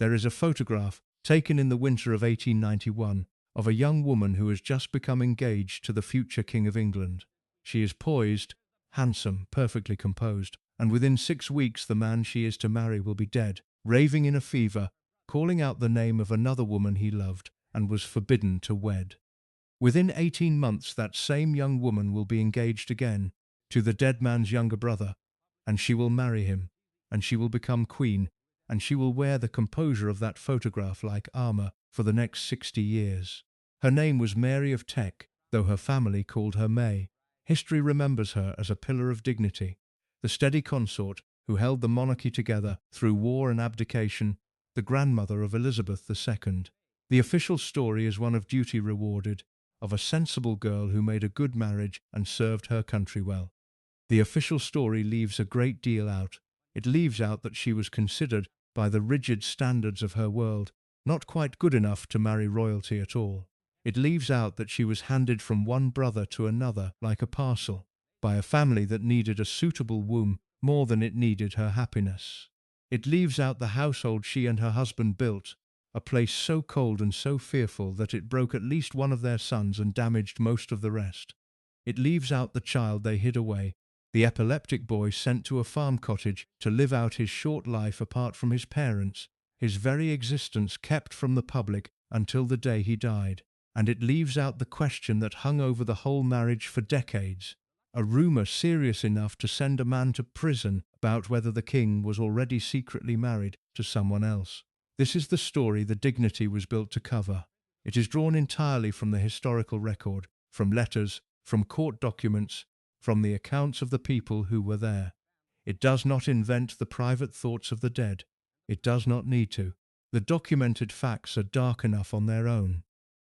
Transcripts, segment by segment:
There is a photograph, taken in the winter of 1891, of a young woman who has just become engaged to the future King of England. She is poised, handsome, perfectly composed, and within 6 weeks the man she is to marry will be dead, raving in a fever, calling out the name of another woman he loved and was forbidden to wed. Within 18 months that same young woman will be engaged again to the dead man's younger brother, and she will marry him, and she will become queen, and she will wear the composure of that photograph like armor for the next 60 years. Her name was Mary of Teck, though her family called her May. History remembers her as a pillar of dignity, the steady consort who held the monarchy together through war and abdication, the grandmother of Elizabeth II. The official story is one of duty rewarded, of a sensible girl who made a good marriage and served her country well. The official story leaves a great deal out. It leaves out that she was considered, by the rigid standards of her world, not quite good enough to marry royalty at all. It leaves out that she was handed from one brother to another like a parcel, by a family that needed a suitable womb more than it needed her happiness. It leaves out the household she and her husband built, a place so cold and so fearful that it broke at least one of their sons and damaged most of the rest. It leaves out the child they hid away, the epileptic boy sent to a farm cottage to live out his short life apart from his parents, his very existence kept from the public until the day he died. And it leaves out the question that hung over the whole marriage for decades, a rumor serious enough to send a man to prison about whether the king was already secretly married to someone else. This is the story the Dignity was built to cover. It is drawn entirely from the historical record, from letters, from court documents, from the accounts of the people who were there. It does not invent the private thoughts of the dead. It does not need to. The documented facts are dark enough on their own.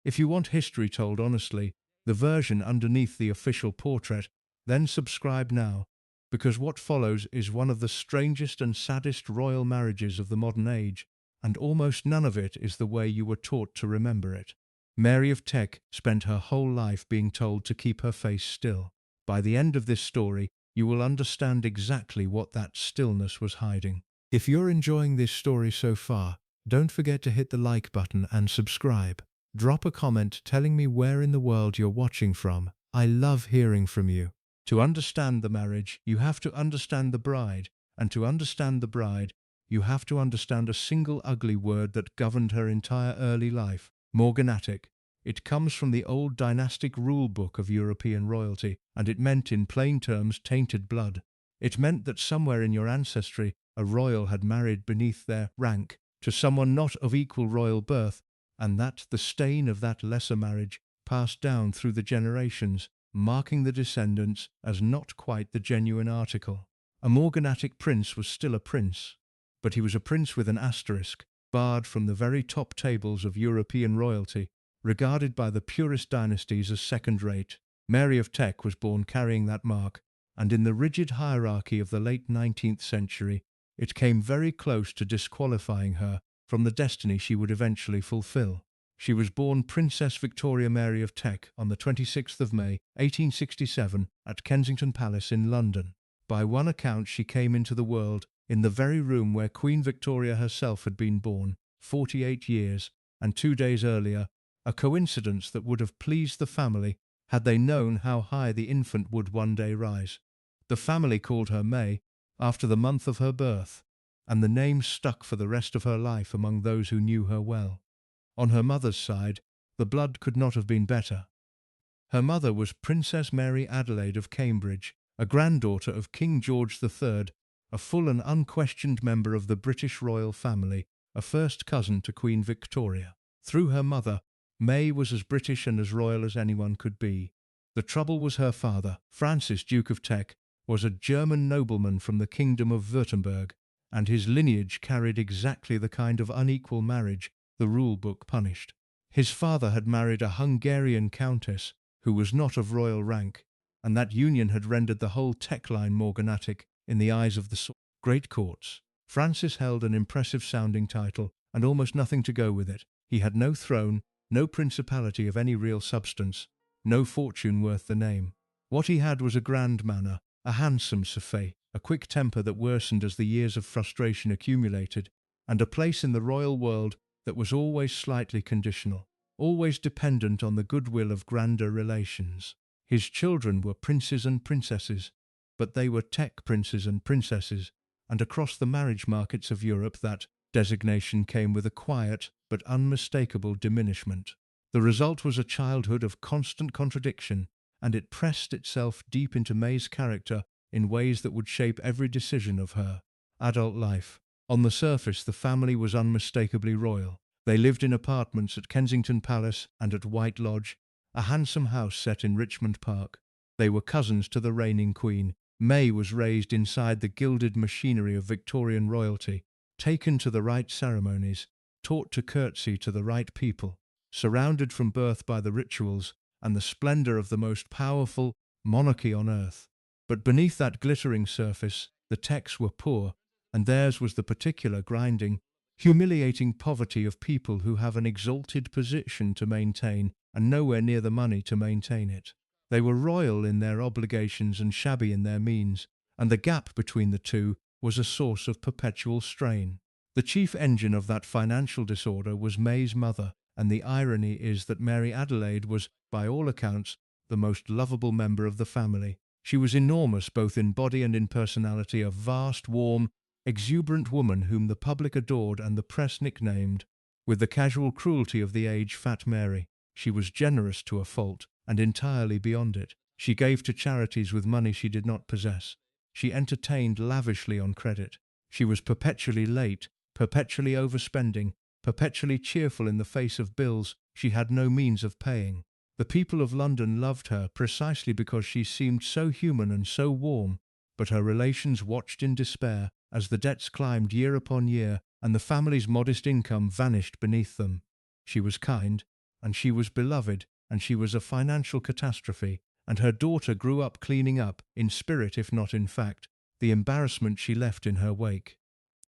If you want history told honestly, the version underneath the official portrait, then subscribe now, because what follows is one of the strangest and saddest royal marriages of the modern age, and almost none of it is the way you were taught to remember it. Mary of Teck spent her whole life being told to keep her face still. By the end of this story, you will understand exactly what that stillness was hiding. If you're enjoying this story so far, don't forget to hit the like button and subscribe. Drop a comment telling me where in the world you're watching from. I love hearing from you. To understand the marriage, you have to understand the bride, and to understand the bride, you have to understand a single ugly word that governed her entire early life, morganatic. It comes from the old dynastic rule book of European royalty, and it meant in plain terms tainted blood. It meant that somewhere in your ancestry, a royal had married beneath their rank to someone not of equal royal birth, and that the stain of that lesser marriage passed down through the generations, marking the descendants as not quite the genuine article. A morganatic prince was still a prince, but he was a prince with an asterisk, barred from the very top tables of European royalty, regarded by the purest dynasties as second-rate. Mary of Teck was born carrying that mark, and in the rigid hierarchy of the late 19th century, it came very close to disqualifying her from the destiny she would eventually fulfill. She was born Princess Victoria Mary of Teck on the 26th of May, 1867, at Kensington Palace in London. By one account, she came into the world in the very room where Queen Victoria herself had been born 48 years and 2 days earlier, a coincidence that would have pleased the family had they known how high the infant would one day rise. The family called her May after the month of her birth, and the name stuck for the rest of her life among those who knew her well. On her mother's side, the blood could not have been better. Her mother was Princess Mary Adelaide of Cambridge, a granddaughter of King George III, a full and unquestioned member of the British royal family, a first cousin to Queen Victoria. Through her mother, May was as British and as royal as anyone could be. The trouble was her father, Francis, Duke of Teck, was a German nobleman from the Kingdom of Württemberg, and his lineage carried exactly the kind of unequal marriage the rule book punished. His father had married a Hungarian countess who was not of royal rank, and that union had rendered the whole Teck line morganatic in the eyes of the great courts. Francis held an impressive-sounding title, and almost nothing to go with it. He had no throne, no principality of any real substance, no fortune worth the name. What he had was a grand manner, a handsome surfeit, a quick temper that worsened as the years of frustration accumulated, and a place in the royal world that was always slightly conditional, always dependent on the goodwill of grander relations. His children were princes and princesses, but they were Teck princes and princesses, and across the marriage markets of Europe that designation came with a quiet but unmistakable diminishment. The result was a childhood of constant contradiction, and it pressed itself deep into May's character in ways that would shape every decision of her adult life. On the surface, the family was unmistakably royal. They lived in apartments at Kensington Palace and at White Lodge, a handsome house set in Richmond Park. They were cousins to the reigning queen. May was raised inside the gilded machinery of Victorian royalty, taken to the right ceremonies, taught to curtsy to the right people, surrounded from birth by the rituals and the splendor of the most powerful monarchy on earth. But beneath that glittering surface, the Tecks were poor, and theirs was the particular grinding, humiliating poverty of people who have an exalted position to maintain and nowhere near the money to maintain it. They were royal in their obligations and shabby in their means, and the gap between the two was a source of perpetual strain. The chief engine of that financial disorder was May's mother, and the irony is that Mary Adelaide was, by all accounts, the most lovable member of the family. She was enormous both in body and in personality, a vast, warm, exuberant woman whom the public adored and the press nicknamed, with the casual cruelty of the age, Fat Mary. She was generous to a fault, and entirely beyond it. She gave to charities with money she did not possess. She entertained lavishly on credit. She was perpetually late, perpetually overspending, perpetually cheerful in the face of bills she had no means of paying. The people of London loved her precisely because she seemed so human and so warm, but her relations watched in despair as the debts climbed year upon year and the family's modest income vanished beneath them. She was kind, and she was beloved, and she was a financial catastrophe, and her daughter grew up cleaning up, in spirit if not in fact, the embarrassment she left in her wake.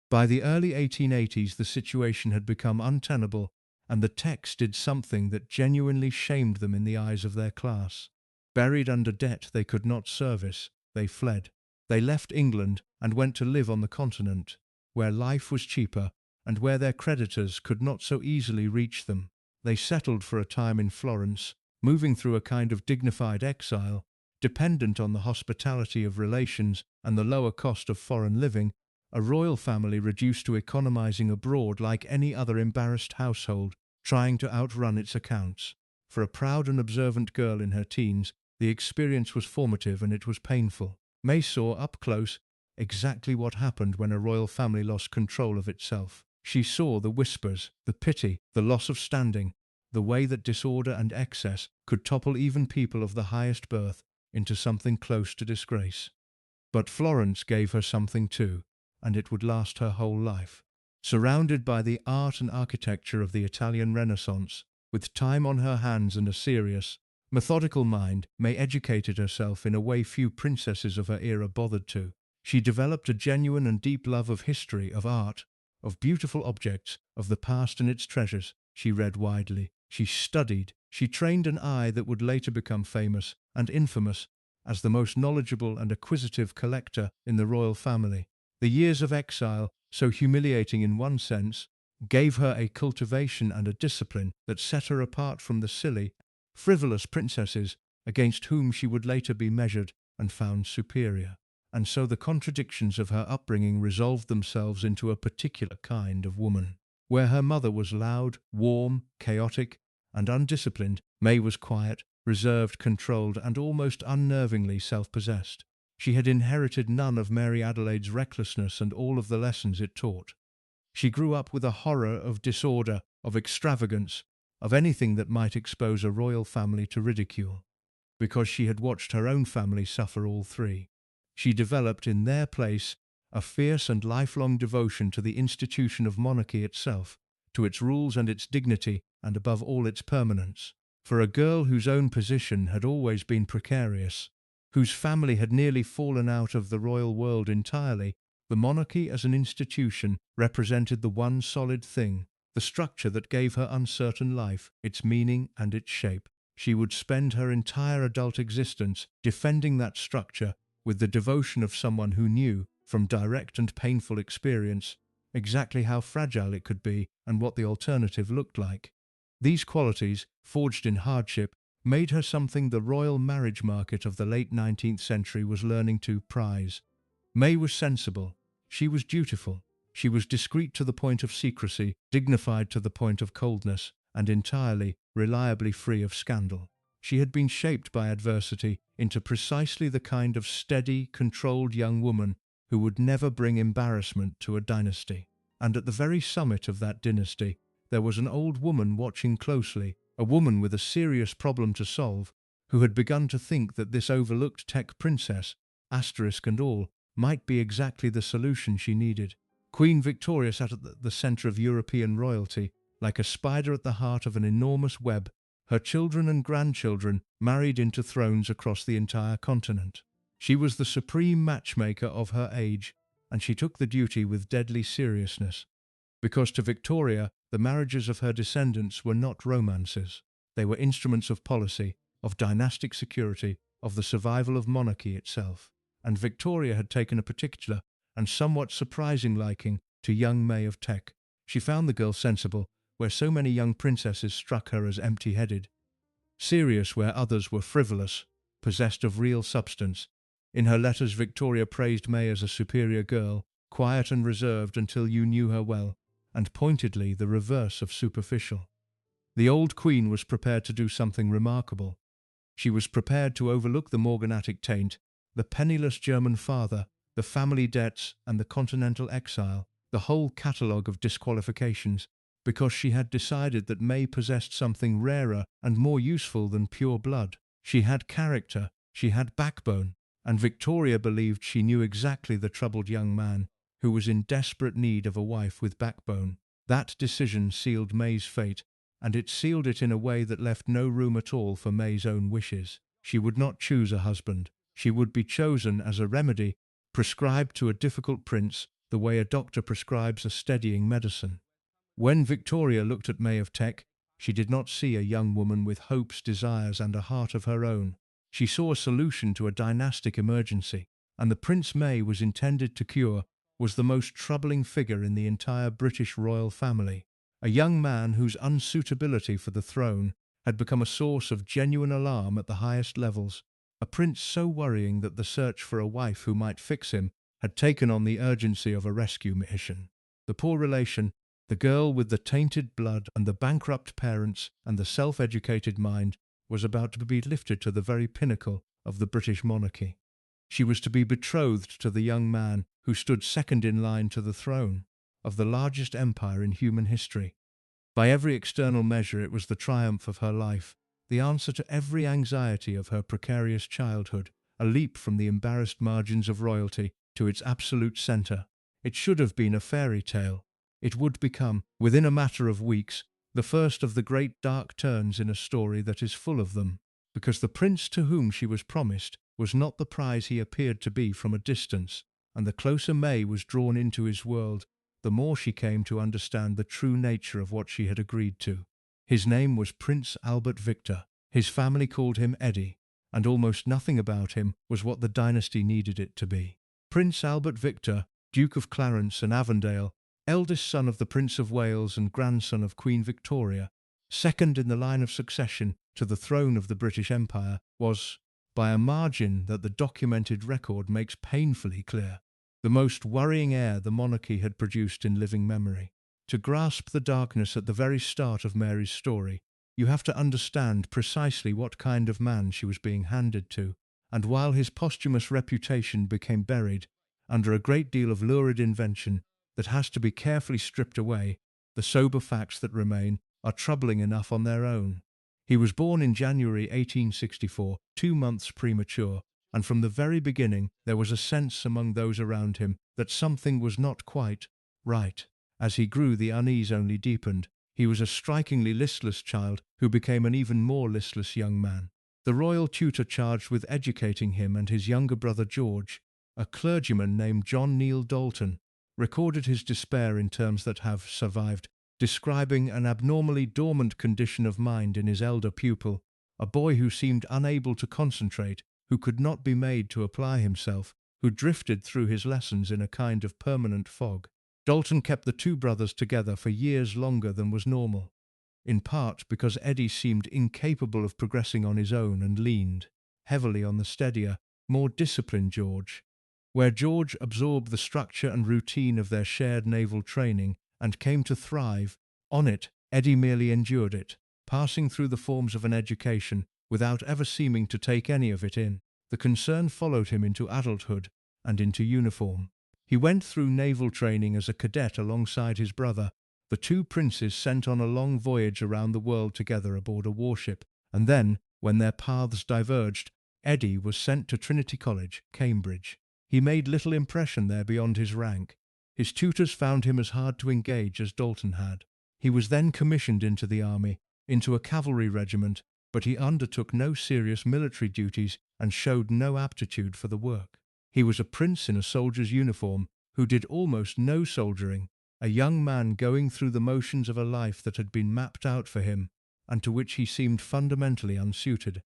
By the early 1880s the situation had become untenable, and the Tecks did something that genuinely shamed them in the eyes of their class. Buried under debt they could not service, they fled. They left England and went to live on the continent, where life was cheaper and where their creditors could not so easily reach them. They settled for a time in Florence, moving through a kind of dignified exile, dependent on the hospitality of relations and the lower cost of foreign living, a royal family reduced to economizing abroad like any other embarrassed household, trying to outrun its accounts. For a proud and observant girl in her teens, the experience was formative and it was painful. May saw up close exactly what happened when a royal family lost control of itself. She saw the whispers, the pity, the loss of standing, the way that disorder and excess could topple even people of the highest birth into something close to disgrace. But Florence gave her something too, and it would last her whole life. Surrounded by the art and architecture of the Italian Renaissance, with time on her hands and a serious, methodical mind, May educated herself in a way few princesses of her era bothered to. She developed a genuine and deep love of history, of art, of beautiful objects, of the past and its treasures. She read widely. She studied. She trained an eye that would later become famous and infamous as the most knowledgeable and acquisitive collector in the royal family. The years of exile, so humiliating in one sense, gave her a cultivation and a discipline that set her apart from the silly, frivolous princesses against whom she would later be measured and found superior. And so the contradictions of her upbringing resolved themselves into a particular kind of woman. Where her mother was loud, warm, chaotic, and undisciplined, May was quiet, reserved, controlled, and almost unnervingly self-possessed. She had inherited none of Mary Adelaide's recklessness and all of the lessons it taught. She grew up with a horror of disorder, of extravagance, of anything that might expose a royal family to ridicule. Because she had watched her own family suffer all three, she developed in their place a fierce and lifelong devotion to the institution of monarchy itself, to its rules and its dignity, and above all its permanence. For a girl whose own position had always been precarious, whose family had nearly fallen out of the royal world entirely, the monarchy as an institution represented the one solid thing, the structure that gave her uncertain life, its meaning and its shape. She would spend her entire adult existence defending that structure with the devotion of someone who knew, from direct and painful experience, exactly how fragile it could be and what the alternative looked like. These qualities, forged in hardship, made her something the royal marriage market of the late 19th century was learning to prize. May was sensible. She was dutiful. She was discreet to the point of secrecy, dignified to the point of coldness, and entirely, reliably free of scandal. She had been shaped by adversity into precisely the kind of steady, controlled young woman who would never bring embarrassment to a dynasty. And at the very summit of that dynasty, there was an old woman watching closely, a woman with a serious problem to solve, who had begun to think that this overlooked Teck princess, asterisk and all, might be exactly the solution she needed. Queen Victoria sat at the center of European royalty, like a spider at the heart of an enormous web, her children and grandchildren married into thrones across the entire continent. She was the supreme matchmaker of her age, and she took the duty with deadly seriousness. Because to Victoria, the marriages of her descendants were not romances. They were instruments of policy, of dynastic security, of the survival of monarchy itself. And Victoria had taken a particular and somewhat surprising liking to young May of Teck. She found the girl sensible, where so many young princesses struck her as empty-headed; serious where others were frivolous, possessed of real substance. In her letters, Victoria praised May as a superior girl, quiet and reserved until you knew her well, and pointedly the reverse of superficial. The old queen was prepared to do something remarkable. She was prepared to overlook the morganatic taint, the penniless German father, the family debts and the continental exile, the whole catalogue of disqualifications, because she had decided that May possessed something rarer and more useful than pure blood. She had character, she had backbone, and Victoria believed she knew exactly the troubled young man who was in desperate need of a wife with backbone. That decision sealed May's fate, and it sealed it in a way that left no room at all for May's own wishes. She would not choose a husband. She would be chosen as a remedy, prescribed to a difficult prince the way a doctor prescribes a steadying medicine. When Victoria looked at May of Teck, she did not see a young woman with hopes, desires, and a heart of her own. She saw a solution to a dynastic emergency, and the Prince May was intended to cure was the most troubling figure in the entire British royal family. A young man whose unsuitability for the throne had become a source of genuine alarm at the highest levels. A prince so worrying that the search for a wife who might fix him had taken on the urgency of a rescue mission. The poor relation, the girl with the tainted blood and the bankrupt parents and the self-educated mind, was about to be lifted to the very pinnacle of the British monarchy. She was to be betrothed to the young man who stood second in line to the throne of the largest empire in human history. By every external measure, it was the triumph of her life, the answer to every anxiety of her precarious childhood, a leap from the embarrassed margins of royalty to its absolute center. It should have been a fairy tale. It would become, within a matter of weeks, the first of the great dark turns in a story that is full of them, because the prince to whom she was promised was not the prize he appeared to be from a distance, and the closer May was drawn into his world, the more she came to understand the true nature of what she had agreed to. His name was Prince Albert Victor. His family called him Eddy, and almost nothing about him was what the dynasty needed it to be. Prince Albert Victor, Duke of Clarence and Avondale, eldest son of the Prince of Wales and grandson of Queen Victoria, second in the line of succession to the throne of the British Empire, was, by a margin that the documented record makes painfully clear, the most worrying heir the monarchy had produced in living memory. To grasp the darkness at the very start of Mary's story, you have to understand precisely what kind of man she was being handed to, and while his posthumous reputation became buried under a great deal of lurid invention that has to be carefully stripped away, the sober facts that remain are troubling enough on their own. He was born in January 1864, 2 months premature, and from the very beginning there was a sense among those around him that something was not quite right. As he grew, the unease only deepened. He was a strikingly listless child who became an even more listless young man. The royal tutor charged with educating him and his younger brother George, a clergyman named John Neil Dalton, recorded his despair in terms that have survived, describing an abnormally dormant condition of mind in his elder pupil, a boy who seemed unable to concentrate, who could not be made to apply himself, who drifted through his lessons in a kind of permanent fog. Dalton kept the two brothers together for years longer than was normal, in part because Eddy seemed incapable of progressing on his own and leaned heavily on the steadier, more disciplined George. Where George absorbed the structure and routine of their shared naval training and came to thrive on it, Eddy merely endured it, passing through the forms of an education without ever seeming to take any of it in. The concern followed him into adulthood and into uniform. He went through naval training as a cadet alongside his brother, the two princes sent on a long voyage around the world together aboard a warship, and then, when their paths diverged, Eddy was sent to Trinity College, Cambridge. He made little impression there beyond his rank. His tutors found him as hard to engage as Dalton had. He was then commissioned into the army, into a cavalry regiment, but he undertook no serious military duties and showed no aptitude for the work. He was a prince in a soldier's uniform who did almost no soldiering, a young man going through the motions of a life that had been mapped out for him and to which he seemed fundamentally unsuited.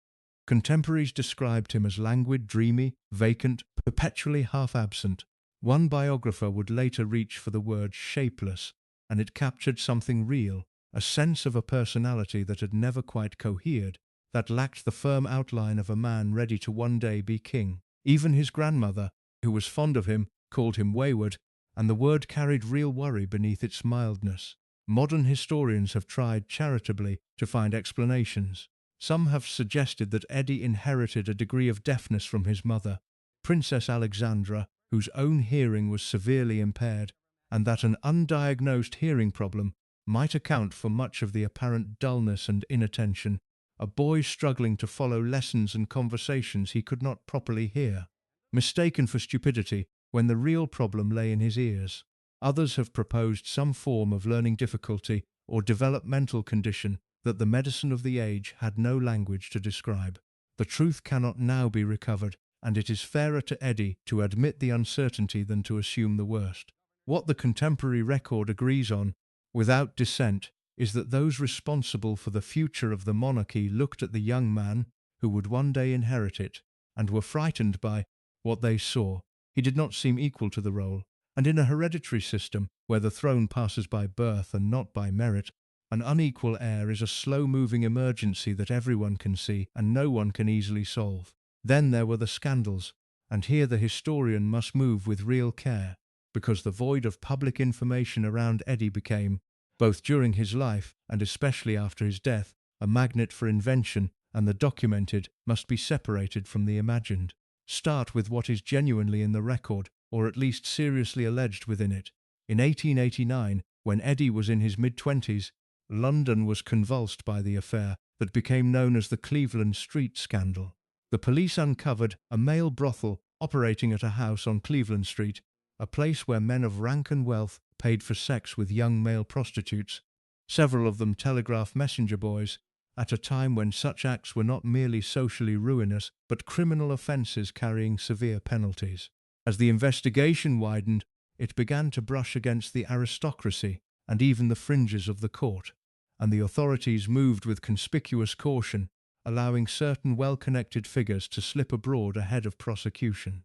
Contemporaries described him as languid, dreamy, vacant, perpetually half-absent. One biographer would later reach for the word shapeless, and it captured something real, a sense of a personality that had never quite cohered, that lacked the firm outline of a man ready to one day be king. Even his grandmother, who was fond of him, called him wayward, and the word carried real worry beneath its mildness. Modern historians have tried charitably to find explanations. Some have suggested that Eddy inherited a degree of deafness from his mother, Princess Alexandra, whose own hearing was severely impaired, and that an undiagnosed hearing problem might account for much of the apparent dullness and inattention, a boy struggling to follow lessons and conversations he could not properly hear, mistaken for stupidity when the real problem lay in his ears. Others have proposed some form of learning difficulty or developmental condition that the medicine of the age had no language to describe. The truth cannot now be recovered, and it is fairer to Eddy to admit the uncertainty than to assume the worst. What the contemporary record agrees on, without dissent, is that those responsible for the future of the monarchy looked at the young man who would one day inherit it, and were frightened by what they saw. He did not seem equal to the role, and in a hereditary system, where the throne passes by birth and not by merit, an unequal heir is a slow-moving emergency that everyone can see and no one can easily solve. Then there were the scandals, and here the historian must move with real care, because the void of public information around Eddy became, both during his life and especially after his death, a magnet for invention, and the documented must be separated from the imagined. Start with what is genuinely in the record, or at least seriously alleged within it. In 1889, when Eddy was in his mid-20s, London was convulsed by the affair that became known as the Cleveland Street Scandal. The police uncovered a male brothel operating at a house on Cleveland Street, a place where men of rank and wealth paid for sex with young male prostitutes, several of them telegraph messenger boys, at a time when such acts were not merely socially ruinous but criminal offences carrying severe penalties. As the investigation widened, it began to brush against the aristocracy and even the fringes of the court, and the authorities moved with conspicuous caution, allowing certain well-connected figures to slip abroad ahead of prosecution.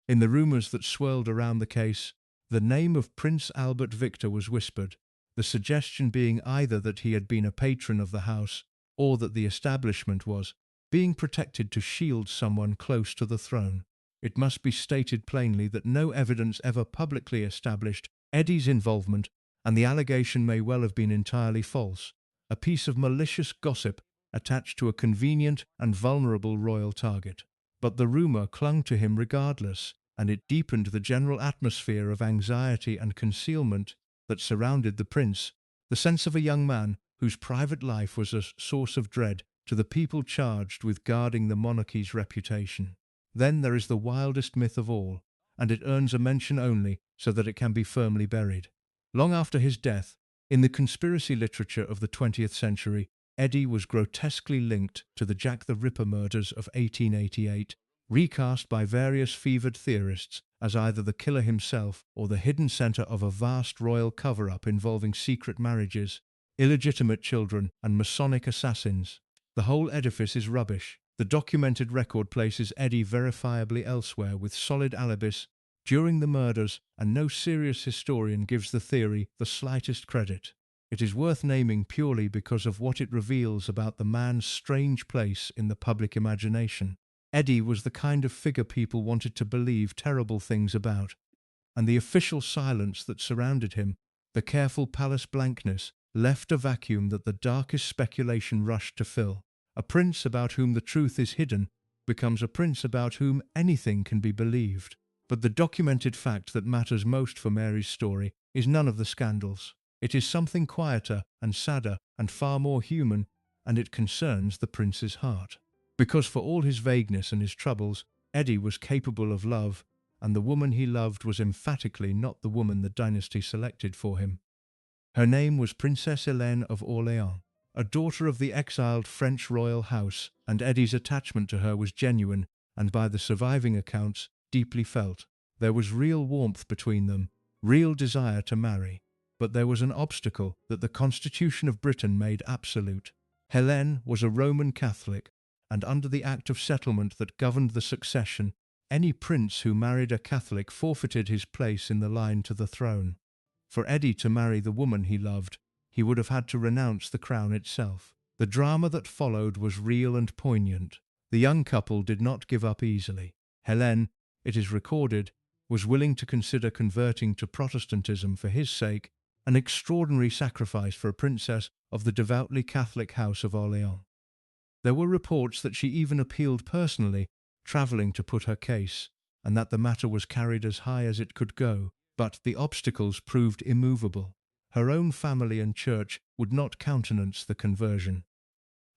In the rumours that swirled around the case, the name of Prince Albert Victor was whispered, the suggestion being either that he had been a patron of the house or that the establishment was being protected to shield someone close to the throne. It must be stated plainly that no evidence ever publicly established Eddy's involvement, and the allegation may well have been entirely false, a piece of malicious gossip attached to a convenient and vulnerable royal target. But the rumour clung to him regardless, and it deepened the general atmosphere of anxiety and concealment that surrounded the prince, the sense of a young man whose private life was a source of dread to the people charged with guarding the monarchy's reputation. Then there is the wildest myth of all, and it earns a mention only so that it can be firmly buried. Long after his death, in the conspiracy literature of the 20th century, Eddy was grotesquely linked to the Jack the Ripper murders of 1888, recast by various fevered theorists as either the killer himself or the hidden centre of a vast royal cover-up involving secret marriages, illegitimate children, and Masonic assassins. The whole edifice is rubbish. The documented record places Eddy verifiably elsewhere with solid alibis, during the murders, and no serious historian gives the theory the slightest credit. It is worth naming purely because of what it reveals about the man's strange place in the public imagination. Eddy was the kind of figure people wanted to believe terrible things about, and the official silence that surrounded him, the careful palace blankness, left a vacuum that the darkest speculation rushed to fill. A prince about whom the truth is hidden becomes a prince about whom anything can be believed. But the documented fact that matters most for Mary's story is none of the scandals. It is something quieter and sadder and far more human, and it concerns the prince's heart. Because for all his vagueness and his troubles, Eddy was capable of love, and the woman he loved was emphatically not the woman the dynasty selected for him. Her name was Princess Hélène of Orléans, a daughter of the exiled French royal house, and Eddy's attachment to her was genuine and, by the surviving accounts, deeply felt. There was real warmth between them, real desire to marry. But there was an obstacle that the Constitution of Britain made absolute. Hélène was a Roman Catholic, and under the Act of Settlement that governed the succession, any prince who married a Catholic forfeited his place in the line to the throne. For Eddy to marry the woman he loved, he would have had to renounce the crown itself. The drama that followed was real and poignant. The young couple did not give up easily. Hélène, it is recorded, was willing to consider converting to Protestantism for his sake, an extraordinary sacrifice for a princess of the devoutly Catholic House of Orléans. There were reports that she even appealed personally, travelling to put her case, and that the matter was carried as high as it could go, but the obstacles proved immovable. Her own family and church would not countenance the conversion,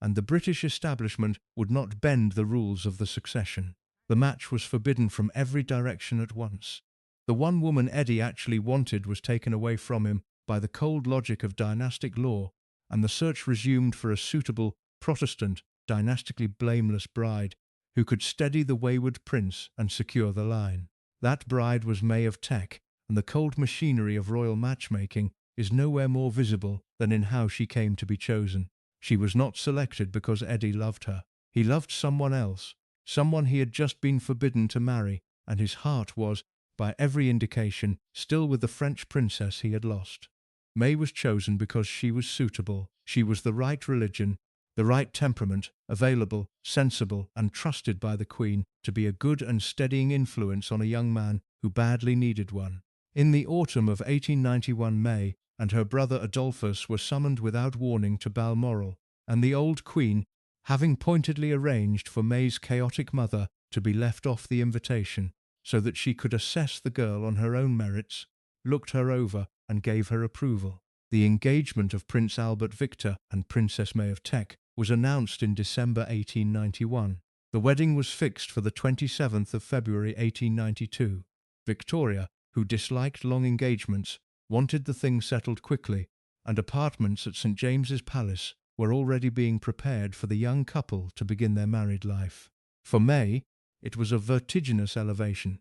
and the British establishment would not bend the rules of the succession. The match was forbidden from every direction at once. The one woman Eddy actually wanted was taken away from him by the cold logic of dynastic law, and the search resumed for a suitable, Protestant, dynastically blameless bride who could steady the wayward prince and secure the line. That bride was Mary of Teck, and the cold machinery of royal matchmaking is nowhere more visible than in how she came to be chosen. She was not selected because Eddy loved her. He loved someone else, someone he had just been forbidden to marry, and his heart was, by every indication, still with the French princess he had lost. May was chosen because she was suitable. She was the right religion, the right temperament, available, sensible, and trusted by the Queen to be a good and steadying influence on a young man who badly needed one. In the autumn of 1891, May and her brother Adolphus were summoned without warning to Balmoral, and the old Queen, having pointedly arranged for May's chaotic mother to be left off the invitation so that she could assess the girl on her own merits, looked her over and gave her approval. The engagement of Prince Albert Victor and Princess Mary of Teck was announced in December 1891. The wedding was fixed for the 27th of February 1892. Victoria, who disliked long engagements, wanted the thing settled quickly, and apartments at St. James's Palace were already being prepared for the young couple to begin their married life. For May, it was a vertiginous elevation.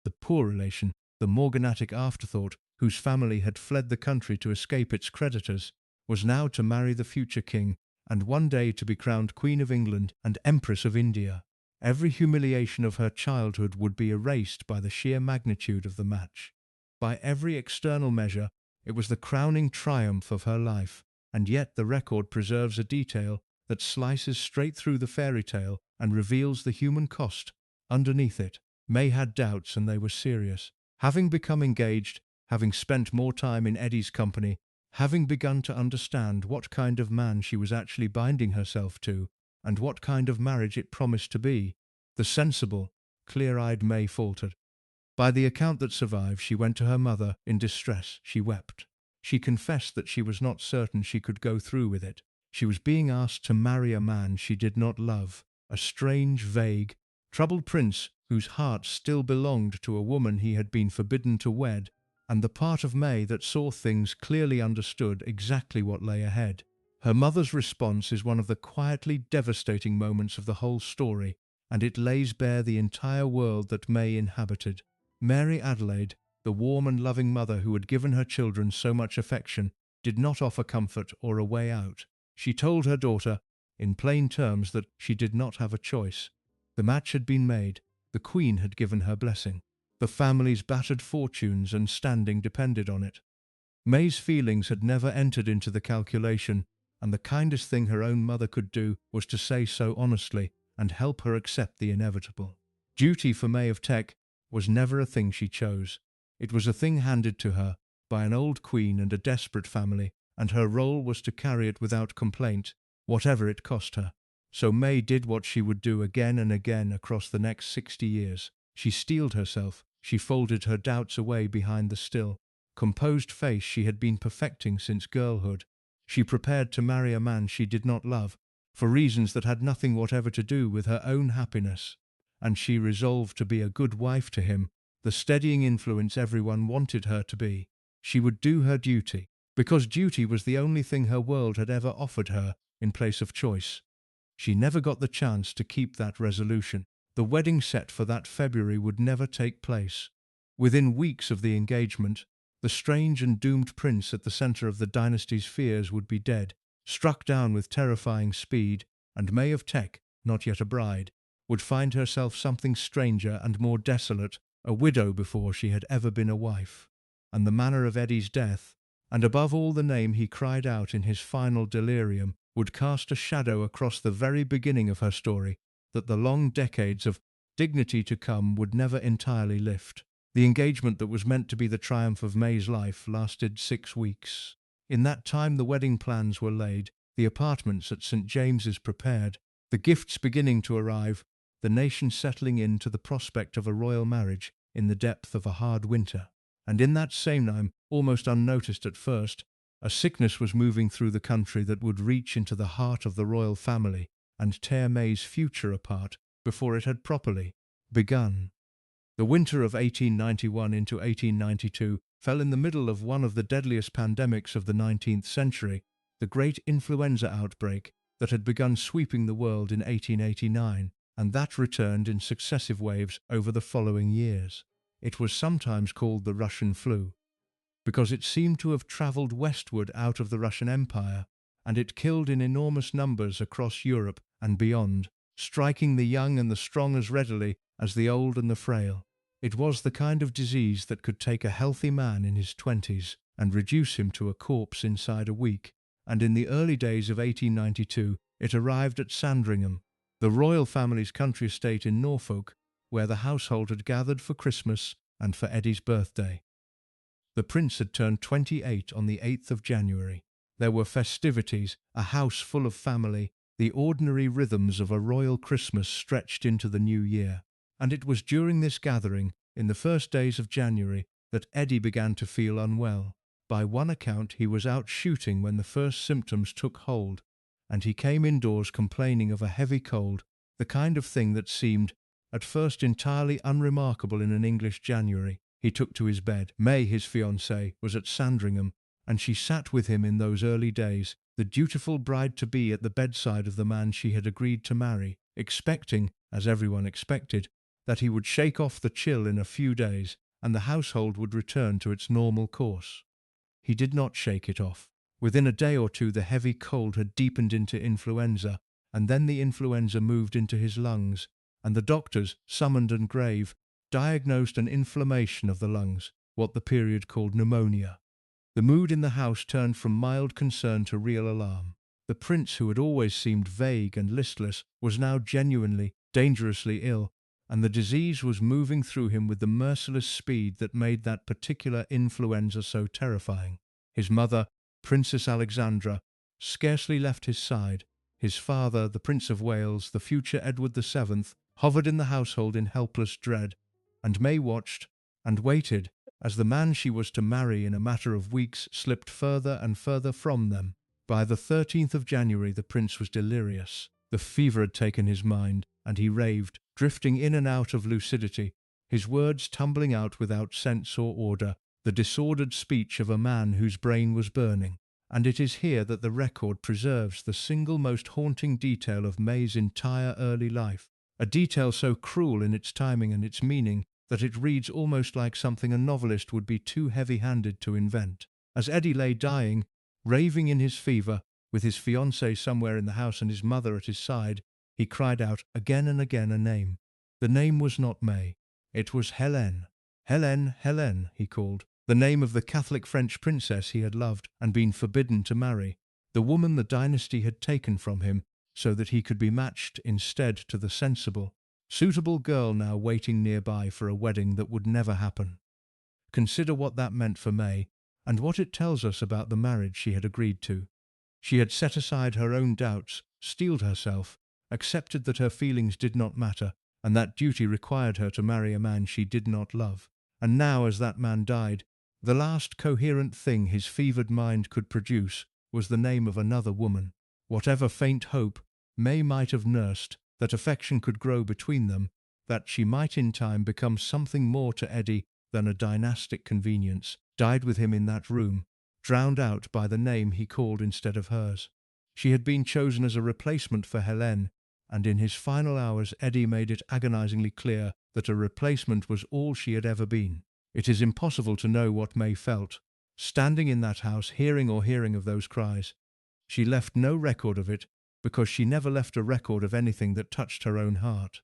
The poor relation, the morganatic afterthought, whose family had fled the country to escape its creditors, was now to marry the future king, and one day to be crowned Queen of England and Empress of India. Every humiliation of her childhood would be erased by the sheer magnitude of the match. By every external measure, it was the crowning triumph of her life, and yet the record preserves a detail that slices straight through the fairy tale and reveals the human cost underneath it. May had doubts, and they were serious. Having become engaged, having spent more time in Eddy's company, having begun to understand what kind of man she was actually binding herself to, and what kind of marriage it promised to be, the sensible, clear-eyed May faltered. By the account that survived, she went to her mother in distress. She wept. She confessed that she was not certain she could go through with it. She was being asked to marry a man she did not love, a strange, vague, troubled prince whose heart still belonged to a woman he had been forbidden to wed, and the part of May that saw things clearly understood exactly what lay ahead. Her mother's response is one of the quietly devastating moments of the whole story, and it lays bare the entire world that May inhabited. Mary Adelaide, the warm and loving mother who had given her children so much affection, did not offer comfort or a way out. She told her daughter, in plain terms, that she did not have a choice. The match had been made. The Queen had given her blessing. The family's battered fortunes and standing depended on it. May's feelings had never entered into the calculation, and the kindest thing her own mother could do was to say so honestly and help her accept the inevitable. Duty for Mary of Teck was never a thing she chose. It was a thing handed to her by an old queen and a desperate family, and her role was to carry it without complaint, whatever it cost her. So May did what she would do again and again across the next 60 years. She steeled herself, she folded her doubts away behind the still, composed face she had been perfecting since girlhood. She prepared to marry a man she did not love, for reasons that had nothing whatever to do with her own happiness, and she resolved to be a good wife to him, the steadying influence everyone wanted her to be. She would do her duty, because duty was the only thing her world had ever offered her in place of choice. She never got the chance to keep that resolution. The wedding set for that February would never take place. Within weeks of the engagement, the strange and doomed prince at the center of the dynasty's fears would be dead, struck down with terrifying speed, and Mary of Teck, not yet a bride, would find herself something stranger and more desolate, a widow before she had ever been a wife. And the manner of Eddy's death, and above all the name he cried out in his final delirium, would cast a shadow across the very beginning of her story that the long decades of dignity to come would never entirely lift. The engagement that was meant to be the triumph of May's life lasted 6 weeks. In that time the wedding plans were laid, the apartments at St. James's prepared, the gifts beginning to arrive, the nation settling in to the prospect of a royal marriage in the depth of a hard winter. And in that same time, almost unnoticed at first, a sickness was moving through the country that would reach into the heart of the royal family and tear May's future apart before it had properly begun. The winter of 1891 into 1892 fell in the middle of one of the deadliest pandemics of the 19th century, the great influenza outbreak that had begun sweeping the world in 1889, and that returned in successive waves over the following years. It was sometimes called the Russian flu, because it seemed to have travelled westward out of the Russian Empire, and it killed in enormous numbers across Europe and beyond, striking the young and the strong as readily as the old and the frail. It was the kind of disease that could take a healthy man in his 20s and reduce him to a corpse inside a week, and in the early days of 1892 it arrived at Sandringham, the royal family's country estate in Norfolk, where the household had gathered for Christmas and for Eddy's birthday. The prince had turned 28 on the 8th of January. There were festivities, a house full of family, the ordinary rhythms of a royal Christmas stretched into the new year. And it was during this gathering, in the first days of January, that Eddy began to feel unwell. By one account he was out shooting when the first symptoms took hold, and he came indoors complaining of a heavy cold, the kind of thing that seemed, at first, entirely unremarkable in an English January. He took to his bed. May, his fiancée, was at Sandringham, and she sat with him in those early days, the dutiful bride-to-be at the bedside of the man she had agreed to marry, expecting, as everyone expected, that he would shake off the chill in a few days, and the household would return to its normal course. He did not shake it off. Within a day or two the heavy cold had deepened into influenza, and then the influenza moved into his lungs, and the doctors, summoned and grave, diagnosed an inflammation of the lungs, what the period called pneumonia. The mood in the house turned from mild concern to real alarm. The prince, who had always seemed vague and listless, was now genuinely, dangerously ill, and the disease was moving through him with the merciless speed that made that particular influenza so terrifying. His mother, Princess Alexandra, scarcely left his side. His father, the Prince of Wales, the future Edward VII, hovered in the household in helpless dread, and May watched and waited as the man she was to marry in a matter of weeks slipped further and further from them. By the 13th of January the prince was delirious. The fever had taken his mind, and he raved, drifting in and out of lucidity, his words tumbling out without sense or order, the disordered speech of a man whose brain was burning. And it is here that the record preserves the single most haunting detail of May's entire early life, a detail so cruel in its timing and its meaning that it reads almost like something a novelist would be too heavy-handed to invent. As Eddy lay dying, raving in his fever, with his fiancée somewhere in the house and his mother at his side, he cried out again and again a name. The name was not May. It was Hélène. "Helene, Helene," he called, the name of the Catholic French princess he had loved and been forbidden to marry, the woman the dynasty had taken from him so that he could be matched instead to the sensible, suitable girl now waiting nearby for a wedding that would never happen. Consider what that meant for May, and what it tells us about the marriage she had agreed to. She had set aside her own doubts, steeled herself, accepted that her feelings did not matter, and that duty required her to marry a man she did not love. And now, as that man died, the last coherent thing his fevered mind could produce was the name of another woman. Whatever faint hope May might have nursed, that affection could grow between them, that she might in time become something more to Eddy than a dynastic convenience, died with him in that room, drowned out by the name he called instead of hers. She had been chosen as a replacement for Helene, and in his final hours Eddy made it agonizingly clear that a replacement was all she had ever been. It is impossible to know what May felt, standing in that house, hearing of those cries. She left no record of it, because she never left a record of anything that touched her own heart.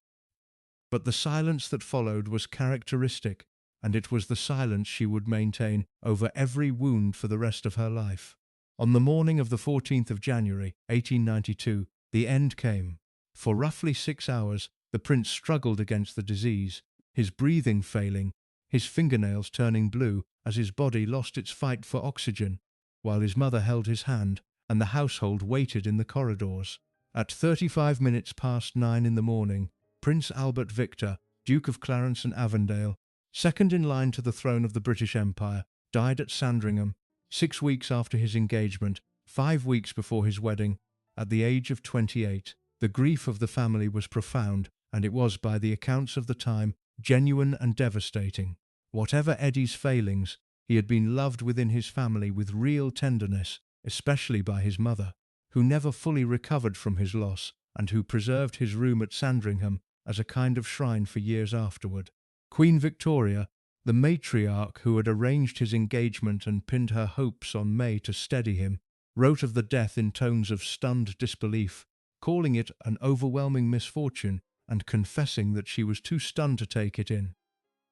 But the silence that followed was characteristic, and it was the silence she would maintain over every wound for the rest of her life. On the morning of the 14th of January, 1892, the end came. For roughly 6 hours, the prince struggled against the disease, his breathing failing, his fingernails turning blue as his body lost its fight for oxygen, while his mother held his hand and the household waited in the corridors. At 35 minutes past 9 in the morning, Prince Albert Victor, Duke of Clarence and Avondale, second in line to the throne of the British Empire, died at Sandringham, 6 weeks after his engagement, 5 weeks before his wedding, at the age of 28. The grief of the family was profound, and it was, by the accounts of the time, genuine and devastating. Whatever Eddy's failings, he had been loved within his family with real tenderness, especially by his mother, who never fully recovered from his loss and who preserved his room at Sandringham as a kind of shrine for years afterward. Queen Victoria, the matriarch who had arranged his engagement and pinned her hopes on May to steady him, wrote of the death in tones of stunned disbelief, calling it an overwhelming misfortune and confessing that she was too stunned to take it in.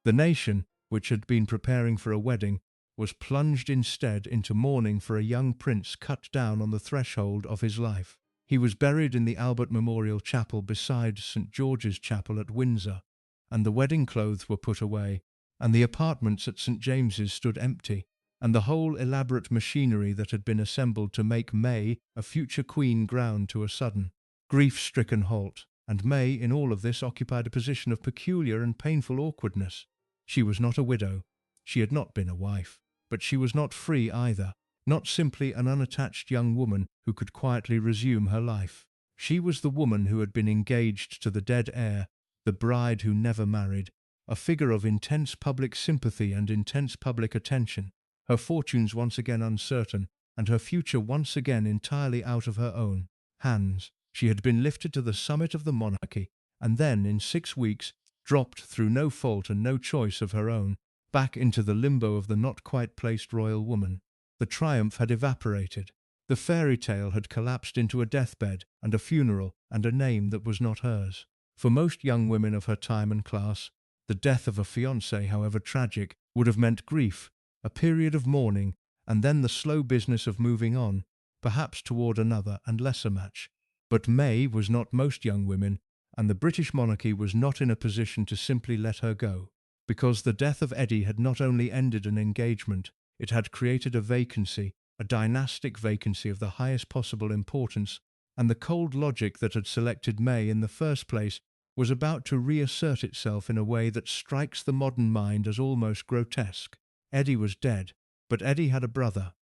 The nation, which had been preparing for a wedding, was plunged instead into mourning for a young prince cut down on the threshold of his life. He was buried in the Albert Memorial Chapel beside St. George's Chapel at Windsor, and the wedding clothes were put away, and the apartments at St. James's stood empty, and the whole elaborate machinery that had been assembled to make May a future queen ground to a sudden, grief-stricken halt. And May, in all of this, occupied a position of peculiar and painful awkwardness. She was not a widow, she had not been a wife, but she was not free either, not simply an unattached young woman who could quietly resume her life. She was the woman who had been engaged to the dead heir, the bride who never married, a figure of intense public sympathy and intense public attention, her fortunes once again uncertain, and her future once again entirely out of her own hands. She had been lifted to the summit of the monarchy, and then, in 6 weeks, dropped through no fault and no choice of her own, back into the limbo of the not quite placed royal woman. The triumph had evaporated. The fairy tale had collapsed into a deathbed and a funeral and a name that was not hers. For most young women of her time and class, the death of a fiancé, however tragic, would have meant grief, a period of mourning, and then the slow business of moving on, perhaps toward another and lesser match. But May was not most young women, and the British monarchy was not in a position to simply let her go. Because the death of Eddy had not only ended an engagement, it had created a vacancy, a dynastic vacancy of the highest possible importance, and the cold logic that had selected May in the first place was about to reassert itself in a way that strikes the modern mind as almost grotesque. Eddy was dead, but Eddy had a brother.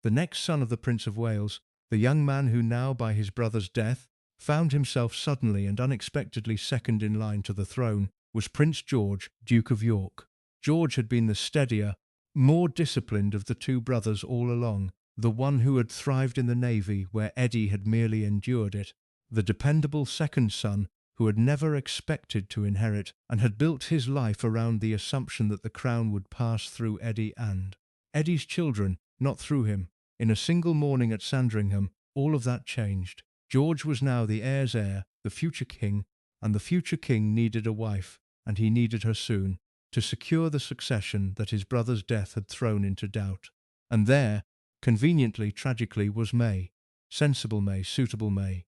The next son of the Prince of Wales, the young man who now, by his brother's death, found himself suddenly and unexpectedly second in line to the throne, was Prince George, Duke of York. George had been the steadier, more disciplined of the two brothers all along, the one who had thrived in the navy where Eddy had merely endured it, the dependable second son who had never expected to inherit and had built his life around the assumption that the crown would pass through Eddy and Eddy's children, not through him. In a single morning at Sandringham, all of that changed. George was now the heir's heir, the future king, and the future king needed a wife, and he needed her soon. to secure the succession that his brother's death had thrown into doubt. And there, conveniently, tragically, was May. Sensible May, suitable May.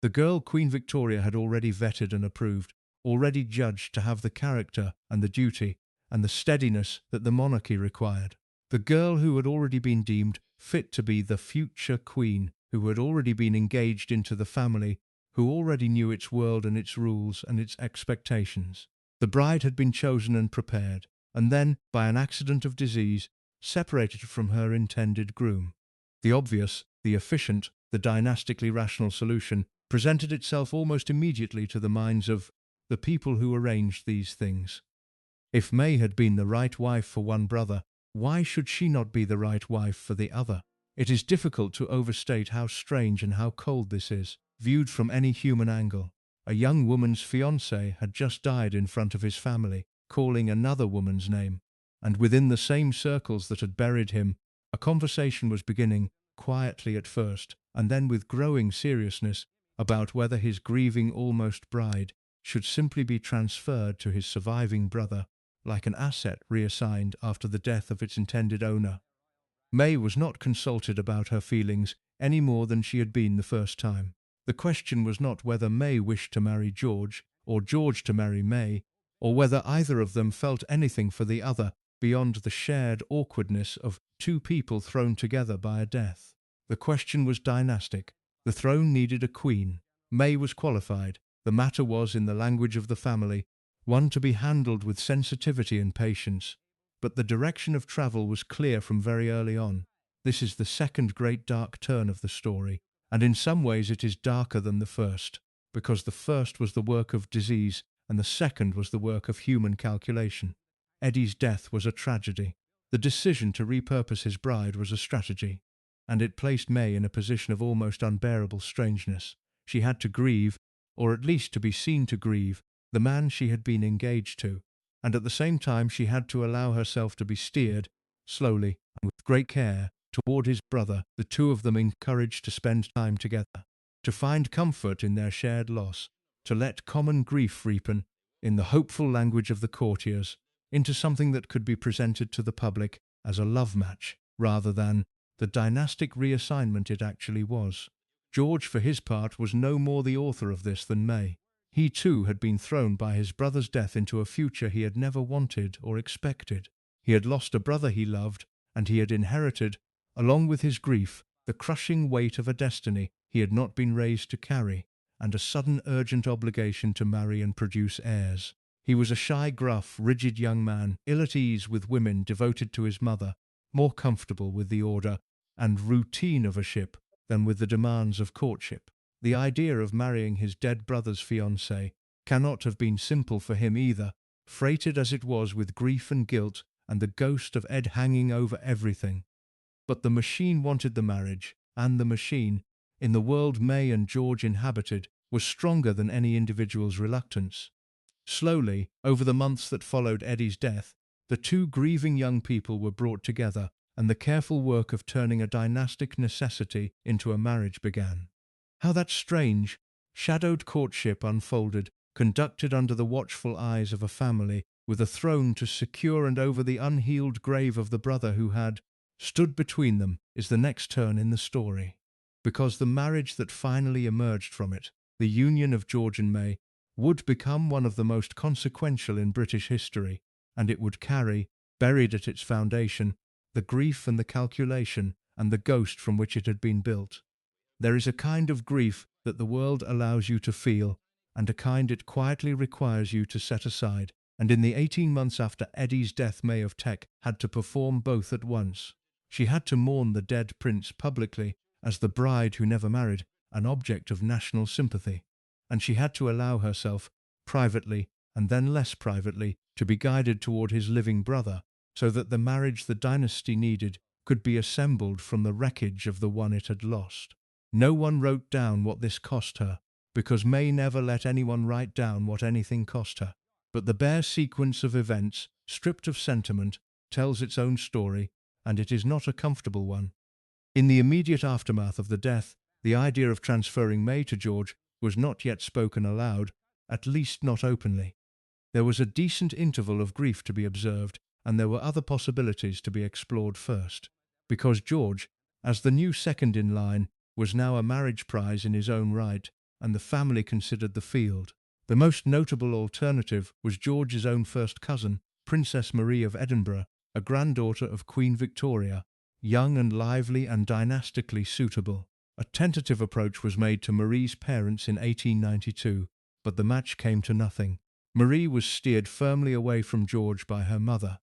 The girl Queen Victoria had already vetted and approved, already judged to have the character and the duty and the steadiness that the monarchy required. The girl who had already been deemed fit to be the future queen, who had already been engaged into the family, who already knew its world and its rules and its expectations. The bride had been chosen and prepared, and then, by an accident of disease, separated from her intended groom. The obvious, the efficient, the dynastically rational solution presented itself almost immediately to the minds of the people who arranged these things. If May had been the right wife for one brother, why should she not be the right wife for the other? It is difficult to overstate how strange and how cold this is, viewed from any human angle. A young woman's fiancé had just died in front of his family, calling another woman's name, and within the same circles that had buried him, a conversation was beginning, quietly at first, and then with growing seriousness, about whether his grieving almost bride should simply be transferred to his surviving brother, like an asset reassigned after the death of its intended owner. May was not consulted about her feelings any more than she had been the first time. The question was not whether May wished to marry George, or George to marry May, or whether either of them felt anything for the other beyond the shared awkwardness of two people thrown together by a death. The question was dynastic. The throne needed a queen. May was qualified. The matter was, in the language of the family, one to be handled with sensitivity and patience. But the direction of travel was clear from very early on. This is the second great dark turn of the story, and in some ways it is darker than the first, because the first was the work of disease and the second was the work of human calculation. Eddy's death was a tragedy. The decision to repurpose his bride was a strategy, and it placed May in a position of almost unbearable strangeness. She had to grieve, or at least to be seen to grieve, the man she had been engaged to, and at the same time she had to allow herself to be steered, slowly and with great care, toward his brother, the two of them encouraged to spend time together, to find comfort in their shared loss, to let common grief ripen, in the hopeful language of the courtiers, into something that could be presented to the public as a love match, rather than the dynastic reassignment it actually was. George, for his part, was no more the author of this than May. He too had been thrown by his brother's death into a future he had never wanted or expected. He had lost a brother he loved, and he had inherited, along with his grief, the crushing weight of a destiny he had not been raised to carry, and a sudden urgent obligation to marry and produce heirs. He was a shy, gruff, rigid young man, ill at ease with women, devoted to his mother, more comfortable with the order and routine of a ship than with the demands of courtship. The idea of marrying his dead brother's fiancée cannot have been simple for him either, freighted as it was with grief and guilt and the ghost of Ed hanging over everything. But the machine wanted the marriage, and the machine, in the world May and George inhabited, was stronger than any individual's reluctance. Slowly, over the months that followed Eddy's death, the two grieving young people were brought together, and the careful work of turning a dynastic necessity into a marriage began. How that strange, shadowed courtship unfolded, conducted under the watchful eyes of a family, with a throne to secure and over the unhealed grave of the brother who had stood between them, is the next turn in the story. Because the marriage that finally emerged from it, the union of George and May, would become one of the most consequential in British history, and it would carry, buried at its foundation, the grief and the calculation and the ghost from which it had been built. There is a kind of grief that the world allows you to feel, and a kind it quietly requires you to set aside, and in the 18 months after Eddy's death Mary of Teck had to perform both at once. She had to mourn the dead prince publicly, as the bride who never married, an object of national sympathy, and she had to allow herself, privately and then less privately, to be guided toward his living brother, so that the marriage the dynasty needed could be assembled from the wreckage of the one it had lost. No one wrote down what this cost her, because May never let anyone write down what anything cost her. But the bare sequence of events, stripped of sentiment, tells its own story, and it is not a comfortable one. In the immediate aftermath of the death, the idea of transferring May to George was not yet spoken aloud, at least not openly. There was a decent interval of grief to be observed, and there were other possibilities to be explored first. Because George, as the new second in line, was now a marriage prize in his own right, and the family considered the field. The most notable alternative was George's own first cousin, Princess Mary of Edinburgh, a granddaughter of Queen Victoria, young and lively and dynastically suitable. A tentative approach was made to Marie's parents in 1892, but the match came to nothing. Marie was steered firmly away from George by her mother,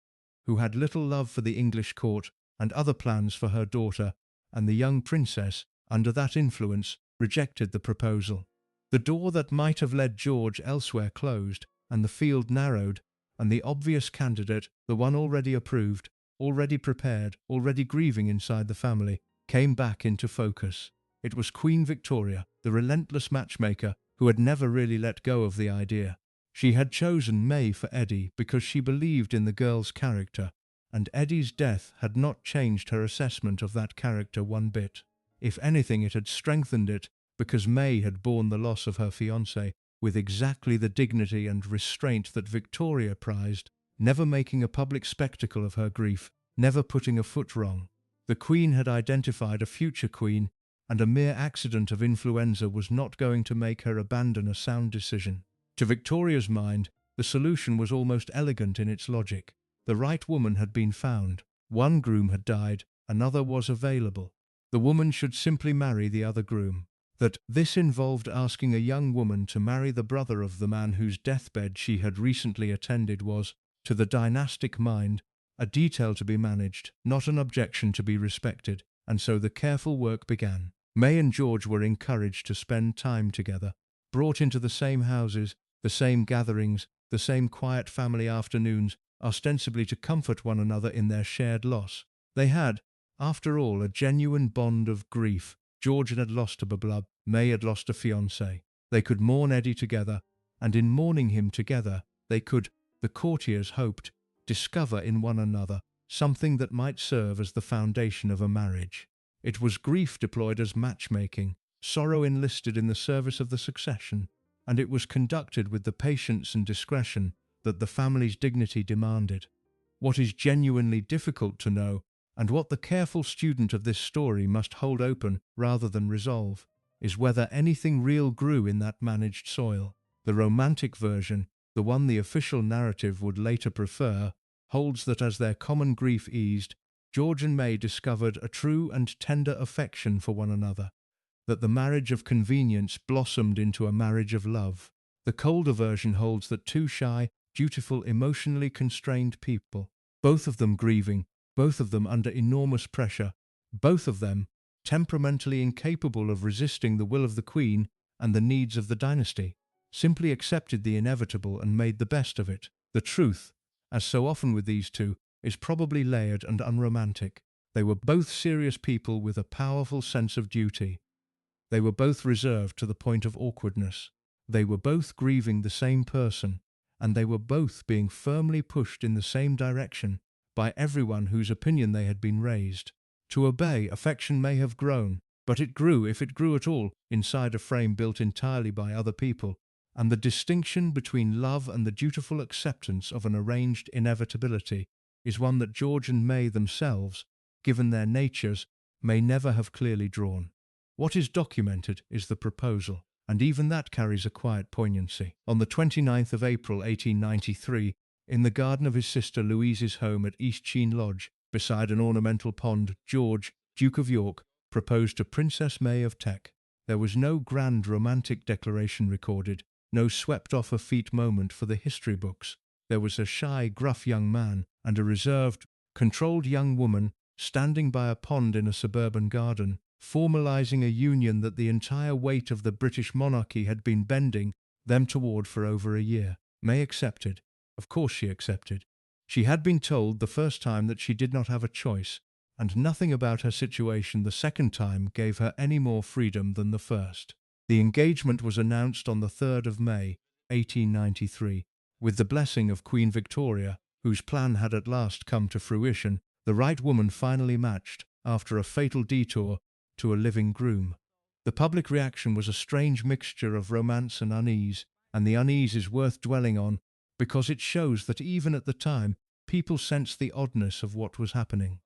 who had little love for the English court and other plans for her daughter, and the young princess, under that influence, rejected the proposal. The door that might have led George elsewhere closed, and the field narrowed, and the obvious candidate, the one already approved, already prepared, already grieving inside the family, came back into focus. It was Queen Victoria, the relentless matchmaker, who had never really let go of the idea. She had chosen May for Eddy because she believed in the girl's character, and Eddy's death had not changed her assessment of that character one bit. If anything, it had strengthened it, because May had borne the loss of her fiancé with exactly the dignity and restraint that Victoria prized, never making a public spectacle of her grief, never putting a foot wrong. The Queen had identified a future queen, and a mere accident of influenza was not going to make her abandon a sound decision. To Victoria's mind, the solution was almost elegant in its logic. The right woman had been found. One groom had died, another was available. The woman should simply marry the other groom. That this involved asking a young woman to marry the brother of the man whose deathbed she had recently attended was, to the dynastic mind, a detail to be managed, not an objection to be respected, and so the careful work began. May and George were encouraged to spend time together, brought into the same houses, the same gatherings, the same quiet family afternoons, ostensibly to comfort one another in their shared loss. They had, after all, a genuine bond of grief. George had lost a beloved, May had lost a fiancé. They could mourn Eddy together, and in mourning him together, they could, the courtiers hoped, discover in one another something that might serve as the foundation of a marriage. It was grief deployed as matchmaking, sorrow enlisted in the service of the succession, and it was conducted with the patience and discretion that the family's dignity demanded. What is genuinely difficult to know, and what the careful student of this story must hold open rather than resolve, is whether anything real grew in that managed soil. The romantic version, the one the official narrative would later prefer, holds that as their common grief eased, George and May discovered a true and tender affection for one another, that the marriage of convenience blossomed into a marriage of love. The colder version holds that two shy, dutiful, emotionally constrained people, both of them grieving, both of them under enormous pressure, both of them temperamentally incapable of resisting the will of the Queen and the needs of the dynasty, simply accepted the inevitable and made the best of it. The truth, as so often with these two, is probably layered and unromantic. They were both serious people with a powerful sense of duty. They were both reserved to the point of awkwardness. They were both grieving the same person, and they were both being firmly pushed in the same direction by everyone whose opinion they had been raised. To obey, affection may have grown, but it grew, if it grew at all, inside a frame built entirely by other people, and the distinction between love and the dutiful acceptance of an arranged inevitability is one that George and May themselves, given their natures, may never have clearly drawn. What is documented is the proposal, and even that carries a quiet poignancy. On the 29th of April 1893, in the garden of his sister Louise's home at East Sheen Lodge, beside an ornamental pond, George, Duke of York, proposed to Princess Mary of Teck. There was no grand romantic declaration recorded, no swept-off-her-feet moment for the history books. There was a shy, gruff young man and a reserved, controlled young woman standing by a pond in a suburban garden, formalizing a union that the entire weight of the British monarchy had been bending them toward for over a year. May accepted. Of course she accepted. She had been told the first time that she did not have a choice, and nothing about her situation the second time gave her any more freedom than the first. The engagement was announced on the 3rd of May, 1893, with the blessing of Queen Victoria, whose plan had at last come to fruition. The right woman finally matched, after a fatal detour, to a living groom. The public reaction was a strange mixture of romance and unease, and the unease is worth dwelling on because it shows that even at the time, people sensed the oddness of what was happening.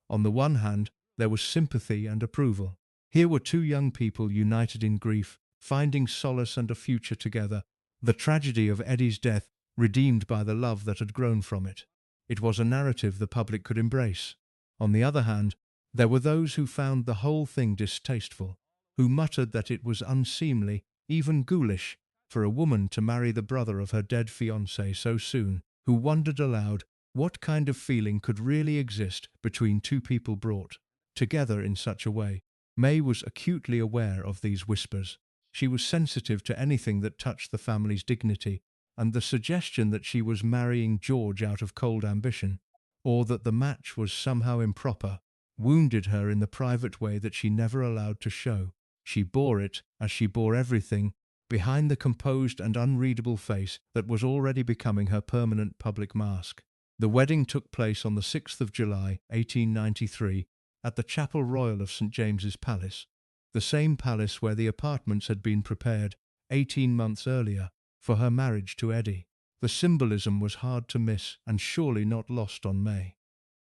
On the one hand, there was sympathy and approval. Here were two young people united in grief, finding solace and a future together. The tragedy of Eddy's death redeemed by the love that had grown from it. It was a narrative the public could embrace. On the other hand, there were those who found the whole thing distasteful, who muttered that it was unseemly, even ghoulish, for a woman to marry the brother of her dead fiancé so soon, who wondered aloud what kind of feeling could really exist between two people brought together in such a way. May was acutely aware of these whispers. She was sensitive to anything that touched the family's dignity, and the suggestion that she was marrying George out of cold ambition, or that the match was somehow improper, wounded her in the private way that she never allowed to show. She bore it, as she bore everything, behind the composed and unreadable face that was already becoming her permanent public mask. The wedding took place on the 6th of July, 1893, at the Chapel Royal of St. James's Palace, the same palace where the apartments had been prepared 18 months earlier for her marriage to Eddy. The symbolism was hard to miss and surely not lost on May.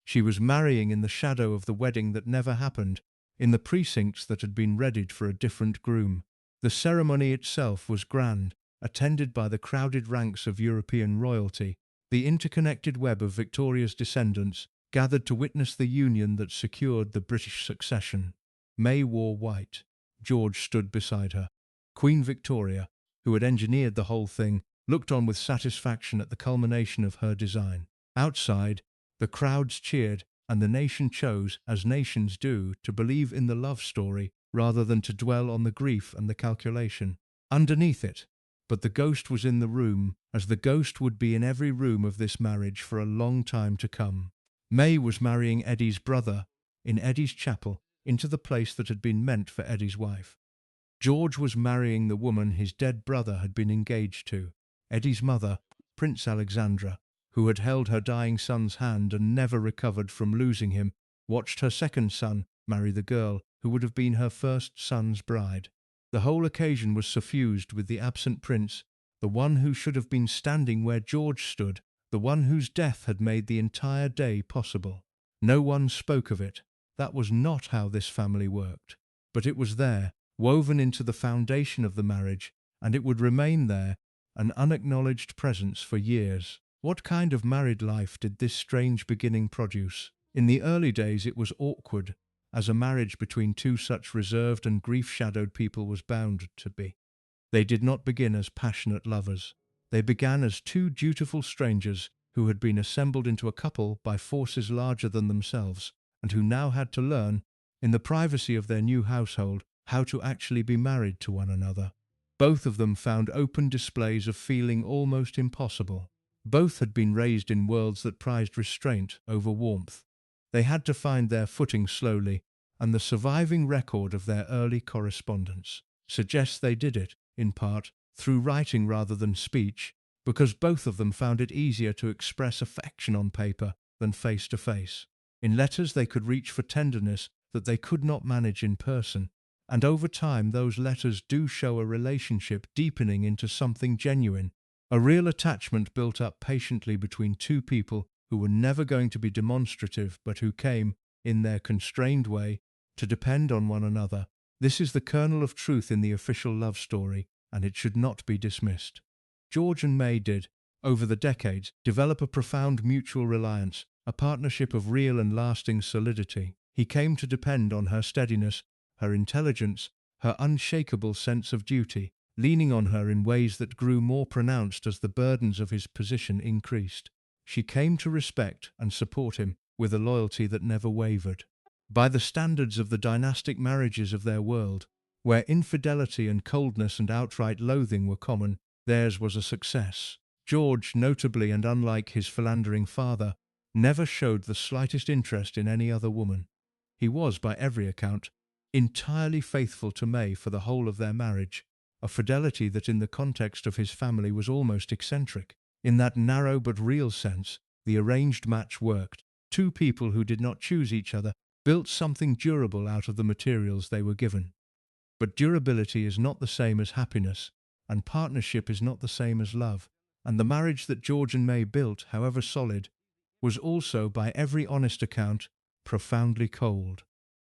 She was marrying in the shadow of the wedding that never happened, in the precincts that had been readied for a different groom. The ceremony itself was grand, attended by the crowded ranks of European royalty. The interconnected web of Victoria's descendants gathered to witness the union that secured the British succession. May wore white. George stood beside her. Queen Victoria, who had engineered the whole thing, looked on with satisfaction at the culmination of her design. Outside, the crowds cheered, and the nation chose, as nations do, to believe in the love story rather than to dwell on the grief and the calculation underneath it. But the ghost was in the room, as the ghost would be in every room of this marriage for a long time to come. May was marrying Eddy's brother, in Eddy's chapel, into the place that had been meant for Eddy's wife. George was marrying the woman his dead brother had been engaged to. Eddy's mother, Prince Alexandra, who had held her dying son's hand and never recovered from losing him, watched her second son marry the girl who would have been her first son's bride. The whole occasion was suffused with the absent prince, the one who should have been standing where George stood, the one whose death had made the entire day possible. No one spoke of it. That was not how this family worked. But it was there, woven into the foundation of the marriage, and it would remain there, an unacknowledged presence for years. What kind of married life did this strange beginning produce? In the early days it was awkward, as a marriage between two such reserved and grief-shadowed people was bound to be. They did not begin as passionate lovers. They began as two dutiful strangers who had been assembled into a couple by forces larger than themselves, and who now had to learn, in the privacy of their new household, how to actually be married to one another. Both of them found open displays of feeling almost impossible. Both had been raised in worlds that prized restraint over warmth. They had to find their footing slowly, and the surviving record of their early correspondence suggests they did it, in part, through writing rather than speech, because both of them found it easier to express affection on paper than face to face. In letters they could reach for tenderness that they could not manage in person, and over time those letters do show a relationship deepening into something genuine, a real attachment built up patiently between two people who were never going to be demonstrative but who came, in their constrained way, to depend on one another. This is the kernel of truth in the official love story, and it should not be dismissed. George and May did, over the decades, develop a profound mutual reliance, a partnership of real and lasting solidity. He came to depend on her steadiness, her intelligence, her unshakable sense of duty, leaning on her in ways that grew more pronounced as the burdens of his position increased. She came to respect and support him with a loyalty that never wavered. By the standards of the dynastic marriages of their world, where infidelity and coldness and outright loathing were common, theirs was a success. George, notably and unlike his philandering father, never showed the slightest interest in any other woman. He was, by every account, entirely faithful to May for the whole of their marriage, a fidelity that in the context of his family was almost eccentric. In that narrow but real sense, the arranged match worked. Two people who did not choose each other built something durable out of the materials they were given. But durability is not the same as happiness, and partnership is not the same as love. And the marriage that George and May built, however solid, was also, by every honest account, profoundly cold.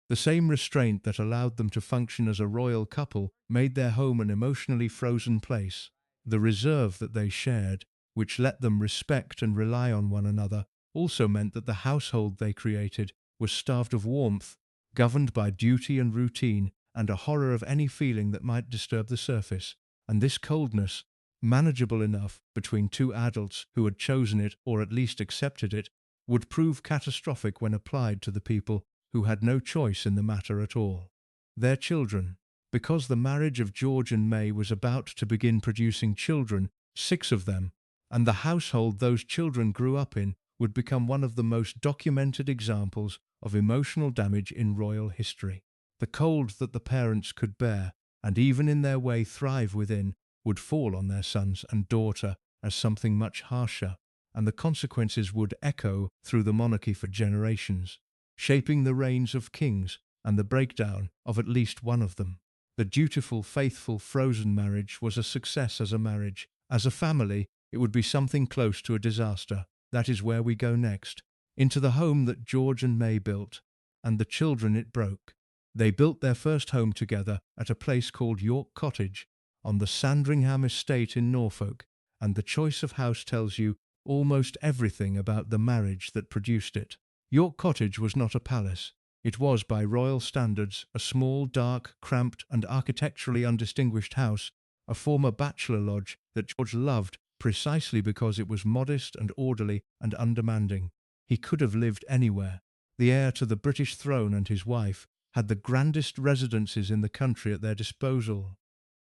The same restraint that allowed them to function as a royal couple made their home an emotionally frozen place. The reserve that they shared, which let them respect and rely on one another, also meant that the household they created was starved of warmth, governed by duty and routine, and a horror of any feeling that might disturb the surface. And this coldness, manageable enough between two adults who had chosen it or at least accepted it, would prove catastrophic when applied to the people who had no choice in the matter at all. Their children. Because the marriage of George and May was about to begin producing children, 6 of them, and the household those children grew up in would become one of the most documented examples of emotional damage in royal history. The cold that the parents could bear, and even in their way thrive within, would fall on their sons and daughter as something much harsher, and the consequences would echo through the monarchy for generations, shaping the reigns of kings and the breakdown of at least one of them. The dutiful, faithful, frozen marriage was a success as a marriage. As a family, it would be something close to a disaster. That is where we go next, into the home that George and May built, and the children it broke. They built their first home together at a place called York Cottage, on the Sandringham estate in Norfolk, and the choice of house tells you almost everything about the marriage that produced it. York Cottage was not a palace. It was, by royal standards, a small, dark, cramped, and architecturally undistinguished house, a former bachelor lodge that George loved precisely because it was modest and orderly and undemanding. He could have lived anywhere. The heir to the British throne and his wife had the grandest residences in the country at their disposal.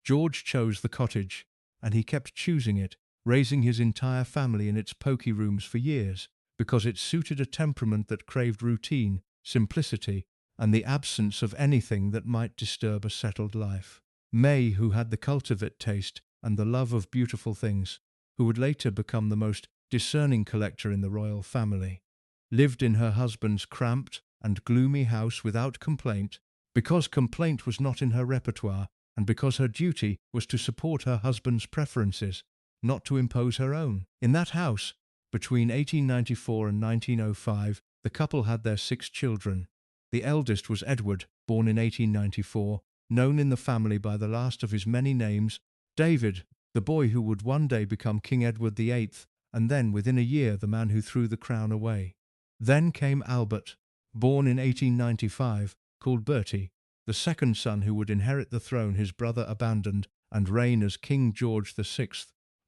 George chose the cottage, and he kept choosing it, raising his entire family in its poky rooms for years, because it suited a temperament that craved routine, simplicity, and the absence of anything that might disturb a settled life. May, who had the cultivate taste and the love of beautiful things, who would later become the most discerning collector in the royal family, lived in her husband's cramped and gloomy house without complaint, because complaint was not in her repertoire, and because her duty was to support her husband's preferences, not to impose her own. In that house, between 1894 and 1905, the couple had their 6 children. The eldest was Edward, born in 1894, known in the family by the last of his many names, David, the boy who would one day become King Edward VIII, and then, within a year, the man who threw the crown away. Then came Albert, born in 1895, called Bertie, the second son who would inherit the throne his brother abandoned and reign as King George VI,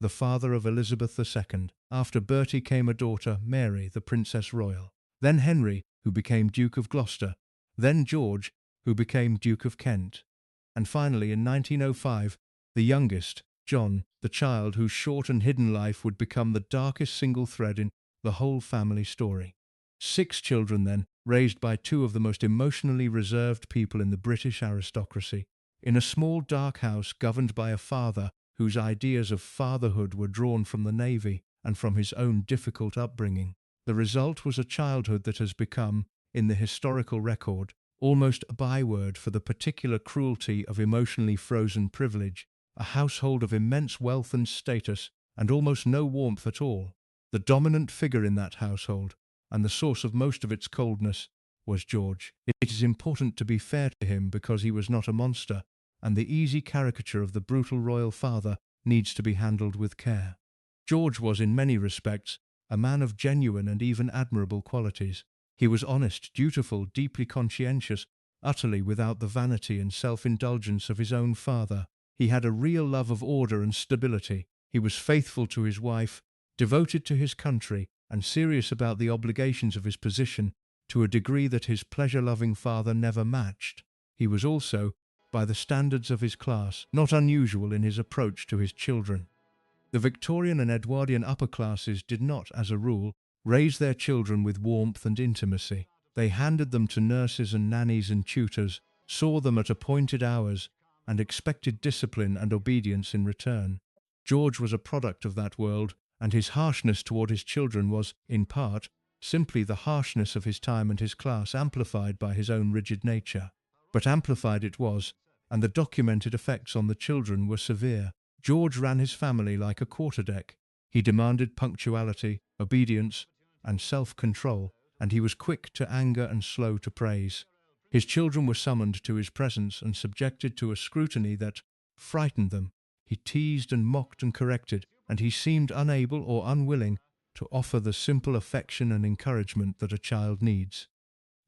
the father of Elizabeth II. After Bertie came a daughter, Mary, the Princess Royal. Then Henry, who became Duke of Gloucester. Then George, who became Duke of Kent. And finally, in 1905, the youngest, John, the child whose short and hidden life would become the darkest single thread in the whole family story. 6 children then, raised by 2 of the most emotionally reserved people in the British aristocracy, in a small dark house governed by a father whose ideas of fatherhood were drawn from the Navy and from his own difficult upbringing. The result was a childhood that has become, in the historical record, almost a byword for the particular cruelty of emotionally frozen privilege, a household of immense wealth and status, and almost no warmth at all. The dominant figure in that household, and the source of most of its coldness, was George. It is important to be fair to him because he was not a monster, and the easy caricature of the brutal royal father needs to be handled with care. George was, in many respects, a man of genuine and even admirable qualities. He was honest, dutiful, deeply conscientious, utterly without the vanity and self-indulgence of his own father. He had a real love of order and stability. He was faithful to his wife, devoted to his country, and serious about the obligations of his position to a degree that his pleasure-loving father never matched. He was also, by the standards of his class, not unusual in his approach to his children. The Victorian and Edwardian upper classes did not, as a rule, raise their children with warmth and intimacy. They handed them to nurses and nannies and tutors, saw them at appointed hours, and expected discipline and obedience in return. George was a product of that world, and his harshness toward his children was, in part, simply the harshness of his time and his class amplified by his own rigid nature. But amplified it was, and the documented effects on the children were severe. George ran his family like a quarterdeck. He demanded punctuality, obedience, and self-control, and he was quick to anger and slow to praise. His children were summoned to his presence and subjected to a scrutiny that frightened them. He teased and mocked and corrected, and he seemed unable or unwilling to offer the simple affection and encouragement that a child needs.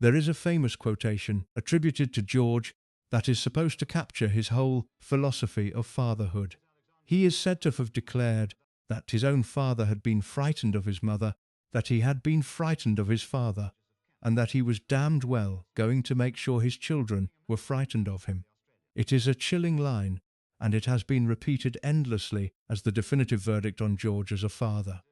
There is a famous quotation attributed to George that is supposed to capture his whole philosophy of fatherhood. He is said to have declared that his own father had been frightened of his mother, that he had been frightened of his father, and that he was damned well going to make sure his children were frightened of him. It is a chilling line, and it has been repeated endlessly as the definitive verdict on George as a father.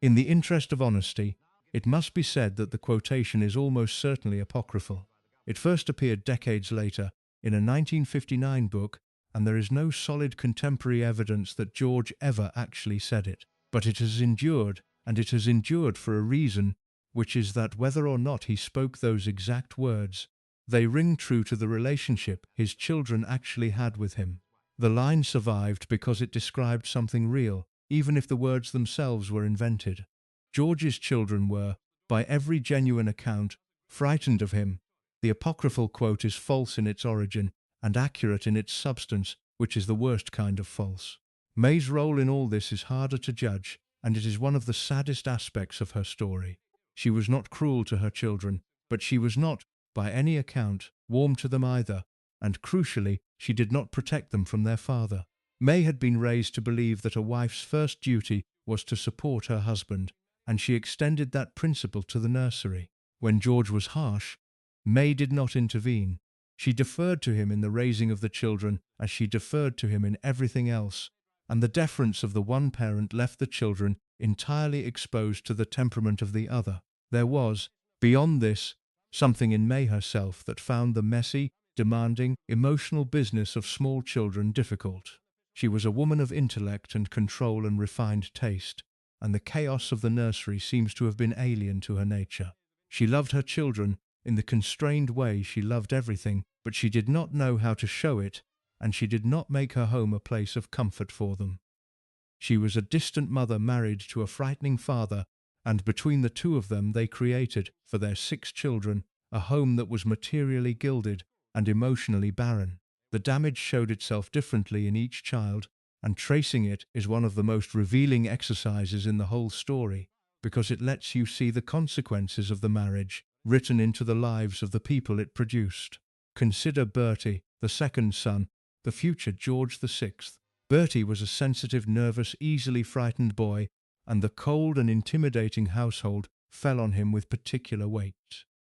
In the interest of honesty, it must be said that the quotation is almost certainly apocryphal. It first appeared decades later in a 1959 book, and there is no solid contemporary evidence that George ever actually said it. But it has endured, and it has endured for a reason, which is that whether or not he spoke those exact words, they ring true to the relationship his children actually had with him. The line survived because it described something real, even if the words themselves were invented. George's children were, by every genuine account, frightened of him. The apocryphal quote is false in its origin and accurate in its substance, which is the worst kind of false. May's role in all this is harder to judge, and it is one of the saddest aspects of her story. She was not cruel to her children, but she was not, by any account, warm to them either, and crucially, she did not protect them from their father. May had been raised to believe that a wife's first duty was to support her husband, and she extended that principle to the nursery. When George was harsh, May did not intervene. She deferred to him in the raising of the children as she deferred to him in everything else, and the deference of the one parent left the children entirely exposed to the temperament of the other. There was, beyond this, something in May herself that found the messy, demanding, emotional business of small children difficult. She was a woman of intellect and control and refined taste, and the chaos of the nursery seems to have been alien to her nature. She loved her children in the constrained way she loved everything, but she did not know how to show it, and she did not make her home a place of comfort for them. She was a distant mother married to a frightening father, and between the two of them they created, for their 6 children, a home that was materially gilded and emotionally barren. The damage showed itself differently in each child, and tracing it is one of the most revealing exercises in the whole story, because it lets you see the consequences of the marriage written into the lives of the people it produced. Consider Bertie, the second son, the future George VI. Bertie was a sensitive, nervous, easily frightened boy, and the cold and intimidating household fell on him with particular weight.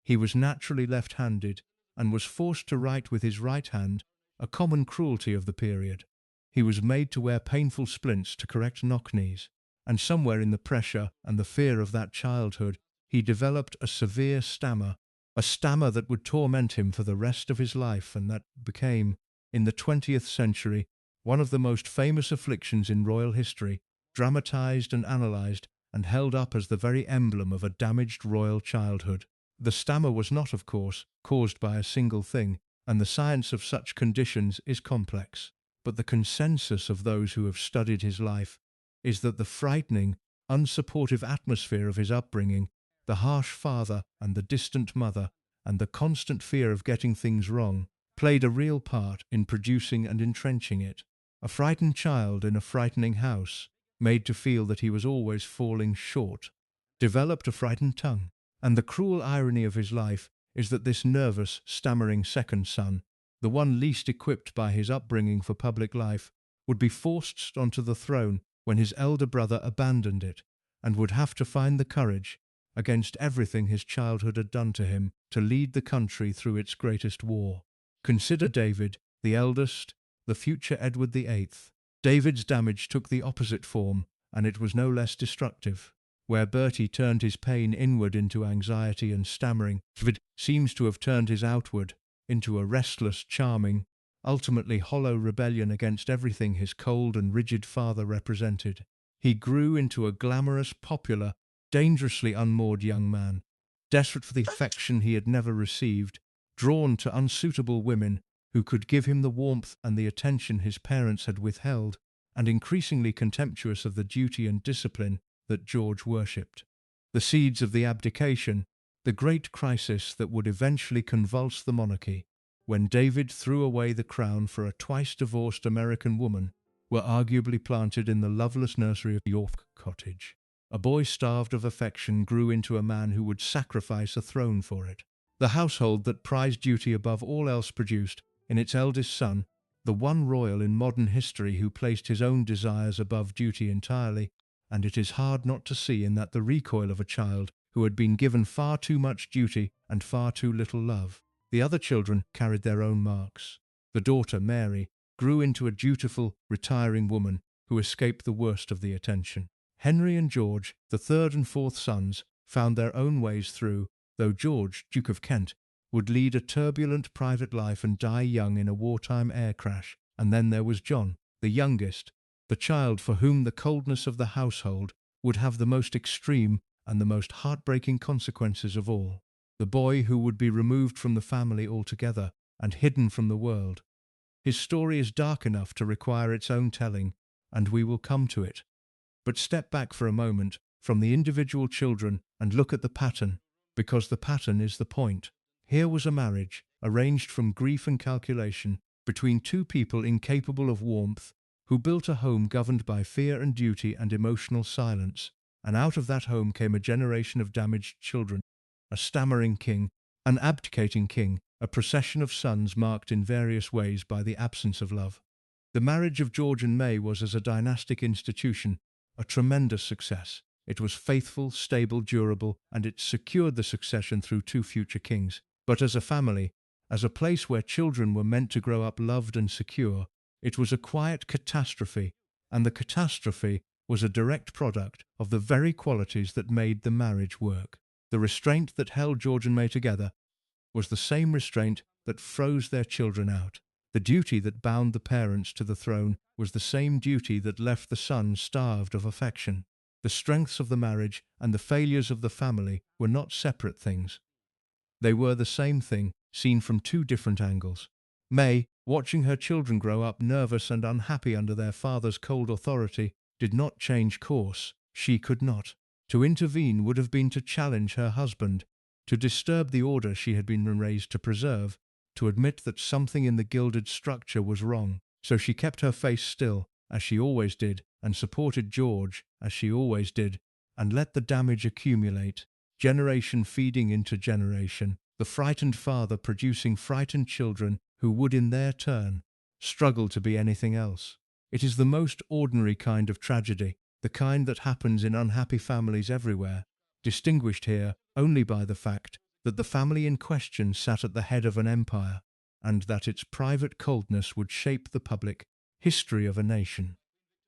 He was naturally left-handed, and was forced to write with his right hand, a common cruelty of the period. He was made to wear painful splints to correct knock-knees, and somewhere in the pressure and the fear of that childhood, he developed a severe stammer, a stammer that would torment him for the rest of his life and that became, in the 20th century, one of the most famous afflictions in royal history, dramatized and analyzed and held up as the very emblem of a damaged royal childhood. The stammer was not, of course, caused by a single thing, and the science of such conditions is complex. But the consensus of those who have studied his life is that the frightening, unsupportive atmosphere of his upbringing, the harsh father and the distant mother, and the constant fear of getting things wrong, played a real part in producing and entrenching it. A frightened child in a frightening house, made to feel that he was always falling short, developed a frightened tongue. And the cruel irony of his life is that this nervous, stammering second son, the one least equipped by his upbringing for public life, would be forced onto the throne when his elder brother abandoned it, and would have to find the courage, against everything his childhood had done to him, to lead the country through its greatest war. Consider David, the eldest, the future Edward VIII. David's damage took the opposite form, and it was no less destructive. Where Bertie turned his pain inward into anxiety and stammering, David seems to have turned his outward into a restless, charming, ultimately hollow rebellion against everything his cold and rigid father represented. He grew into a glamorous, popular, dangerously unmoored young man, desperate for the affection he had never received, drawn to unsuitable women who could give him the warmth and the attention his parents had withheld, and increasingly contemptuous of the duty and discipline that George worshipped. The seeds of the abdication, the great crisis that would eventually convulse the monarchy, when David threw away the crown for a twice-divorced American woman, were arguably planted in the loveless nursery of York Cottage. A boy starved of affection grew into a man who would sacrifice a throne for it. The household that prized duty above all else produced, in its eldest son, the one royal in modern history who placed his own desires above duty entirely, and it is hard not to see in that the recoil of a child who had been given far too much duty and far too little love. The other children carried their own marks. The daughter, Mary, grew into a dutiful, retiring woman who escaped the worst of the attention. Henry and George, the third and fourth sons, found their own ways through, though George, Duke of Kent, would lead a turbulent private life and die young in a wartime air crash. And then there was John, the youngest, the child for whom the coldness of the household would have the most extreme and the most heartbreaking consequences of all. The boy who would be removed from the family altogether and hidden from the world. His story is dark enough to require its own telling, and we will come to it. But step back for a moment from the individual children and look at the pattern, because the pattern is the point. Here was a marriage, arranged from grief and calculation, between two people incapable of warmth, who built a home governed by fear and duty and emotional silence, and out of that home came a generation of damaged children, a stammering king, an abdicating king, a procession of sons marked in various ways by the absence of love. The marriage of George and May was, as a dynastic institution, a tremendous success. It was faithful, stable, durable, and it secured the succession through two future kings. But as a family, as a place where children were meant to grow up loved and secure, it was a quiet catastrophe, and the catastrophe was a direct product of the very qualities that made the marriage work. The restraint that held George and May together was the same restraint that froze their children out. The duty that bound the parents to the throne was the same duty that left the son starved of affection. The strengths of the marriage and the failures of the family were not separate things. They were the same thing, seen from two different angles. May, watching her children grow up nervous and unhappy under their father's cold authority, did not change course. She could not. To intervene would have been to challenge her husband, to disturb the order she had been raised to preserve, to admit that something in the gilded structure was wrong. So she kept her face still, as she always did, and supported George, as she always did, and let the damage accumulate, generation feeding into generation, the frightened father producing frightened children who would in their turn struggle to be anything else. It is the most ordinary kind of tragedy, the kind that happens in unhappy families everywhere, distinguished here only by the fact that the family in question sat at the head of an empire, and that its private coldness would shape the public history of a nation.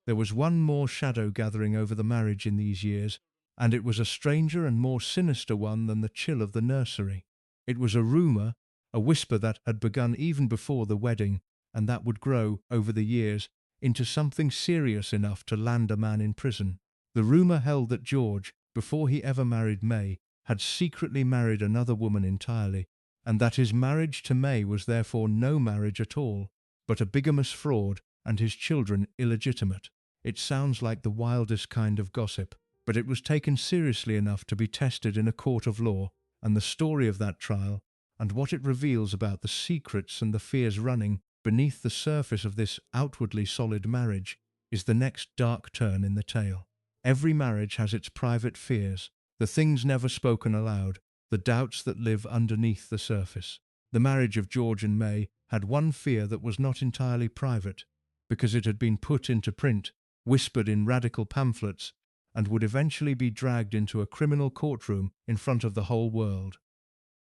There was one more shadow gathering over the marriage in these years, and it was a stranger and more sinister one than the chill of the nursery. It was a rumour, a whisper that had begun even before the wedding, and that would grow, over the years, into something serious enough to land a man in prison. The rumour held that George, before he ever married May, had secretly married another woman entirely, and that his marriage to May was therefore no marriage at all, but a bigamous fraud, and his children illegitimate. It sounds like the wildest kind of gossip, but it was taken seriously enough to be tested in a court of law, and the story of that trial, and what it reveals about the secrets and the fears running beneath the surface of this outwardly solid marriage, is the next dark turn in the tale. Every marriage has its private fears, the things never spoken aloud, the doubts that live underneath the surface. The marriage of George and May had one fear that was not entirely private, because it had been put into print, whispered in radical pamphlets, and would eventually be dragged into a criminal courtroom in front of the whole world.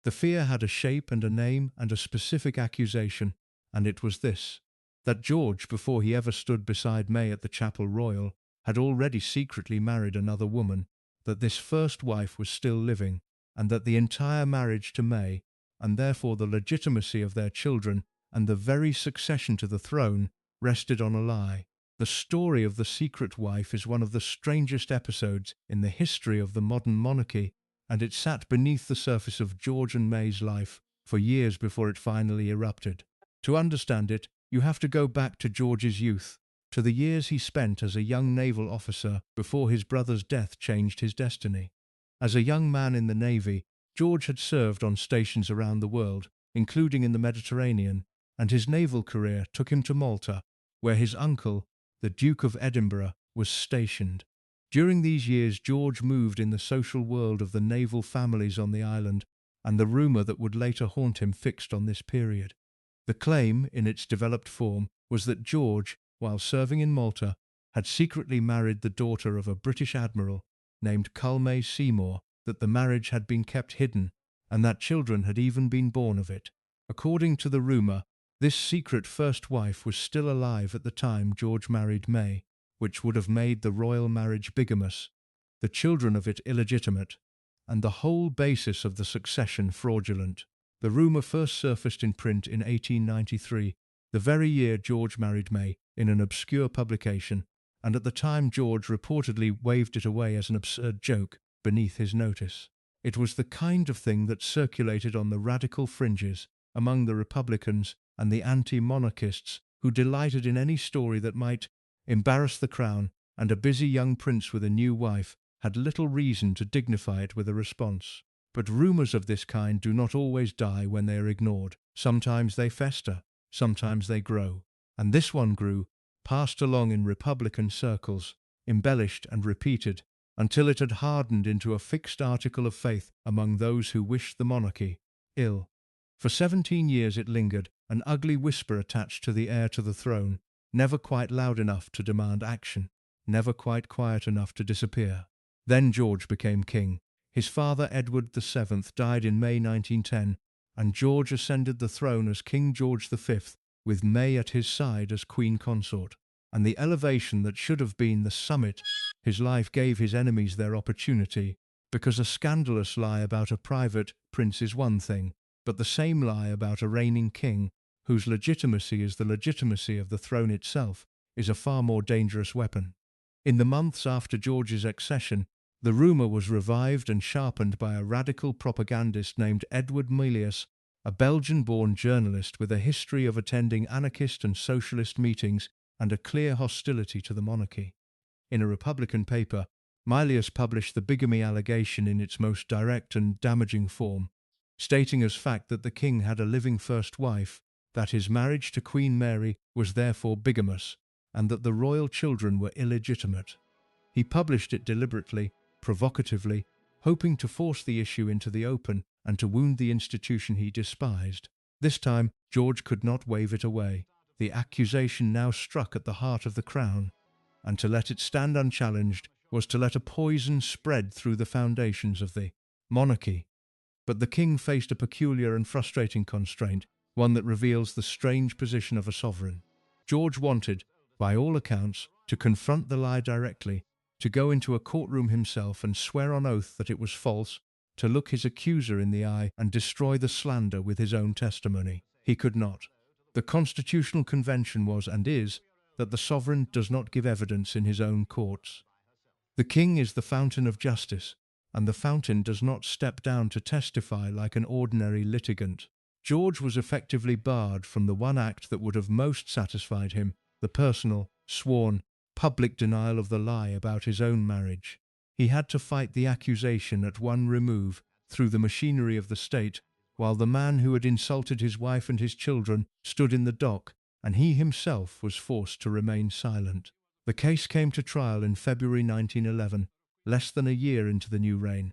The fear had a shape and a name and a specific accusation, and it was this: that George, before he ever stood beside May at the Chapel Royal, had already secretly married another woman, that this first wife was still living, and that the entire marriage to May, and therefore the legitimacy of their children and the very succession to the throne, rested on a lie. The story of the secret wife is one of the strangest episodes in the history of the modern monarchy, and it sat beneath the surface of George and May's life for years before it finally erupted. To understand it, you have to go back to George's youth, to the years he spent as a young naval officer before his brother's death changed his destiny. As a young man in the Navy, George had served on stations around the world, including in the Mediterranean, and his naval career took him to Malta, where his uncle, the Duke of Edinburgh, was stationed. During these years, George moved in the social world of the naval families on the island, and the rumour that would later haunt him fixed on this period. The claim, in its developed form, was that George, while serving in Malta, had secretly married the daughter of a British admiral named Culme Seymour, that the marriage had been kept hidden, and that children had even been born of it. According to the rumour, this secret first wife was still alive at the time George married May, which would have made the royal marriage bigamous, the children of it illegitimate, and the whole basis of the succession fraudulent. The rumour first surfaced in print in 1893, the very year George married May, in an obscure publication, and at the time George reportedly waved it away as an absurd joke beneath his notice. It was the kind of thing that circulated on the radical fringes among the Republicans and the anti-monarchists, who delighted in any story that might embarrass the crown, and a busy young prince with a new wife had little reason to dignify it with a response. But rumours of this kind do not always die when they are ignored. Sometimes they fester, sometimes they grow. And this one grew, passed along in Republican circles, embellished and repeated, until it had hardened into a fixed article of faith among those who wished the monarchy ill. For 17 years it lingered, an ugly whisper attached to the heir to the throne, never quite loud enough to demand action, never quite quiet enough to disappear. Then George became king. His father, Edward VII, died in May 1910, and George ascended the throne as King George V, with May at his side as queen consort. And the elevation that should have been the summit, his life gave his enemies their opportunity, because a scandalous lie about a private prince is one thing, but the same lie about a reigning king, whose legitimacy is the legitimacy of the throne itself, is a far more dangerous weapon. In the months after George's accession, the rumour was revived and sharpened by a radical propagandist named Edward Milius, a Belgian-born journalist with a history of attending anarchist and socialist meetings and a clear hostility to the monarchy. In a Republican paper, Milius published the bigamy allegation in its most direct and damaging form, stating as fact that the king had a living first wife, that his marriage to Queen Mary was therefore bigamous, and that the royal children were illegitimate. He published it deliberately, provocatively, hoping to force the issue into the open and to wound the institution he despised. This time, George could not wave it away. The accusation now struck at the heart of the crown, and to let it stand unchallenged was to let a poison spread through the foundations of the monarchy. But the king faced a peculiar and frustrating constraint, one that reveals the strange position of a sovereign. George wanted, by all accounts, to confront the lie directly, to go into a courtroom himself and swear on oath that it was false, to look his accuser in the eye and destroy the slander with his own testimony. He could not. The constitutional convention was and is that the sovereign does not give evidence in his own courts. The king is the fountain of justice, and the fountain does not step down to testify like an ordinary litigant. George was effectively barred from the one act that would have most satisfied him, the personal, sworn, public denial of the lie about his own marriage. He had to fight the accusation at one remove through the machinery of the state, while the man who had insulted his wife and his children stood in the dock, and he himself was forced to remain silent. The case came to trial in February 1911, less than a year into the new reign.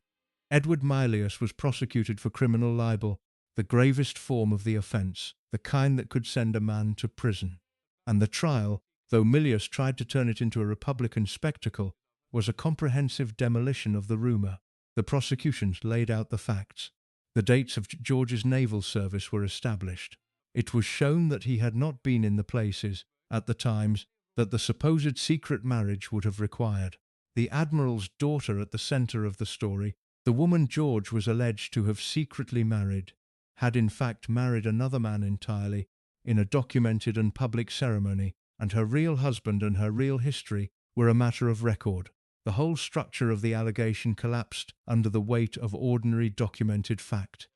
Edward Milius was prosecuted for criminal libel, the gravest form of the offence, the kind that could send a man to prison. And the trial, though Milius tried to turn it into a Republican spectacle, was a comprehensive demolition of the rumour. The prosecutions laid out the facts. The dates of George's naval service were established. It was shown that he had not been in the places, at the times, that the supposed secret marriage would have required. The admiral's daughter at the centre of the story, the woman George was alleged to have secretly married, had in fact married another man entirely, in a documented and public ceremony, and her real husband and her real history were a matter of record. The whole structure of the allegation collapsed under the weight of ordinary documented fact.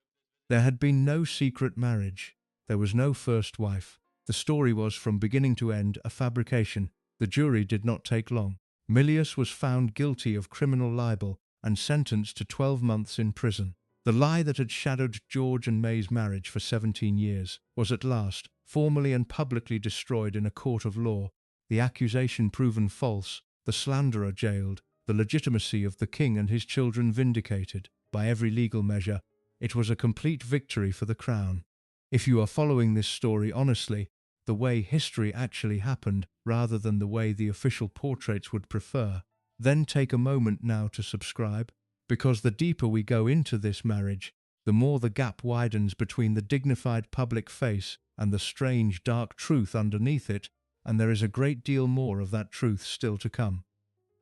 There had been no secret marriage. There was no first wife. The story was, from beginning to end, a fabrication, The jury did not take long. Milius was found guilty of criminal libel and sentenced to 12 months in prison. The lie that had shadowed George and May's marriage for 17 years was at last formally and publicly destroyed in a court of law, the accusation proven false, the slanderer jailed, the legitimacy of the king and his children vindicated. By every legal measure, it was a complete victory for the crown. If you are following this story honestly, the way history actually happened rather than the way the official portraits would prefer, then take a moment now to subscribe, because the deeper we go into this marriage, the more the gap widens between the dignified public face and the strange dark truth underneath it, and there is a great deal more of that truth still to come.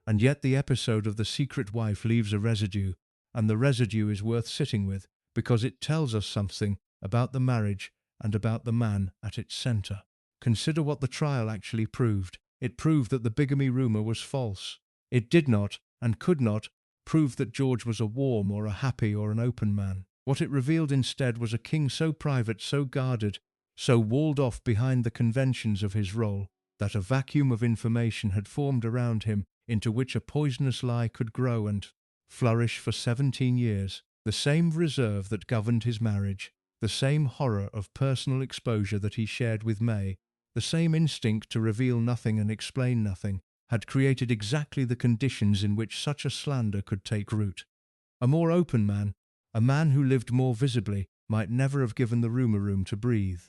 And yet the episode of The Secret Wife leaves a residue, and the residue is worth sitting with, because it tells us something about the marriage and about the man at its center. Consider what the trial actually proved. It proved that the bigamy rumor was false. It did not, and could not, prove that George was a warm or a happy or an open man. What it revealed instead was a king so private, so guarded, so walled off behind the conventions of his role, that a vacuum of information had formed around him into which a poisonous lie could grow and flourish for 17 years. The same reserve that governed his marriage, the same horror of personal exposure that he shared with May, the same instinct to reveal nothing and explain nothing, had created exactly the conditions in which such a slander could take root. A more open man, a man who lived more visibly, might never have given the rumor room to breathe.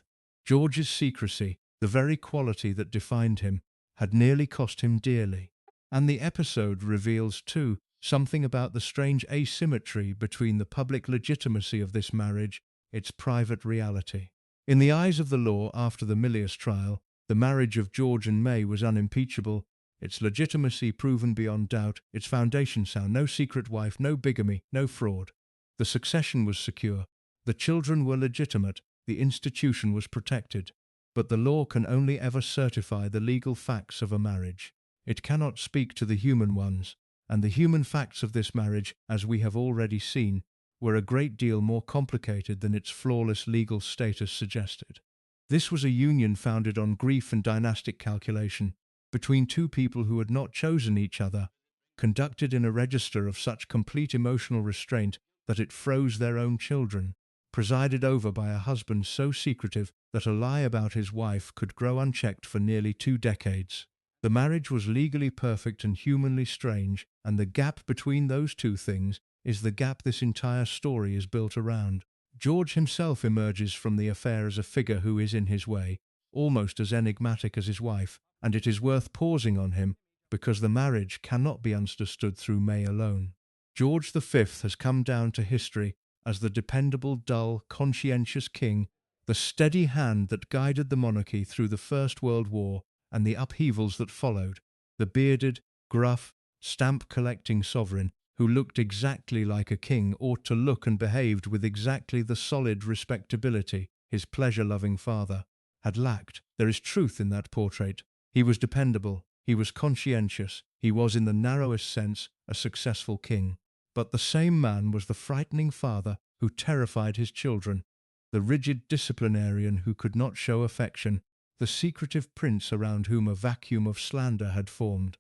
George's secrecy, the very quality that defined him, had nearly cost him dearly. And the episode reveals, too, something about the strange asymmetry between the public legitimacy of this marriage, its private reality. In the eyes of the law after the Milius trial, the marriage of George and May was unimpeachable, its legitimacy proven beyond doubt, its foundation sound, no secret wife, no bigamy, no fraud. The succession was secure, the children were legitimate, the institution was protected. But the law can only ever certify the legal facts of a marriage. It cannot speak to the human ones, and the human facts of this marriage, as we have already seen, were a great deal more complicated than its flawless legal status suggested. This was a union founded on grief and dynastic calculation, between two people who had not chosen each other, conducted in a register of such complete emotional restraint that it froze their own children, presided over by a husband so secretive that a lie about his wife could grow unchecked for nearly 2 decades. The marriage was legally perfect and humanly strange, and the gap between those two things is the gap this entire story is built around. George himself emerges from the affair as a figure who is in his way, almost as enigmatic as his wife, and it is worth pausing on him, because the marriage cannot be understood through May alone. George V has come down to history as the dependable, dull, conscientious king, the steady hand that guided the monarchy through the First World War and the upheavals that followed, the bearded, gruff, stamp-collecting sovereign who looked exactly like a king ought to look and behaved with exactly the solid respectability his pleasure-loving father had lacked. There is truth in that portrait. He was dependable, he was conscientious, he was in the narrowest sense a successful king. But the same man was the frightening father who terrified his children, the rigid disciplinarian who could not show affection, the secretive prince around whom a vacuum of slander had formed.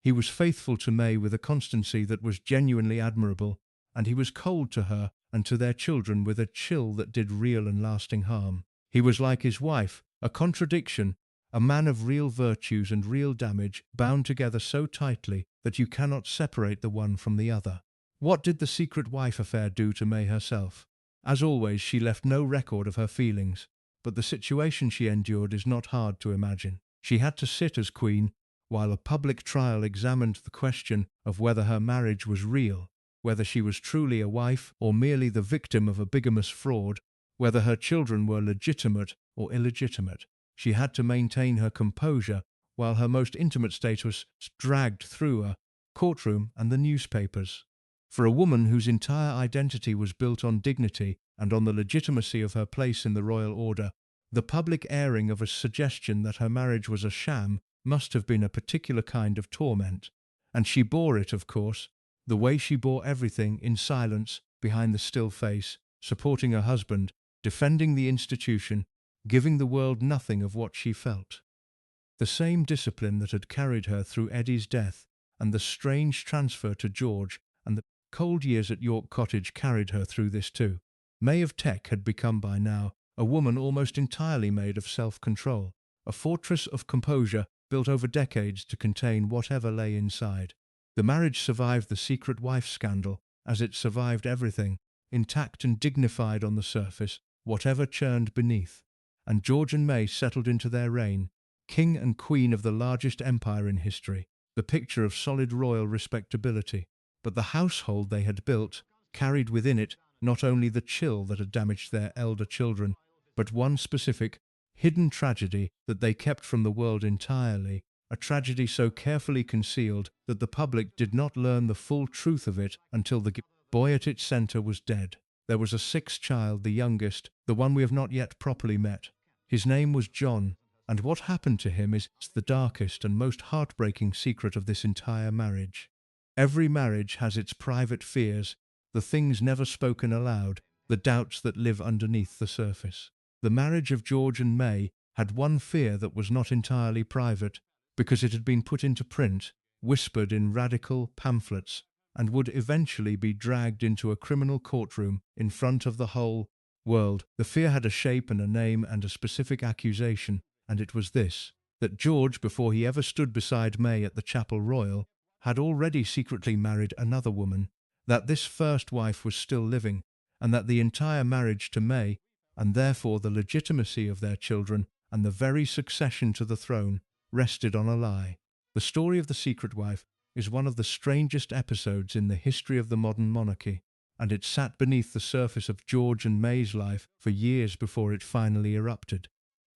He was faithful to May with a constancy that was genuinely admirable, and he was cold to her and to their children with a chill that did real and lasting harm. He was like his wife, a contradiction, a man of real virtues and real damage, bound together so tightly that you cannot separate the one from the other. What did the secret wife affair do to May herself? As always, she left no record of her feelings, but the situation she endured is not hard to imagine. She had to sit as queen while a public trial examined the question of whether her marriage was real, whether she was truly a wife or merely the victim of a bigamous fraud, whether her children were legitimate or illegitimate. She had to maintain her composure while her most intimate status dragged through a courtroom and the newspapers. For a woman whose entire identity was built on dignity and on the legitimacy of her place in the royal order, the public airing of a suggestion that her marriage was a sham must have been a particular kind of torment. And she bore it, of course, the way she bore everything, in silence, behind the still face, supporting her husband, defending the institution, giving the world nothing of what she felt. The same discipline that had carried her through Eddy's death and the strange transfer to George and the cold years at York Cottage carried her through this too. Mary of Teck had become by now a woman almost entirely made of self-control, a fortress of composure built over decades to contain whatever lay inside. The marriage survived the secret wife scandal, as it survived everything, intact and dignified on the surface, whatever churned beneath. And George and Mary settled into their reign, king and queen of the largest empire in history, the picture of solid royal respectability. But the household they had built carried within it not only the chill that had damaged their elder children, but one specific, hidden tragedy that they kept from the world entirely, a tragedy so carefully concealed that the public did not learn the full truth of it until the boy at its center was dead. There was a sixth child, the youngest, the one we have not yet properly met. His name was John, and what happened to him is the darkest and most heartbreaking secret of this entire marriage. Every marriage has its private fears, the things never spoken aloud, the doubts that live underneath the surface. The marriage of George and Mary had one fear that was not entirely private, because it had been put into print, whispered in radical pamphlets, and would eventually be dragged into a criminal courtroom in front of the whole world. The fear had a shape and a name and a specific accusation, and it was this: that George, before he ever stood beside Mary at the Chapel Royal, had already secretly married another woman, that this first wife was still living, and that the entire marriage to Mary, and therefore the legitimacy of their children and the very succession to the throne, rested on a lie. The story of the secret wife is one of the strangest episodes in the history of the modern monarchy, and it sat beneath the surface of George and Mary's life for years before it finally erupted.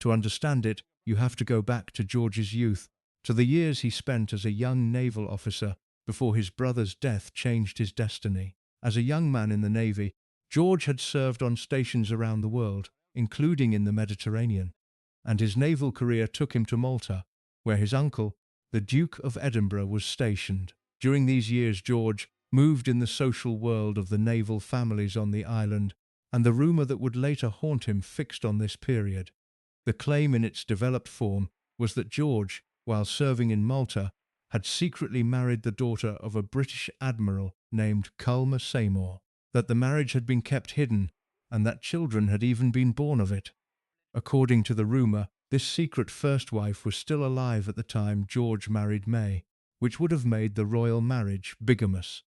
To understand it, you have to go back to George's youth, to the years he spent as a young naval officer before his brother's death changed his destiny. As a young man in the Navy, George had served on stations around the world, including in the Mediterranean, and his naval career took him to Malta, where his uncle, the Duke of Edinburgh, was stationed. During these years, George moved in the social world of the naval families on the island, and the rumour that would later haunt him fixed on this period. The claim in its developed form was that George, while serving in Malta, had secretly married the daughter of a British admiral named Culmer Seymour, that the marriage had been kept hidden, and that children had even been born of it. According to the rumour, this secret first wife was still alive at the time George married Mary, which would have made the royal marriage bigamous,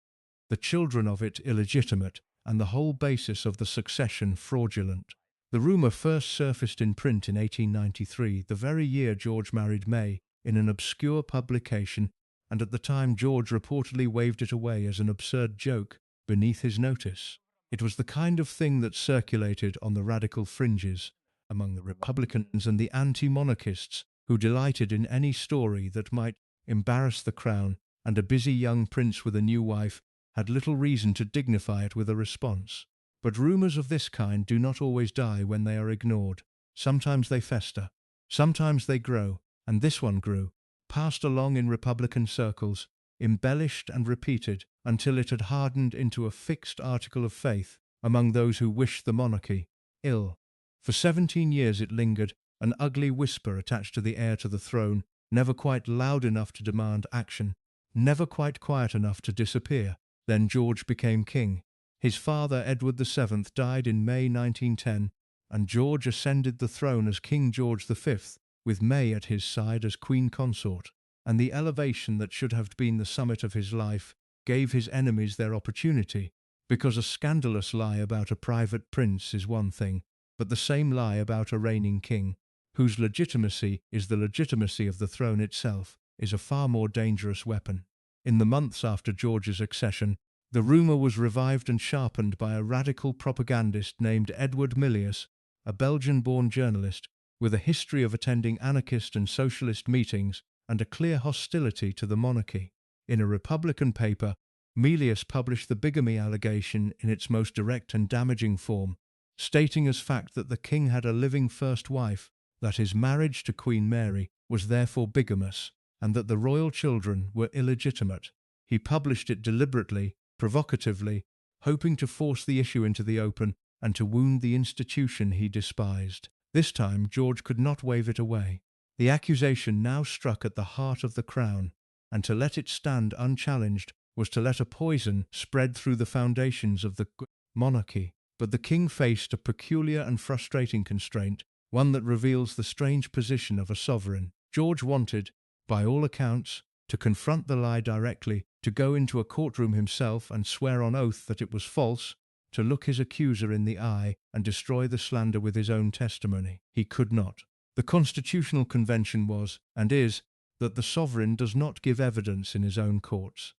the children of it illegitimate, and the whole basis of the succession fraudulent. The rumour first surfaced in print in 1893, the very year George married Mary, in an obscure publication, and at the time George reportedly waved it away as an absurd joke beneath his notice. It was the kind of thing that circulated on the radical fringes, among the Republicans and the anti-monarchists, who delighted in any story that might embarrass the crown, and a busy young prince with a new wife had little reason to dignify it with a response. But rumours of this kind do not always die when they are ignored. Sometimes they fester, sometimes they grow, and this one grew, passed along in Republican circles, embellished and repeated until it had hardened into a fixed article of faith among those who wished the monarchy ill. For 17 years it lingered, an ugly whisper attached to the heir to the throne, never quite loud enough to demand action, never quite quiet enough to disappear. Then George became king. His father, Edward VII, died in May 1910, and George ascended the throne as King George V, with Mary at his side as queen consort. And the elevation that should have been the summit of his life gave his enemies their opportunity, because a scandalous lie about a private prince is one thing, but the same lie about a reigning king, whose legitimacy is the legitimacy of the throne itself, is a far more dangerous weapon. In the months after George's accession, the rumour was revived and sharpened by a radical propagandist named Edward Milius, a Belgian-born journalist with a history of attending anarchist and socialist meetings and a clear hostility to the monarchy. In a Republican paper, Milius published the bigamy allegation in its most direct and damaging form, stating as fact that the king had a living first wife, that his marriage to Queen Mary was therefore bigamous, and that the royal children were illegitimate. He published it deliberately, provocatively, hoping to force the issue into the open and to wound the institution he despised. This time George could not wave it away. The accusation now struck at the heart of the crown, and to let it stand unchallenged was to let a poison spread through the foundations of the monarchy. But the king faced a peculiar and frustrating constraint, one that reveals the strange position of a sovereign. George wanted, by all accounts, to confront the lie directly, to go into a courtroom himself and swear on oath that it was false, to look his accuser in the eye and destroy the slander with his own testimony. He could not. The constitutional convention was, and is, that the sovereign does not give evidence in his own courts.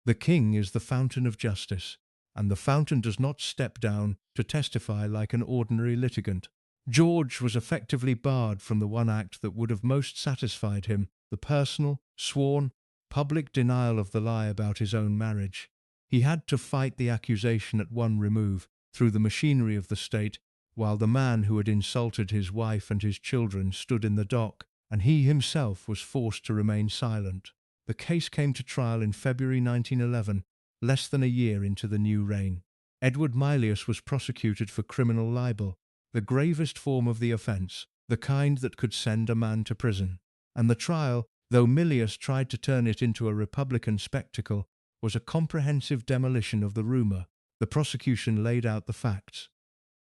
The king is the fountain of justice, and the fountain does not step down to testify like an ordinary litigant. George was effectively barred from the one act that would have most satisfied him, the personal, sworn, public denial of the lie about his own marriage. He had to fight the accusation at one remove, through the machinery of the state, while the man who had insulted his wife and his children stood in the dock, and he himself was forced to remain silent. The case came to trial in February 1911, less than a year into the new reign. Edward Mylius was prosecuted for criminal libel, the gravest form of the offence, the kind that could send a man to prison. And the trial, though Mylius tried to turn it into a Republican spectacle, was a comprehensive demolition of the rumour. The prosecution laid out the facts.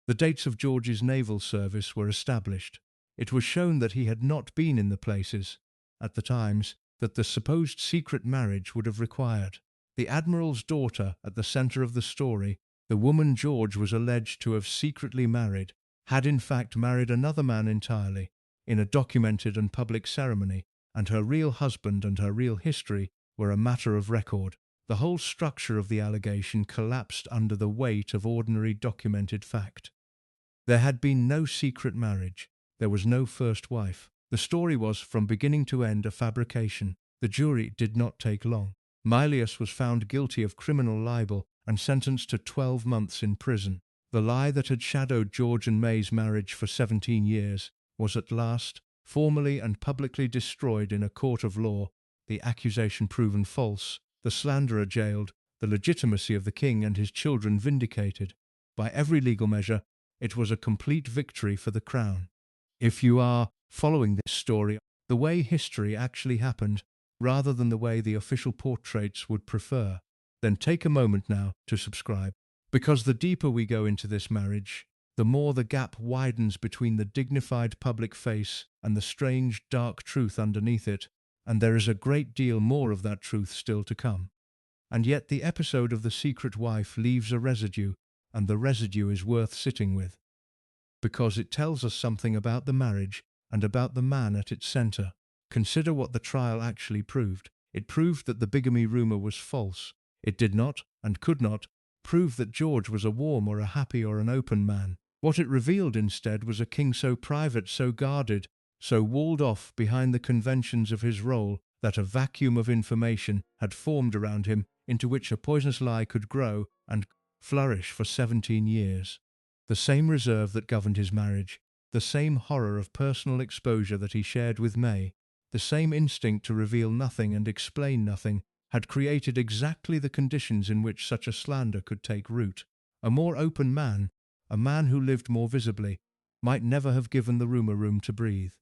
The dates of George's naval service were established. It was shown that he had not been in the places, at the times, that the supposed secret marriage would have required. The admiral's daughter, at the centre of the story, the woman George was alleged to have secretly married, had in fact married another man entirely, in a documented and public ceremony, and her real husband and her real history were a matter of record. The whole structure of the allegation collapsed under the weight of ordinary documented fact. There had been no secret marriage. There was no first wife. The story was, from beginning to end, a fabrication. The jury did not take long. Mylius was found guilty of criminal libel and sentenced to 12 months in prison. The lie that had shadowed George and May's marriage for 17 years was at last formally and publicly destroyed in a court of law, the accusation proven false, the slanderer jailed, the legitimacy of the king and his children vindicated. By every legal measure, it was a complete victory for the crown. If you are following this story the way history actually happened, rather than the way the official portraits would prefer, then take a moment now to subscribe. Because the deeper we go into this marriage, the more the gap widens between the dignified public face and the strange, dark truth underneath it, and there is a great deal more of that truth still to come. And yet the episode of the secret wife leaves a residue, and the residue is worth sitting with, because it tells us something about the marriage and about the man at its centre. Consider what the trial actually proved. It proved that the bigamy rumour was false. It did not, and could not, prove that George was a warm or a happy or an open man. What it revealed instead was a king so private, so guarded, so walled off behind the conventions of his role, that a vacuum of information had formed around him into which a poisonous lie could grow and flourish for 17 years. The same reserve that governed his marriage, the same horror of personal exposure that he shared with May, the same instinct to reveal nothing and explain nothing, had created exactly the conditions in which such a slander could take root. A more open man, a man who lived more visibly, might never have given the rumour room to breathe.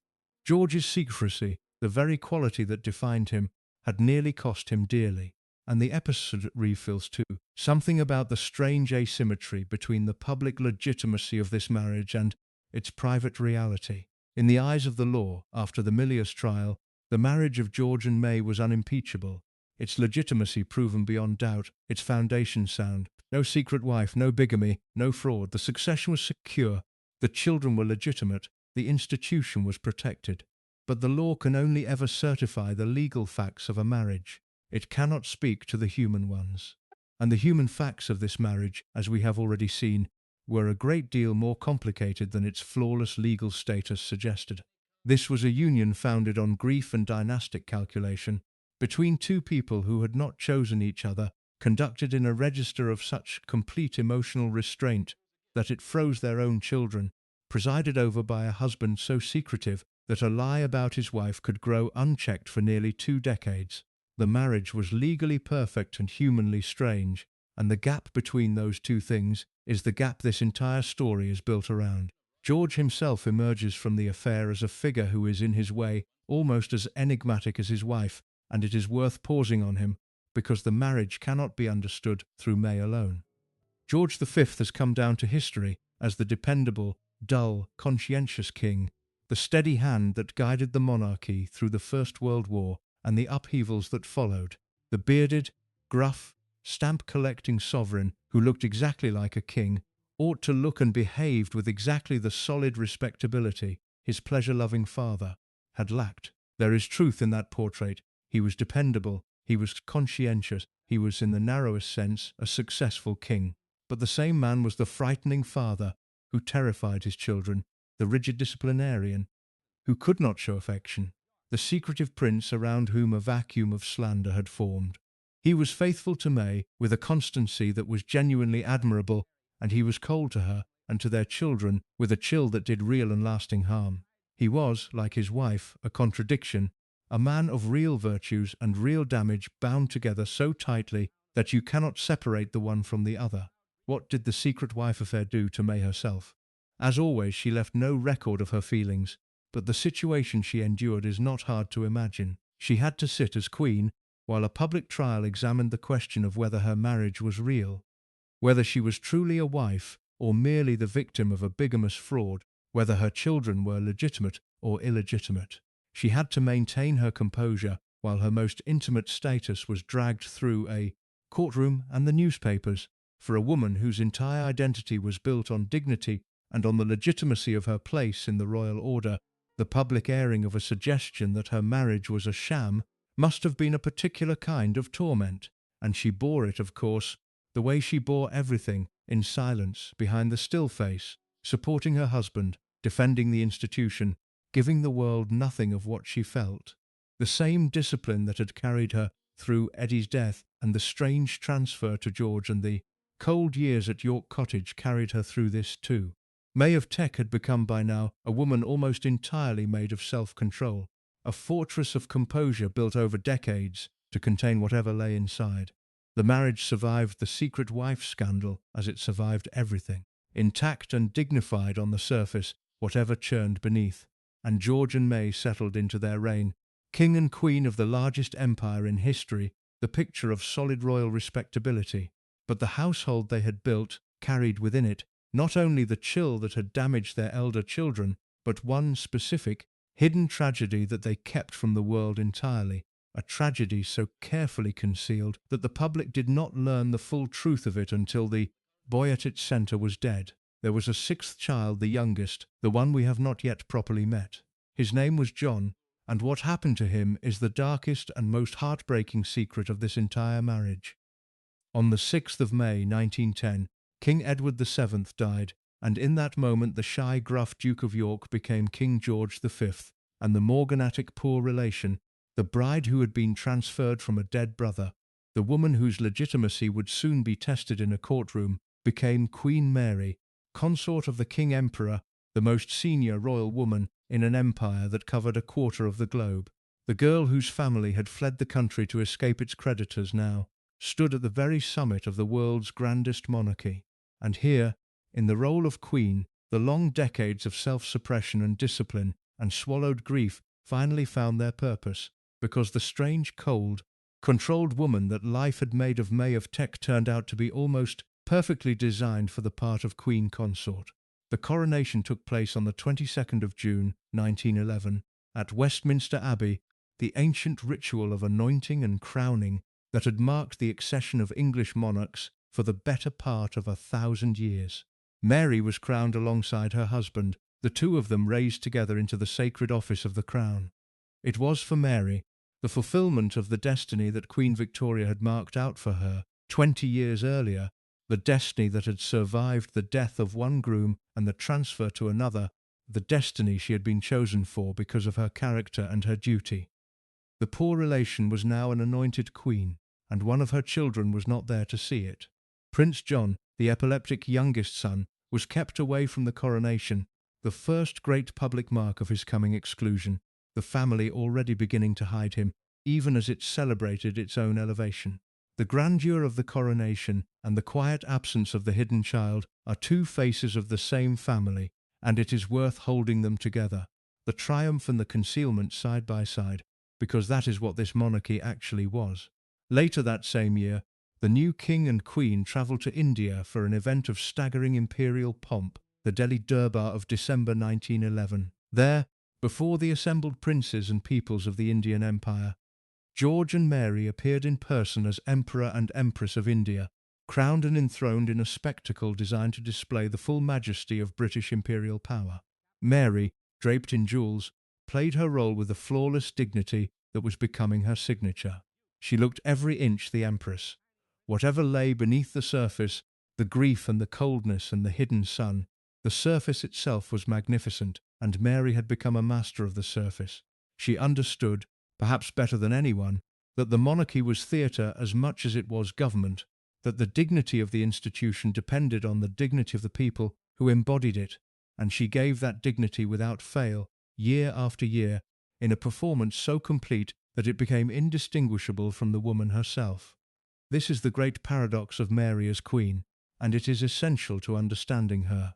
George's secrecy, the very quality that defined him, had nearly cost him dearly. And the episode reveals too something about the strange asymmetry between the public legitimacy of this marriage and its private reality. In the eyes of the law, after the Mylius trial, the marriage of George and May was unimpeachable, its legitimacy proven beyond doubt, its foundation sound. No secret wife, no bigamy, no fraud. The succession was secure, the children were legitimate, the institution was protected. But the law can only ever certify the legal facts of a marriage. It cannot speak to the human ones. And the human facts of this marriage, as we have already seen, were a great deal more complicated than its flawless legal status suggested. This was a union founded on grief and dynastic calculation, between two people who had not chosen each other, conducted in a register of such complete emotional restraint that it froze their own children, presided over by a husband so secretive that a lie about his wife could grow unchecked for nearly 2 decades. The marriage was legally perfect and humanly strange, and the gap between those two things is the gap this entire story is built around. George himself emerges from the affair as a figure who is in his way almost as enigmatic as his wife, and it is worth pausing on him, because the marriage cannot be understood through May alone. George V has come down to history as the dependable, dull, conscientious king, the steady hand that guided the monarchy through the First World War and the upheavals that followed, the bearded, gruff, stamp-collecting sovereign who looked exactly like a king, ought to look and behaved with exactly the solid respectability his pleasure-loving father had lacked. There is truth in that portrait. He was dependable, he was conscientious, he was in the narrowest sense a successful king. But the same man was the frightening father who terrified his children, the rigid disciplinarian who could not show affection, the secretive prince around whom a vacuum of slander had formed. He was faithful to May with a constancy that was genuinely admirable, and he was cold to her and to their children with a chill that did real and lasting harm. He was, like his wife, a contradiction, a man of real virtues and real damage bound together so tightly that you cannot separate the one from the other. What did the secret wife affair do to May herself? As always, she left no record of her feelings, but the situation she endured is not hard to imagine. She had to sit as queen while a public trial examined the question of whether her marriage was real, whether she was truly a wife or merely the victim of a bigamous fraud, whether her children were legitimate or illegitimate. She had to maintain her composure while her most intimate status was dragged through a courtroom and the newspapers. For a woman whose entire identity was built on dignity and on the legitimacy of her place in the royal order, the public airing of a suggestion that her marriage was a sham must have been a particular kind of torment, and she bore it, of course, the way she bore everything, in silence, behind the still face, supporting her husband, defending the institution, giving the world nothing of what she felt. The same discipline that had carried her through Eddy's death and the strange transfer to George and the cold years at York Cottage carried her through this too. Mary of Teck had become by now a woman almost entirely made of self-control, a fortress of composure built over decades to contain whatever lay inside. The marriage survived the secret wife scandal as it survived everything, intact and dignified on the surface, whatever churned beneath. And George and May settled into their reign, king and queen of the largest empire in history, the picture of solid royal respectability. But the household they had built carried within it not only the chill that had damaged their elder children, but one specific, hidden tragedy that they kept from the world entirely, a tragedy so carefully concealed that the public did not learn the full truth of it until the boy at its centre was dead. There was a sixth child, the youngest, the one we have not yet properly met. His name was John, and what happened to him is the darkest and most heartbreaking secret of this entire marriage. On the 6th of May 1910, King Edward VII died, and in that moment the shy, gruff Duke of York became King George V, and the morganatic poor relation, the bride who had been transferred from a dead brother, the woman whose legitimacy would soon be tested in a courtroom, became Queen Mary, consort of the King Emperor, the most senior royal woman in an empire that covered a quarter of the globe. The girl whose family had fled the country to escape its creditors now stood at the very summit of the world's grandest monarchy. And here, in the role of queen, the long decades of self-suppression and discipline and swallowed grief finally found their purpose, because the strange, cold, controlled woman that life had made of Mary of Teck turned out to be almost perfectly designed for the part of queen consort. The coronation took place on the 22nd of June, 1911, at Westminster Abbey, the ancient ritual of anointing and crowning that had marked the accession of English monarchs for the better part of 1,000 years. Mary was crowned alongside her husband, the two of them raised together into the sacred office of the crown. It was for Mary the fulfillment of the destiny that Queen Victoria had marked out for her 20 years earlier, the destiny that had survived the death of one groom and the transfer to another, the destiny she had been chosen for because of her character and her duty. The poor relation was now an anointed queen, and one of her children was not there to see it. Prince John, the epileptic youngest son, was kept away from the coronation, the first great public mark of his coming exclusion, the family already beginning to hide him, even as it celebrated its own elevation. The grandeur of the coronation and the quiet absence of the hidden child are two faces of the same family, and it is worth holding them together, the triumph and the concealment side by side, because that is what this monarchy actually was. Later that same year, the new king and queen travelled to India for an event of staggering imperial pomp, the Delhi Durbar of December 1911. There, before the assembled princes and peoples of the Indian Empire, George and Mary appeared in person as Emperor and Empress of India, crowned and enthroned in a spectacle designed to display the full majesty of British imperial power. Mary, draped in jewels, played her role with a flawless dignity that was becoming her signature. She looked every inch the Empress. Whatever lay beneath the surface, the grief and the coldness and the hidden sun, the surface itself was magnificent, and Mary had become a master of the surface. She understood, perhaps better than anyone, that the monarchy was theatre as much as it was government, that the dignity of the institution depended on the dignity of the people who embodied it, and she gave that dignity without fail, year after year, in a performance so complete that it became indistinguishable from the woman herself. This is the great paradox of Mary as queen, and it is essential to understanding her.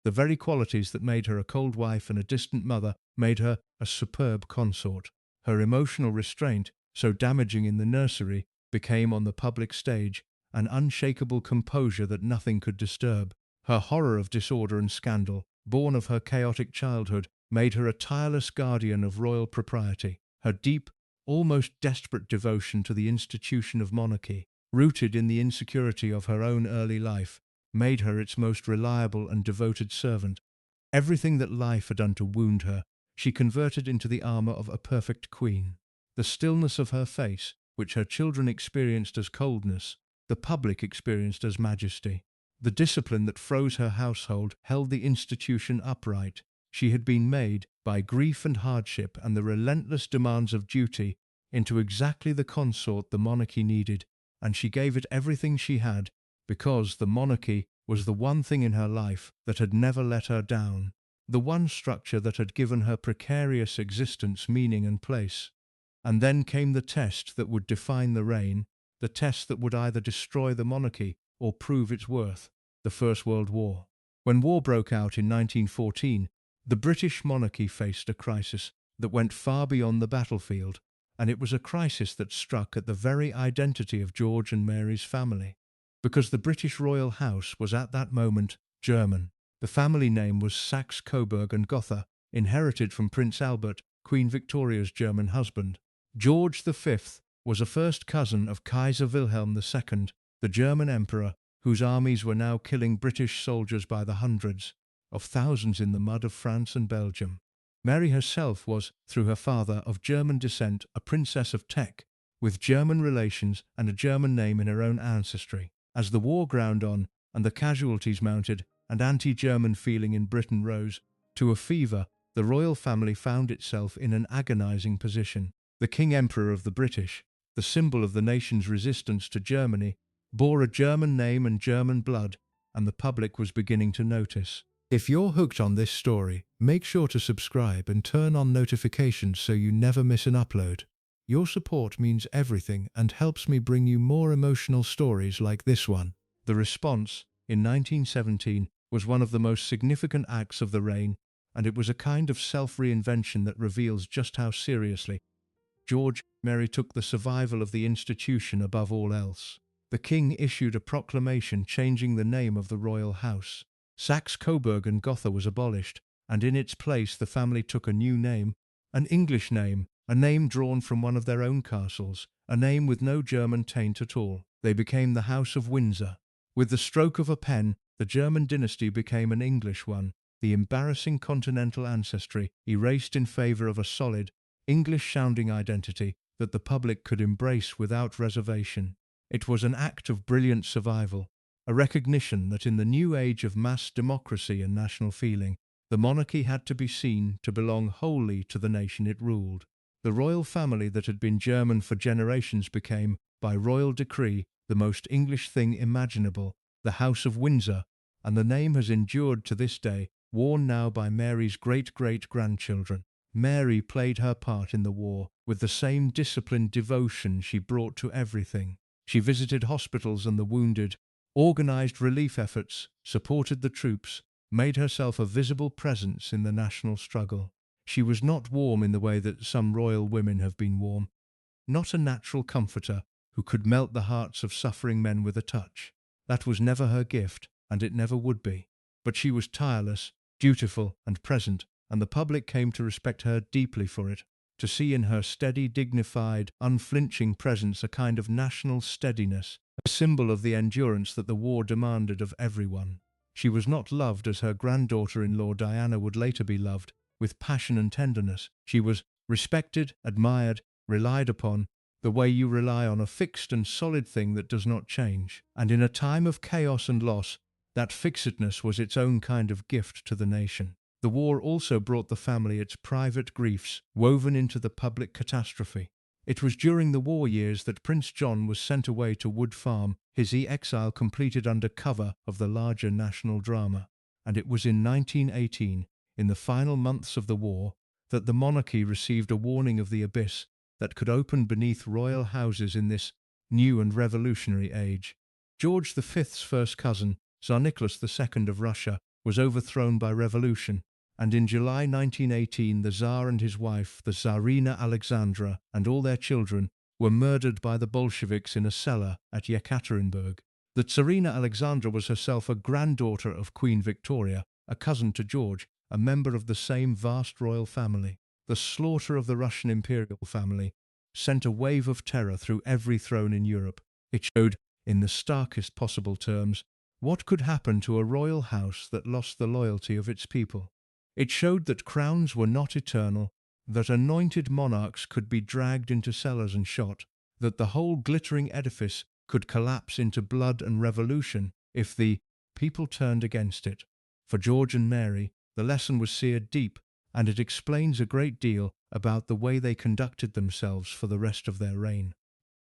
The very qualities that made her a cold wife and a distant mother made her a superb consort. Her emotional restraint, so damaging in the nursery, became on the public stage an unshakable composure that nothing could disturb. Her horror of disorder and scandal, born of her chaotic childhood, made her a tireless guardian of royal propriety. Her deep, almost desperate devotion to the institution of monarchy, rooted in the insecurity of her own early life, made her its most reliable and devoted servant. Everything that life had done to wound her, she converted into the armour of a perfect queen. The stillness of her face, which her children experienced as coldness, the public experienced as majesty. The discipline that froze her household held the institution upright. She had been made, by grief and hardship and the relentless demands of duty, into exactly the consort the monarchy needed, and she gave it everything she had, because the monarchy was the one thing in her life that had never let her down, the one structure that had given her precarious existence meaning and place. And then came the test that would define the reign, the test that would either destroy the monarchy or prove its worth, the First World War. When war broke out in 1914, the British monarchy faced a crisis that went far beyond the battlefield, and it was a crisis that struck at the very identity of George and Mary's family. Because the British royal house was at that moment German. The family name was Saxe-Coburg and Gotha, inherited from Prince Albert, Queen Victoria's German husband. George V was a first cousin of Kaiser Wilhelm II, the German emperor, whose armies were now killing British soldiers by the hundreds of thousands in the mud of France and Belgium. Mary herself was, through her father, of German descent, a princess of Teck, with German relations and a German name in her own ancestry. As the war ground on, and the casualties mounted, and anti-German feeling in Britain rose to a fever, the royal family found itself in an agonizing position. The King Emperor of the British, the symbol of the nation's resistance to Germany, bore a German name and German blood, and the public was beginning to notice. If you're hooked on this story, make sure to subscribe and turn on notifications so you never miss an upload. Your support means everything and helps me bring you more emotional stories like this one. The response, in 1917, was one of the most significant acts of the reign, and it was a kind of self-reinvention that reveals just how seriously George and Mary took the survival of the institution above all else. The king issued a proclamation changing the name of the royal house. Saxe-Coburg and Gotha was abolished, and in its place the family took a new name, an English name, a name drawn from one of their own castles, a name with no German taint at all. They became the House of Windsor. With the stroke of a pen, the German dynasty became an English one, the embarrassing continental ancestry erased in favour of a solid, English-sounding identity that the public could embrace without reservation. It was an act of brilliant survival, a recognition that in the new age of mass democracy and national feeling, the monarchy had to be seen to belong wholly to the nation it ruled. The royal family that had been German for generations became, by royal decree, the most English thing imaginable, the House of Windsor, and the name has endured to this day, worn now by Mary's great-great-grandchildren. Mary played her part in the war with the same disciplined devotion she brought to everything. She visited hospitals and the wounded, organized relief efforts, supported the troops, made herself a visible presence in the national struggle. She was not warm in the way that some royal women have been warm, not a natural comforter who could melt the hearts of suffering men with a touch. That was never her gift, and it never would be. But she was tireless, dutiful, and present, and the public came to respect her deeply for it, to see in her steady, dignified, unflinching presence a kind of national steadiness, a symbol of the endurance that the war demanded of everyone. She was not loved as her granddaughter-in-law Diana would later be loved, with passion and tenderness. She was respected, admired, relied upon, the way you rely on a fixed and solid thing that does not change. And in a time of chaos and loss, that fixedness was its own kind of gift to the nation. The war also brought the family its private griefs, woven into the public catastrophe. It was during the war years that Prince John was sent away to Wood Farm, his exile completed under cover of the larger national drama. And it was in 1918, in the final months of the war, that the monarchy received a warning of the abyss that could open beneath royal houses in this new and revolutionary age. George V's first cousin, Tsar Nicholas II of Russia, was overthrown by revolution, and in July 1918 the Tsar and his wife, the Tsarina Alexandra, and all their children were murdered by the Bolsheviks in a cellar at Yekaterinburg. The Tsarina Alexandra was herself a granddaughter of Queen Victoria, a cousin to George, a member of the same vast royal family. The slaughter of the Russian imperial family sent a wave of terror through every throne in Europe. It showed, in the starkest possible terms, what could happen to a royal house that lost the loyalty of its people. It showed that crowns were not eternal, that anointed monarchs could be dragged into cellars and shot, that the whole glittering edifice could collapse into blood and revolution if the people turned against it. For George and Mary, the lesson was seared deep, and it explains a great deal about the way they conducted themselves for the rest of their reign.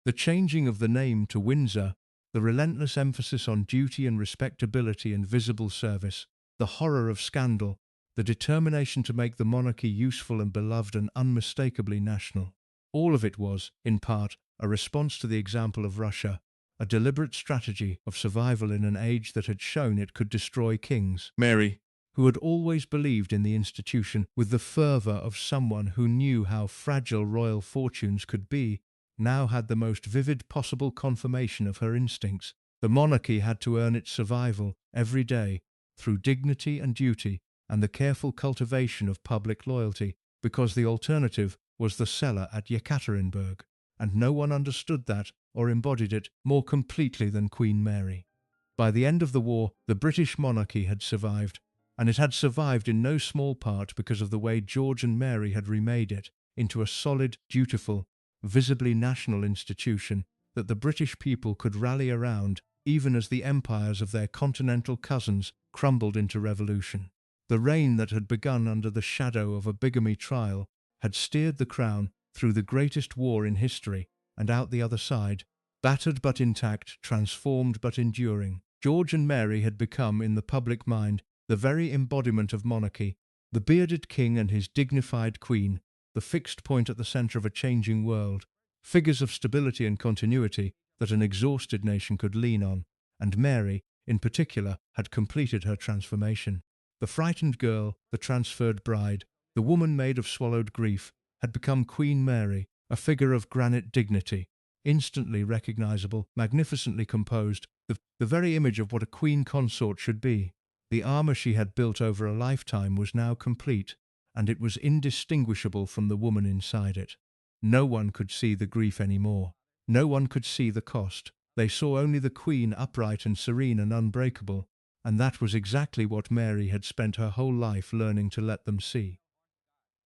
The changing of the name to Windsor, the relentless emphasis on duty and respectability and visible service, the horror of scandal, the determination to make the monarchy useful and beloved and unmistakably national. All of it was, in part, a response to the example of Russia, a deliberate strategy of survival in an age that had shown it could destroy kings. Mary, who had always believed in the institution with the fervour of someone who knew how fragile royal fortunes could be, now had the most vivid possible confirmation of her instincts. The monarchy had to earn its survival every day through dignity and duty and the careful cultivation of public loyalty, because the alternative was the cellar at Yekaterinburg, and no one understood that or embodied it more completely than Queen Mary. By the end of the war, the British monarchy had survived, and it had survived in no small part because of the way George and Mary had remade it into a solid, dutiful, visibly national institution that the British people could rally around even as the empires of their continental cousins crumbled into revolution. The reign that had begun under the shadow of a bigamy trial had steered the crown through the greatest war in history and out the other side, battered but intact, transformed but enduring. George and Mary had become, in the public mind, the very embodiment of monarchy, the bearded king and his dignified queen, the fixed point at the centre of a changing world, figures of stability and continuity that an exhausted nation could lean on, and Mary, in particular, had completed her transformation. The frightened girl, the transferred bride, the woman made of swallowed grief, had become Queen Mary, a figure of granite dignity, instantly recognizable, magnificently composed, the very image of what a queen consort should be. The armour she had built over a lifetime was now complete, and it was indistinguishable from the woman inside it. No one could see the grief any more. No one could see the cost. They saw only the queen upright and serene and unbreakable, and that was exactly what Mary had spent her whole life learning to let them see.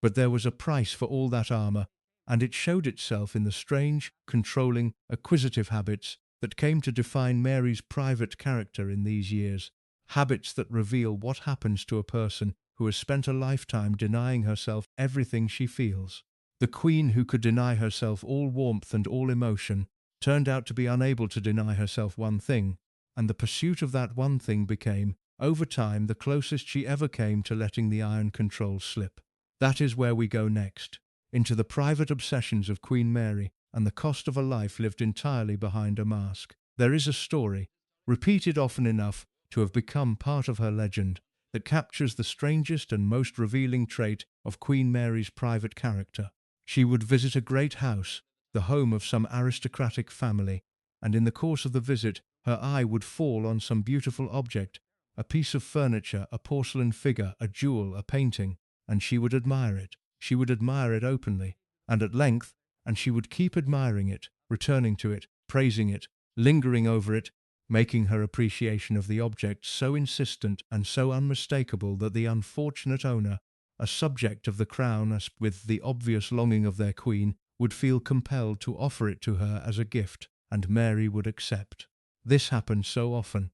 But there was a price for all that armour, and it showed itself in the strange, controlling, acquisitive habits that came to define Mary's private character in these years, habits that reveal what happens to a person who has spent a lifetime denying herself everything she feels. The queen who could deny herself all warmth and all emotion turned out to be unable to deny herself one thing, and the pursuit of that one thing became, over time, the closest she ever came to letting the iron control slip. That is where we go next, into the private obsessions of Queen Mary and the cost of a life lived entirely behind a mask. There is a story, repeated often enough to have become part of her legend, that captures the strangest and most revealing trait of Queen Mary's private character. She would visit a great house, the home of some aristocratic family, and in the course of the visit her eye would fall on some beautiful object, a piece of furniture, a porcelain figure, a jewel, a painting, and she would admire it. She would admire it openly, and at length, and she would keep admiring it, returning to it, praising it, lingering over it, making her appreciation of the object so insistent and so unmistakable that the unfortunate owner, a subject of the crown as with the obvious longing of their queen, would feel compelled to offer it to her as a gift, and Mary would accept. This happened so often,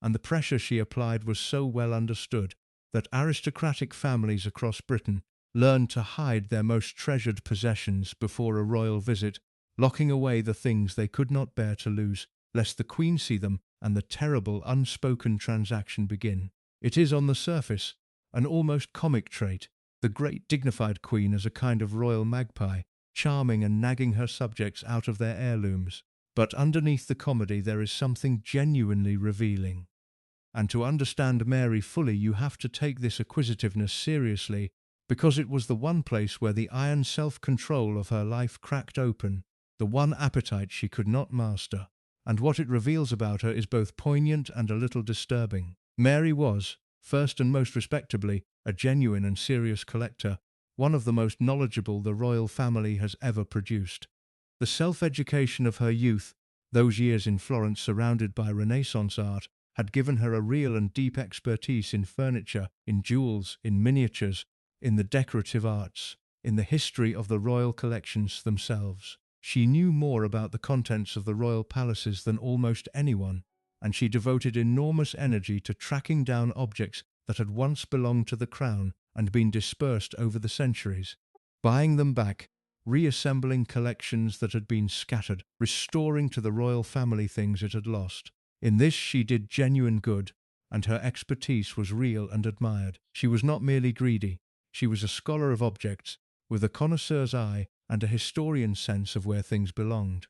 and the pressure she applied was so well understood, that aristocratic families across Britain learned to hide their most treasured possessions before a royal visit, locking away the things they could not bear to lose, lest the Queen see them and the terrible unspoken transaction begin. It is, on the surface, an almost comic trait, the great dignified Queen as a kind of royal magpie, charming and nagging her subjects out of their heirlooms. But underneath the comedy there is something genuinely revealing. And to understand Mary fully you have to take this acquisitiveness seriously, because it was the one place where the iron self-control of her life cracked open, the one appetite she could not master. And what it reveals about her is both poignant and a little disturbing. Mary was, first and most respectably, a genuine and serious collector, one of the most knowledgeable the royal family has ever produced. The self-education of her youth, those years in Florence surrounded by Renaissance art, had given her a real and deep expertise in furniture, in jewels, in miniatures, in the decorative arts, in the history of the royal collections themselves. She knew more about the contents of the royal palaces than almost anyone, and she devoted enormous energy to tracking down objects that had once belonged to the crown and been dispersed over the centuries, buying them back, reassembling collections that had been scattered, restoring to the royal family things it had lost. In this she did genuine good, and her expertise was real and admired. She was not merely greedy, she was a scholar of objects, with a connoisseur's eye and a historian's sense of where things belonged.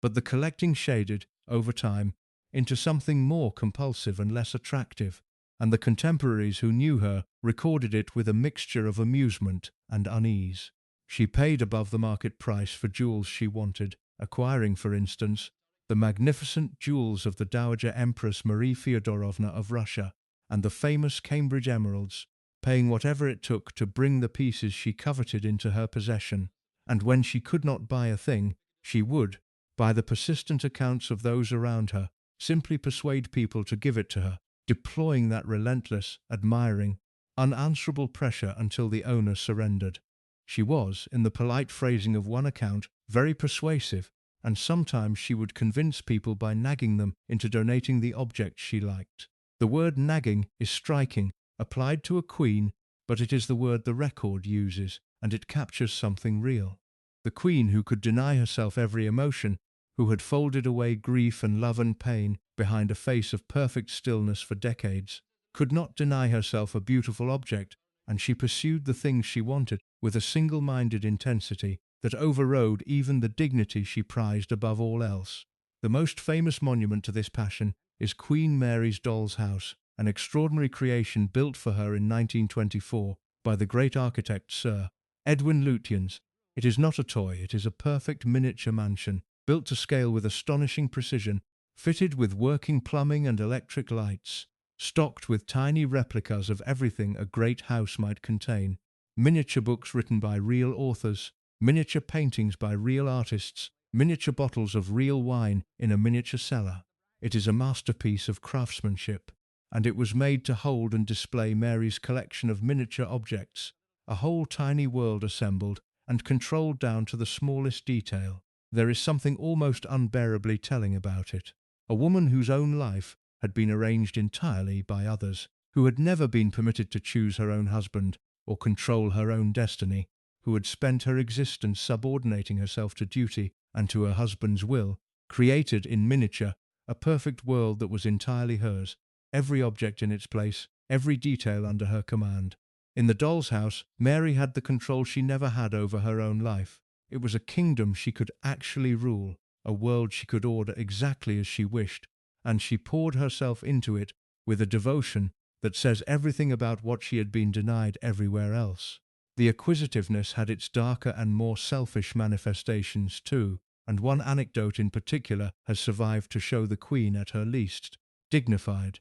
But the collecting shaded, over time, into something more compulsive and less attractive, and the contemporaries who knew her recorded it with a mixture of amusement and unease. She paid above the market price for jewels she wanted, acquiring, for instance, the magnificent jewels of the Dowager Empress Marie Feodorovna of Russia, and the famous Cambridge emeralds, paying whatever it took to bring the pieces she coveted into her possession. And when she could not buy a thing, she would, by the persistent accounts of those around her, simply persuade people to give it to her, deploying that relentless, admiring, unanswerable pressure until the owner surrendered. She was, in the polite phrasing of one account, very persuasive, and sometimes she would convince people by nagging them into donating the objects she liked. The word nagging is striking, applied to a queen, but it is the word the record uses, and it captures something real. The queen who could deny herself every emotion, who had folded away grief and love and pain behind a face of perfect stillness for decades, could not deny herself a beautiful object, and she pursued the things she wanted with a single-minded intensity that overrode even the dignity she prized above all else. The most famous monument to this passion is Queen Mary's Doll's House, an extraordinary creation built for her in 1924 by the great architect Sir Edwin Lutyens. It is not a toy, it is a perfect miniature mansion, built to scale with astonishing precision, fitted with working plumbing and electric lights, stocked with tiny replicas of everything a great house might contain, miniature books written by real authors, miniature paintings by real artists, miniature bottles of real wine in a miniature cellar. It is a masterpiece of craftsmanship, and it was made to hold and display Mary's collection of miniature objects, a whole tiny world assembled and controlled down to the smallest detail. There is something almost unbearably telling about it. A woman whose own life had been arranged entirely by others, who had never been permitted to choose her own husband or control her own destiny, who had spent her existence subordinating herself to duty and to her husband's will, created in miniature a perfect world that was entirely hers, every object in its place, every detail under her command. In the doll's house, Mary had the control she never had over her own life. It was a kingdom she could actually rule, a world she could order exactly as she wished, and she poured herself into it with a devotion that says everything about what she had been denied everywhere else. The acquisitiveness had its darker and more selfish manifestations too, and one anecdote in particular has survived to show the Queen at her least dignified.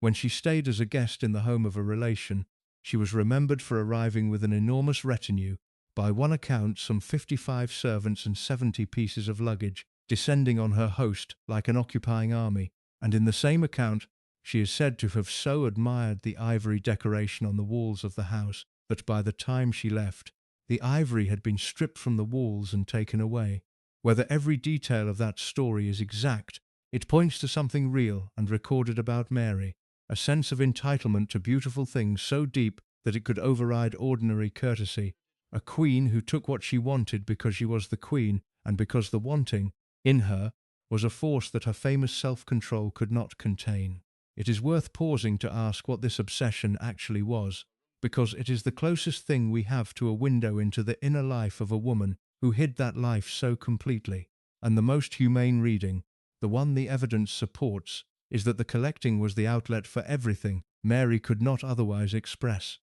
When she stayed as a guest in the home of a relation, she was remembered for arriving with an enormous retinue, by one account some 55 servants and 70 pieces of luggage, descending on her host like an occupying army, and in the same account she is said to have so admired the ivory decoration on the walls of the house that by the time she left, the ivory had been stripped from the walls and taken away. Whether every detail of that story is exact, it points to something real and recorded about Mary, a sense of entitlement to beautiful things so deep that it could override ordinary courtesy, a queen who took what she wanted because she was the queen and because the wanting, in her, was a force that her famous self-control could not contain. It is worth pausing to ask what this obsession actually was, because it is the closest thing we have to a window into the inner life of a woman who hid that life so completely. And the most humane reading, the one the evidence supports, is that the collecting was the outlet for everything Mary could not otherwise express.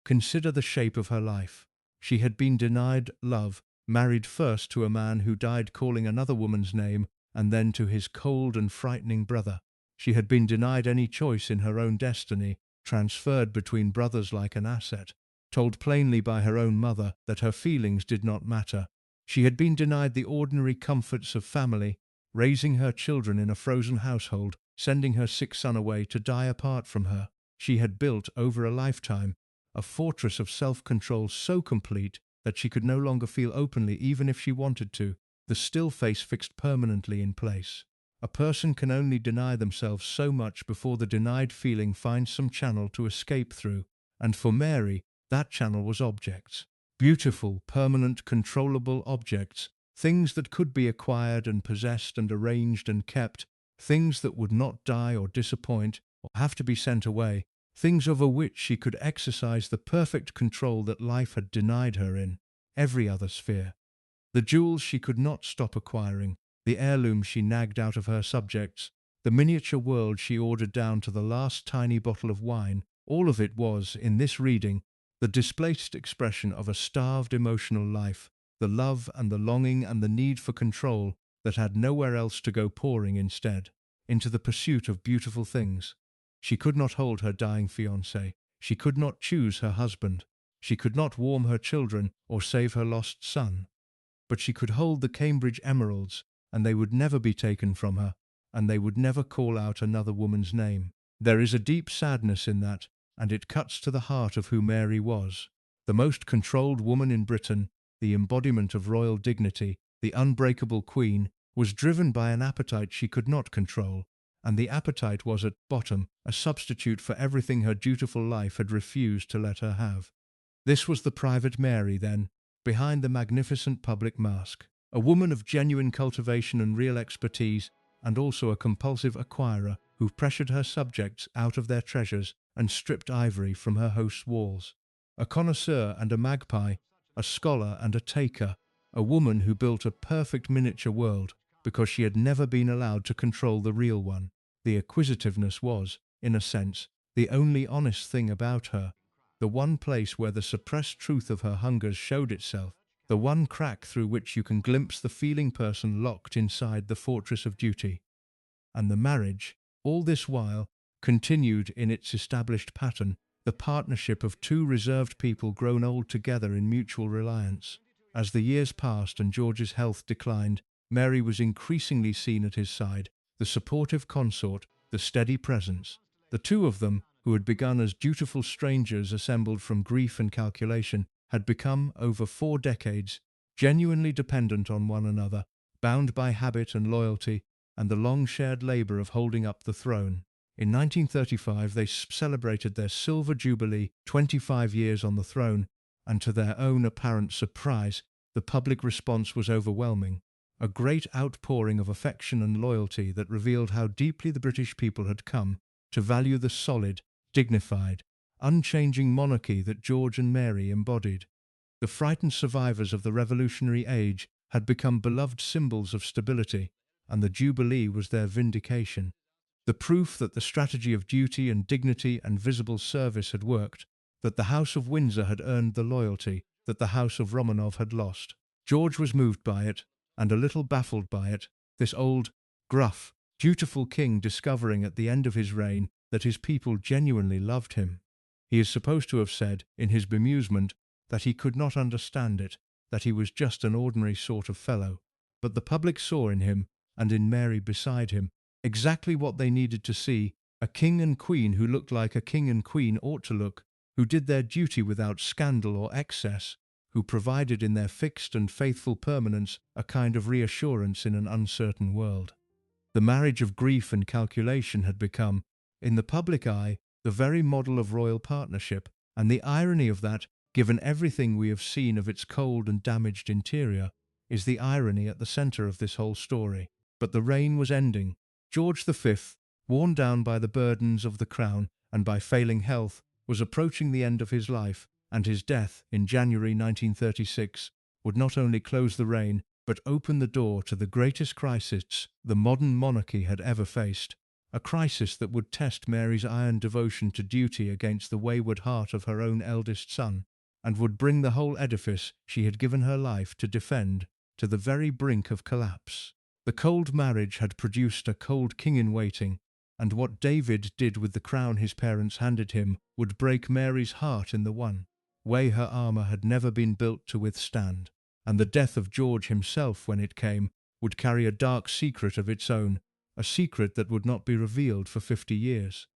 Consider the shape of her life. She had been denied love, married first to a man who died calling another woman's name, and then to his cold and frightening brother. She had been denied any choice in her own destiny, transferred between brothers like an asset, told plainly by her own mother that her feelings did not matter. She had been denied the ordinary comforts of family, raising her children in a frozen household, sending her sick son away to die apart from her. She had built, over a lifetime, a fortress of self-control so complete that she could no longer feel openly even if she wanted to, the still face fixed permanently in place. A person can only deny themselves so much before the denied feeling finds some channel to escape through, and for Mary, that channel was objects. Beautiful, permanent, controllable objects, things that could be acquired and possessed and arranged and kept, things that would not die or disappoint or have to be sent away, things over which she could exercise the perfect control that life had denied her in every other sphere. The jewels she could not stop acquiring, the heirlooms she nagged out of her subjects, the miniature world she ordered down to the last tiny bottle of wine, all of it was, in this reading, the displaced expression of a starved emotional life, the love and the longing and the need for control that had nowhere else to go pouring instead, into the pursuit of beautiful things. She could not hold her dying fiancé. She could not choose her husband. She could not warm her children or save her lost son. But she could hold the Cambridge emeralds, and they would never be taken from her, and they would never call out another woman's name. There is a deep sadness in that, and it cuts to the heart of who Mary was. The most controlled woman in Britain, the embodiment of royal dignity, the unbreakable queen, was driven by an appetite she could not control, and the appetite was at bottom a substitute for everything her dutiful life had refused to let her have. This was the private Mary, then, behind the magnificent public mask, a woman of genuine cultivation and real expertise, and also a compulsive acquirer who pressured her subjects out of their treasures and stripped ivory from her host's walls. A connoisseur and a magpie, a scholar and a taker, a woman who built a perfect miniature world because she had never been allowed to control the real one. The acquisitiveness was, in a sense, the only honest thing about her, the one place where the suppressed truth of her hungers showed itself, the one crack through which you can glimpse the feeling person locked inside the fortress of duty. And the marriage, all this while, continued in its established pattern, the partnership of two reserved people grown old together in mutual reliance. As the years passed and George's health declined, Mary was increasingly seen at his side, the supportive consort, the steady presence. The two of them, who had begun as dutiful strangers assembled from grief and calculation, had become, over 4 decades, genuinely dependent on one another, bound by habit and loyalty, and the long-shared labour of holding up the throne. In 1935 they celebrated their silver jubilee, 25 years on the throne, and to their own apparent surprise, the public response was overwhelming. A great outpouring of affection and loyalty that revealed how deeply the British people had come to value the solid, dignified, unchanging monarchy that George and Mary embodied. The frightened survivors of the revolutionary age had become beloved symbols of stability, and the Jubilee was their vindication. the proof that the strategy of duty and dignity and visible service had worked, that the House of Windsor had earned the loyalty that the House of Romanov had lost. George was moved by it, and a little baffled by it, this old, gruff, dutiful king discovering at the end of his reign that his people genuinely loved him. He is supposed to have said, in his bemusement, that he could not understand it, that he was just an ordinary sort of fellow. But the public saw in him, and in Mary beside him, exactly what they needed to see, a king and queen who looked like a king and queen ought to look, who did their duty without scandal or excess, who provided in their fixed and faithful permanence a kind of reassurance in an uncertain world. The marriage of grief and calculation had become, in the public eye, the very model of royal partnership, and the irony of that, given everything we have seen of its cold and damaged interior, is the irony at the centre of this whole story. But the reign was ending. George V, worn down by the burdens of the crown and by failing health, was approaching the end of his life, and his death, in January 1936, would not only close the reign, but open the door to the greatest crisis the modern monarchy had ever faced, a crisis that would test Mary's iron devotion to duty against the wayward heart of her own eldest son, and would bring the whole edifice she had given her life to defend to the very brink of collapse. The cold marriage had produced a cold king-in-waiting, and what David did with the crown his parents handed him would break Mary's heart in the one way her armour had never been built to withstand, and the death of George himself, when it came, would carry a dark secret of its own, a secret that would not be revealed for 50 years.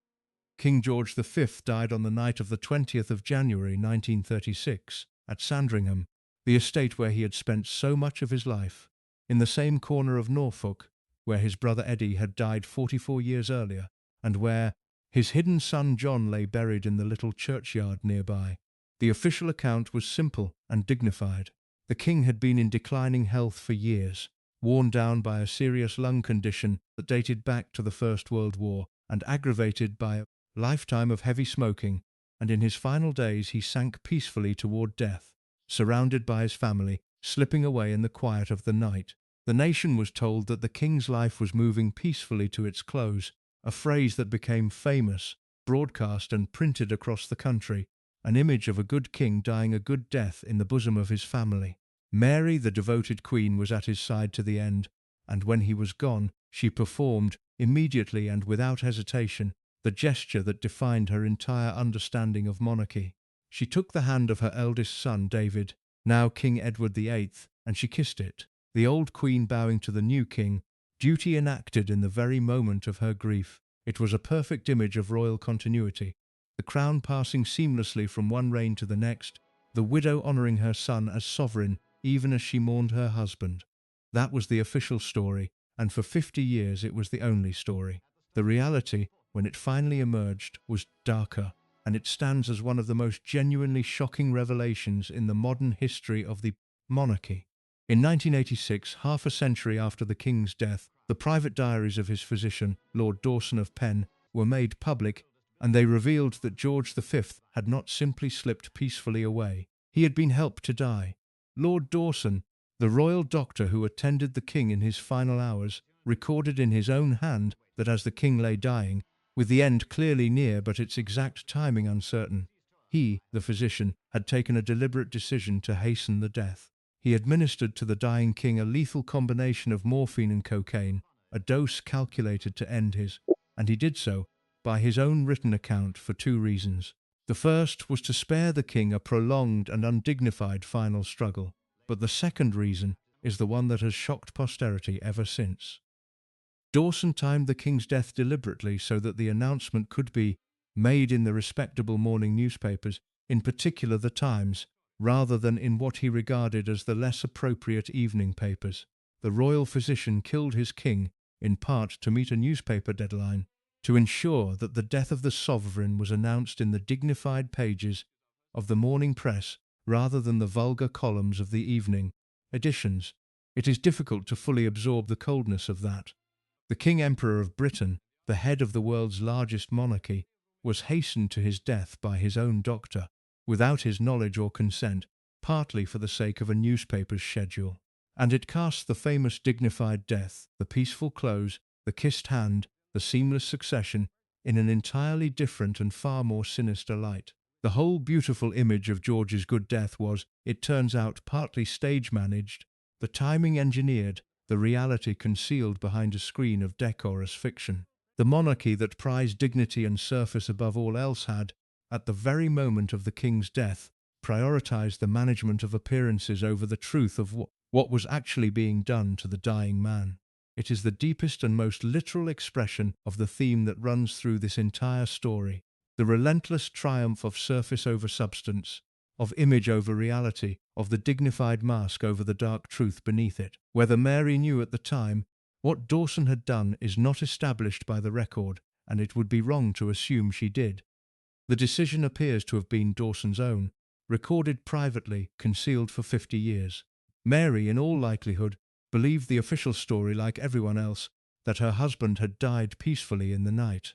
King George V died on the night of the 20th of January 1936 at Sandringham, the estate where he had spent so much of his life, in the same corner of Norfolk where his brother Eddy had died 44 years earlier, and where his hidden son John lay buried in the little churchyard nearby. The official account was simple and dignified. The king had been in declining health for years, worn down by a serious lung condition that dated back to the First World War and aggravated by a lifetime of heavy smoking, and in his final days he sank peacefully toward death, surrounded by his family, slipping away in the quiet of the night. The nation was told that the king's life was moving peacefully to its close, a phrase that became famous, broadcast and printed across the country, an image of a good king dying a good death in the bosom of his family. Mary, the devoted queen, was at his side to the end, and when he was gone, she performed, immediately and without hesitation, the gesture that defined her entire understanding of monarchy. She took the hand of her eldest son, David, now King Edward VIII, and she kissed it, the old queen bowing to the new king, duty enacted in the very moment of her grief. It was a perfect image of royal continuity, the crown passing seamlessly from one reign to the next, the widow honouring her son as sovereign even as she mourned her husband. That was the official story, and for 50 years it was the only story. The reality, when it finally emerged, was darker, and it stands as one of the most genuinely shocking revelations in the modern history of the monarchy. In 1986, half a century after the king's death, the private diaries of his physician, Lord Dawson of Penn, were made public, and they revealed that George V had not simply slipped peacefully away. He had been helped to die. Lord Dawson, the royal doctor who attended the king in his final hours, recorded in his own hand that as the king lay dying, with the end clearly near but its exact timing uncertain, he, the physician, had taken a deliberate decision to hasten the death. He administered to the dying king a lethal combination of morphine and cocaine, a dose calculated to end his, and he did so, by his own written account, for 2 reasons. The first was to spare the king a prolonged and undignified final struggle, but the second reason is the one that has shocked posterity ever since. Dawson timed the king's death deliberately so that the announcement could be made in the respectable morning newspapers, in particular the Times, rather than in what he regarded as the less appropriate evening papers. The royal physician killed his king, in part to meet a newspaper deadline, to ensure that the death of the sovereign was announced in the dignified pages of the morning press rather than the vulgar columns of the evening editions. It is difficult to fully absorb the coldness of that. The King Emperor of Britain, the head of the world's largest monarchy, was hastened to his death by his own doctor, without his knowledge or consent, partly for the sake of a newspaper's schedule. And it cast the famous dignified death, the peaceful close, the kissed hand, the seamless succession, in an entirely different and far more sinister light. The whole beautiful image of George's good death was, it turns out, partly stage-managed, the timing engineered, the reality concealed behind a screen of decorous fiction. The monarchy that prized dignity and surface above all else had, at the very moment of the king's death, prioritized the management of appearances over the truth of what was actually being done to the dying man. It is the deepest and most literal expression of the theme that runs through this entire story. The relentless triumph of surface over substance, of image over reality, of the dignified mask over the dark truth beneath it. Whether Mary knew at the time what Dawson had done is not established by the record, and it would be wrong to assume she did. The decision appears to have been Dawson's own, recorded privately, concealed for 50 years. Mary, in all likelihood, believed the official story like everyone else, that her husband had died peacefully in the night.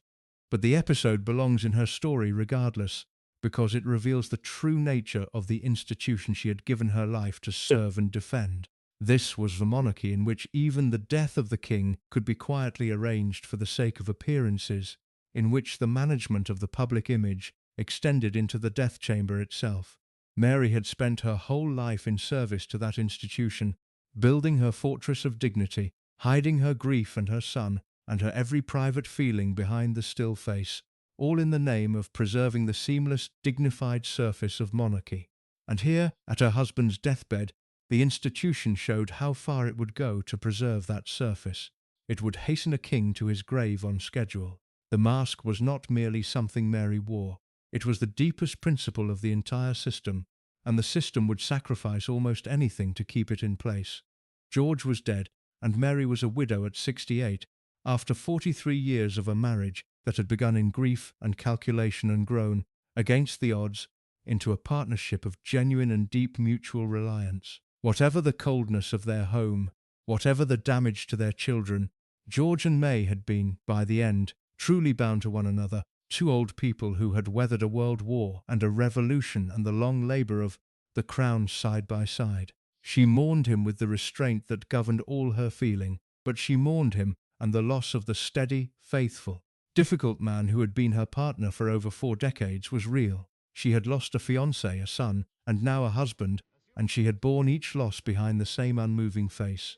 But the episode belongs in her story regardless, because it reveals the true nature of the institution she had given her life to serve and defend. This was the monarchy in which even the death of the king could be quietly arranged for the sake of appearances, in which the management of the public image extended into the death chamber itself. Mary had spent her whole life in service to that institution, building her fortress of dignity, hiding her grief and her son, and her every private feeling behind the still face, all in the name of preserving the seamless, dignified surface of monarchy. And here, at her husband's deathbed, the institution showed how far it would go to preserve that surface. It would hasten a king to his grave on schedule. The mask was not merely something Mary wore. It was the deepest principle of the entire system, and the system would sacrifice almost anything to keep it in place. George was dead, and Mary was a widow at 68, after 43 years of a marriage that had begun in grief and calculation and grown, against the odds, into a partnership of genuine and deep mutual reliance. Whatever the coldness of their home, whatever the damage to their children, George and May had been, by the end, truly bound to one another, two old people who had weathered a world war and a revolution and the long labour of the crown side by side. She mourned him with the restraint that governed all her feeling, but she mourned him and the loss of the steady, faithful, difficult man who had been her partner for over 4 decades was real. She had lost a fiancé, a son, and now a husband, and she had borne each loss behind the same unmoving face.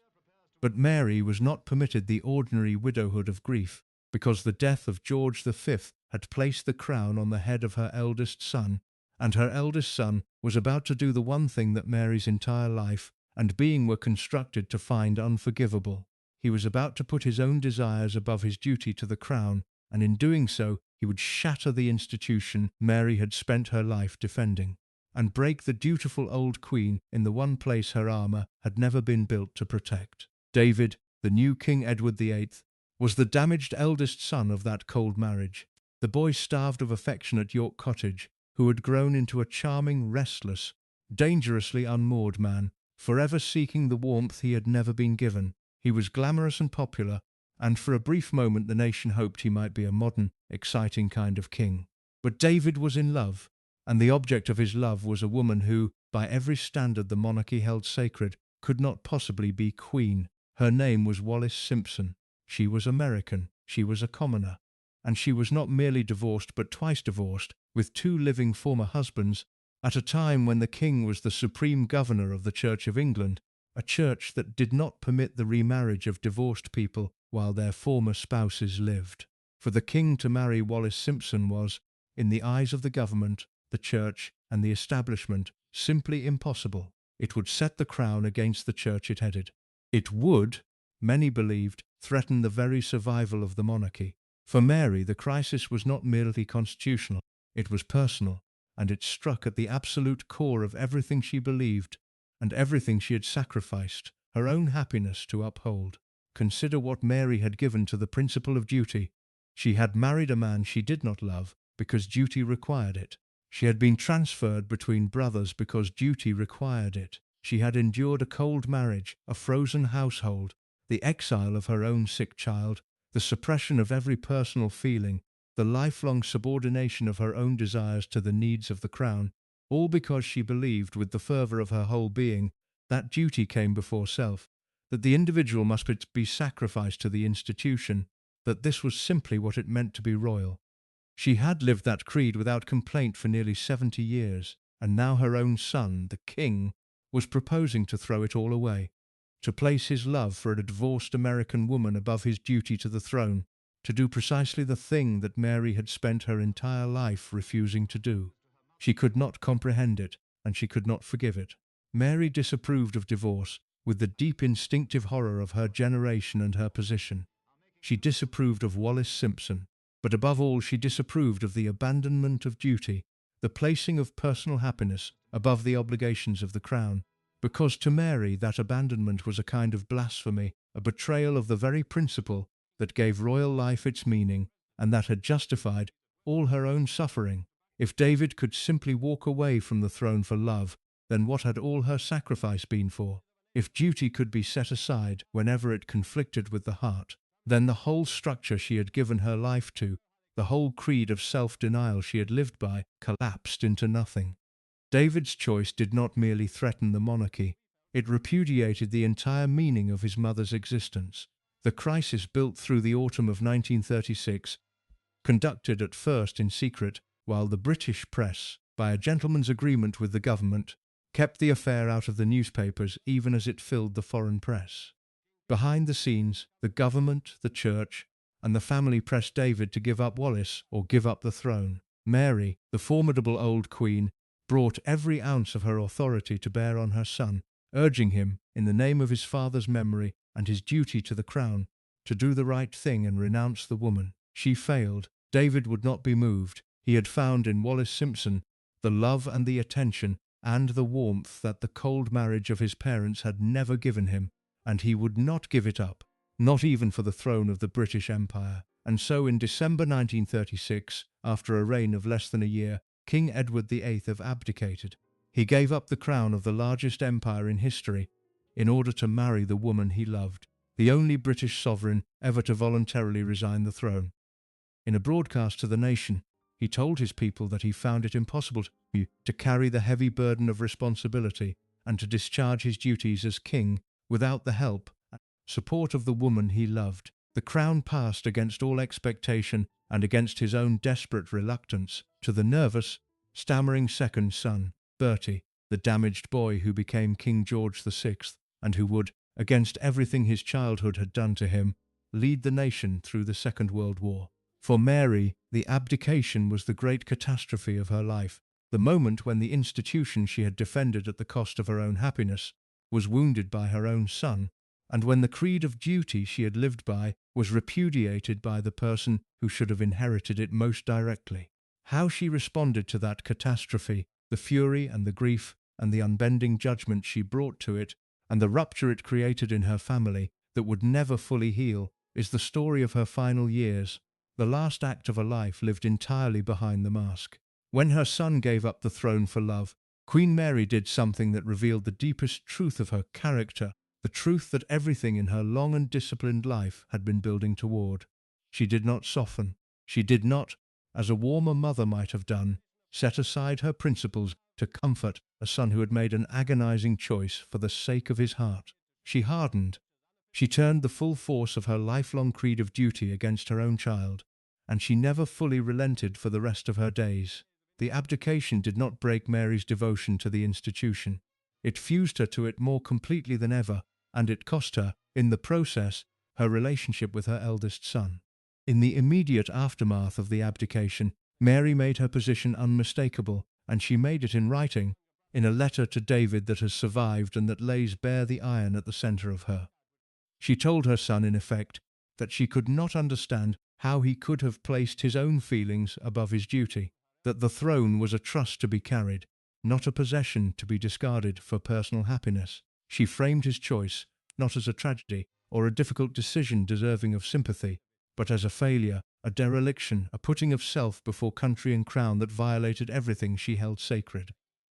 But Mary was not permitted the ordinary widowhood of grief, because the death of George V had placed the crown on the head of her eldest son, and her eldest son was about to do the one thing that Mary's entire life and being were constructed to find unforgivable. He was about to put his own desires above his duty to the crown, and in doing so he would shatter the institution Mary had spent her life defending, and break the dutiful old queen in the one place her armour had never been built to protect. David, the new King Edward VIII, was the damaged eldest son of that cold marriage, the boy starved of affection at York Cottage, who had grown into a charming, restless, dangerously unmoored man, forever seeking the warmth he had never been given. He was glamorous and popular, and for a brief moment the nation hoped he might be a modern, exciting kind of king. But David was in love, and the object of his love was a woman who, by every standard the monarchy held sacred, could not possibly be queen. Her name was Wallis Simpson. She was American, she was a commoner, and she was not merely divorced but twice divorced, with 2 living former husbands, at a time when the king was the supreme governor of the Church of England, a church that did not permit the remarriage of divorced people while their former spouses lived. For the king to marry Wallis Simpson was, in the eyes of the government, the church, and the establishment, simply impossible. It would set the crown against the church it headed. It would, many believed, threaten the very survival of the monarchy. For Mary, the crisis was not merely constitutional, it was personal, and it struck at the absolute core of everything she believed and everything she had sacrificed her own happiness to uphold. Consider what Mary had given to the principle of duty. She had married a man she did not love because duty required it. She had been transferred between brothers because duty required it. She had endured a cold marriage, a frozen household, the exile of her own sick child, the suppression of every personal feeling, the lifelong subordination of her own desires to the needs of the crown, all because she believed with the fervour of her whole being that duty came before self, that the individual must be sacrificed to the institution, that this was simply what it meant to be royal. She had lived that creed without complaint for nearly 70 years, and now her own son, the king, was proposing to throw it all away, to place his love for a divorced American woman above his duty to the throne, to do precisely the thing that Mary had spent her entire life refusing to do. She could not comprehend it, and she could not forgive it. Mary disapproved of divorce with the deep instinctive horror of her generation and her position. She disapproved of Wallis Simpson, but above all she disapproved of the abandonment of duty, the placing of personal happiness above the obligations of the crown, because to Mary that abandonment was a kind of blasphemy, a betrayal of the very principle that gave royal life its meaning and that had justified all her own suffering. If David could simply walk away from the throne for love, then what had all her sacrifice been for? If duty could be set aside whenever it conflicted with the heart, then the whole structure she had given her life to, the whole creed of self-denial she had lived by, collapsed into nothing. David's choice did not merely threaten the monarchy, it repudiated the entire meaning of his mother's existence. The crisis built through the autumn of 1936, conducted at first in secret, while the British press, by a gentleman's agreement with the government, kept the affair out of the newspapers even as it filled the foreign press. Behind the scenes, the government, the church, and the family pressed David to give up Wallis or give up the throne. Mary, the formidable old queen, brought every ounce of her authority to bear on her son, urging him, in the name of his father's memory and his duty to the crown, to do the right thing and renounce the woman. She failed. David would not be moved. He had found in Wallis Simpson the love and the attention and the warmth that the cold marriage of his parents had never given him, and he would not give it up, not even for the throne of the British Empire. And so in December 1936, after a reign of less than a year, King Edward VIII abdicated. He gave up the crown of the largest empire in history in order to marry the woman he loved, the only British sovereign ever to voluntarily resign the throne. In a broadcast to the nation, he told his people that he found it impossible to carry the heavy burden of responsibility and to discharge his duties as king without the help and support of the woman he loved. The crown passed against all expectation and against his own desperate reluctance to the nervous, stammering second son, Bertie, the damaged boy who became King George VI and who would, against everything his childhood had done to him, lead the nation through the Second World War. For Mary, the abdication was the great catastrophe of her life, the moment when the institution she had defended at the cost of her own happiness was wounded by her own son, and when the creed of duty she had lived by was repudiated by the person who should have inherited it most directly. How she responded to that catastrophe, the fury and the grief and the unbending judgment she brought to it, and the rupture it created in her family that would never fully heal, is the story of her final years, the last act of a life lived entirely behind the mask. When her son gave up the throne for love, Queen Mary did something that revealed the deepest truth of her character, the truth that everything in her long and disciplined life had been building toward. She did not soften. She did not, as a warmer mother might have done, set aside her principles to comfort a son who had made an agonizing choice for the sake of his heart. She hardened. She turned the full force of her lifelong creed of duty against her own child, and she never fully relented for the rest of her days. The abdication did not break Mary's devotion to the institution. It fused her to it more completely than ever, and it cost her, in the process, her relationship with her eldest son. In the immediate aftermath of the abdication, Mary made her position unmistakable, and she made it in writing, in a letter to David that has survived and that lays bare the iron at the center of her. She told her son, in effect, that she could not understand how he could have placed his own feelings above his duty, that the throne was a trust to be carried, not a possession to be discarded for personal happiness. She framed his choice, not as a tragedy or a difficult decision deserving of sympathy, but as a failure, a dereliction, a putting of self before country and crown that violated everything she held sacred.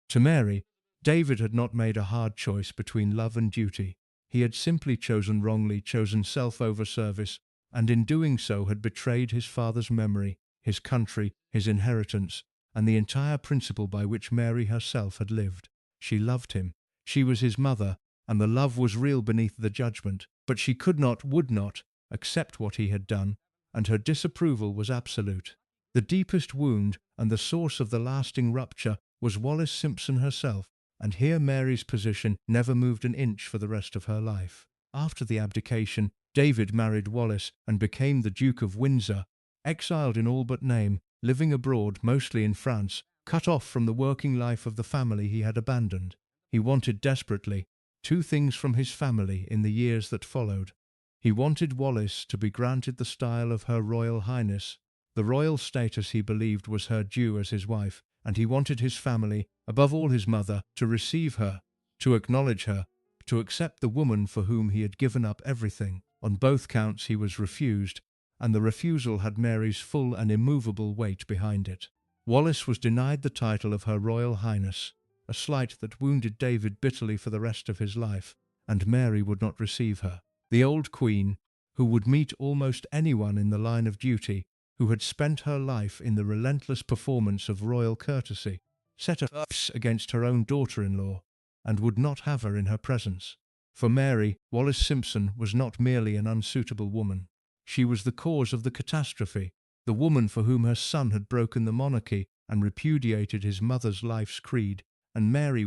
To Mary, David had not made a hard choice between love and duty. He had simply chosen wrongly, chosen self over service, and in doing so had betrayed his father's memory, his country, his inheritance, and the entire principle by which Mary herself had lived. She loved him. She was his mother, and the love was real beneath the judgment, but she could not, would not, accept what he had done, and her disapproval was absolute. The deepest wound and the source of the lasting rupture was Wallis Simpson herself, and here Mary's position never moved an inch for the rest of her life. After the abdication, David married Wallis and became the Duke of Windsor, exiled in all but name, living abroad, mostly in France, cut off from the working life of the family he had abandoned. He wanted desperately two things from his family in the years that followed. He wanted Wallis to be granted the style of Her Royal Highness, the royal status he believed was her due as his wife, and he wanted his family, above all his mother, to receive her, to acknowledge her, to accept the woman for whom he had given up everything. On both counts he was refused, and the refusal had Mary's full and immovable weight behind it. Wallis was denied the title of Her Royal Highness, a slight that wounded David bitterly for the rest of his life, and Mary would not receive her. The old queen, who would meet almost anyone in the line of duty, who had spent her life in the relentless performance of royal courtesy, set her ups against her own daughter-in-law, and would not have her in her presence. For Mary, Wallis Simpson was not merely an unsuitable woman. She was the cause of the catastrophe, the woman for whom her son had broken the monarchy and repudiated his mother's life's creed, and Mary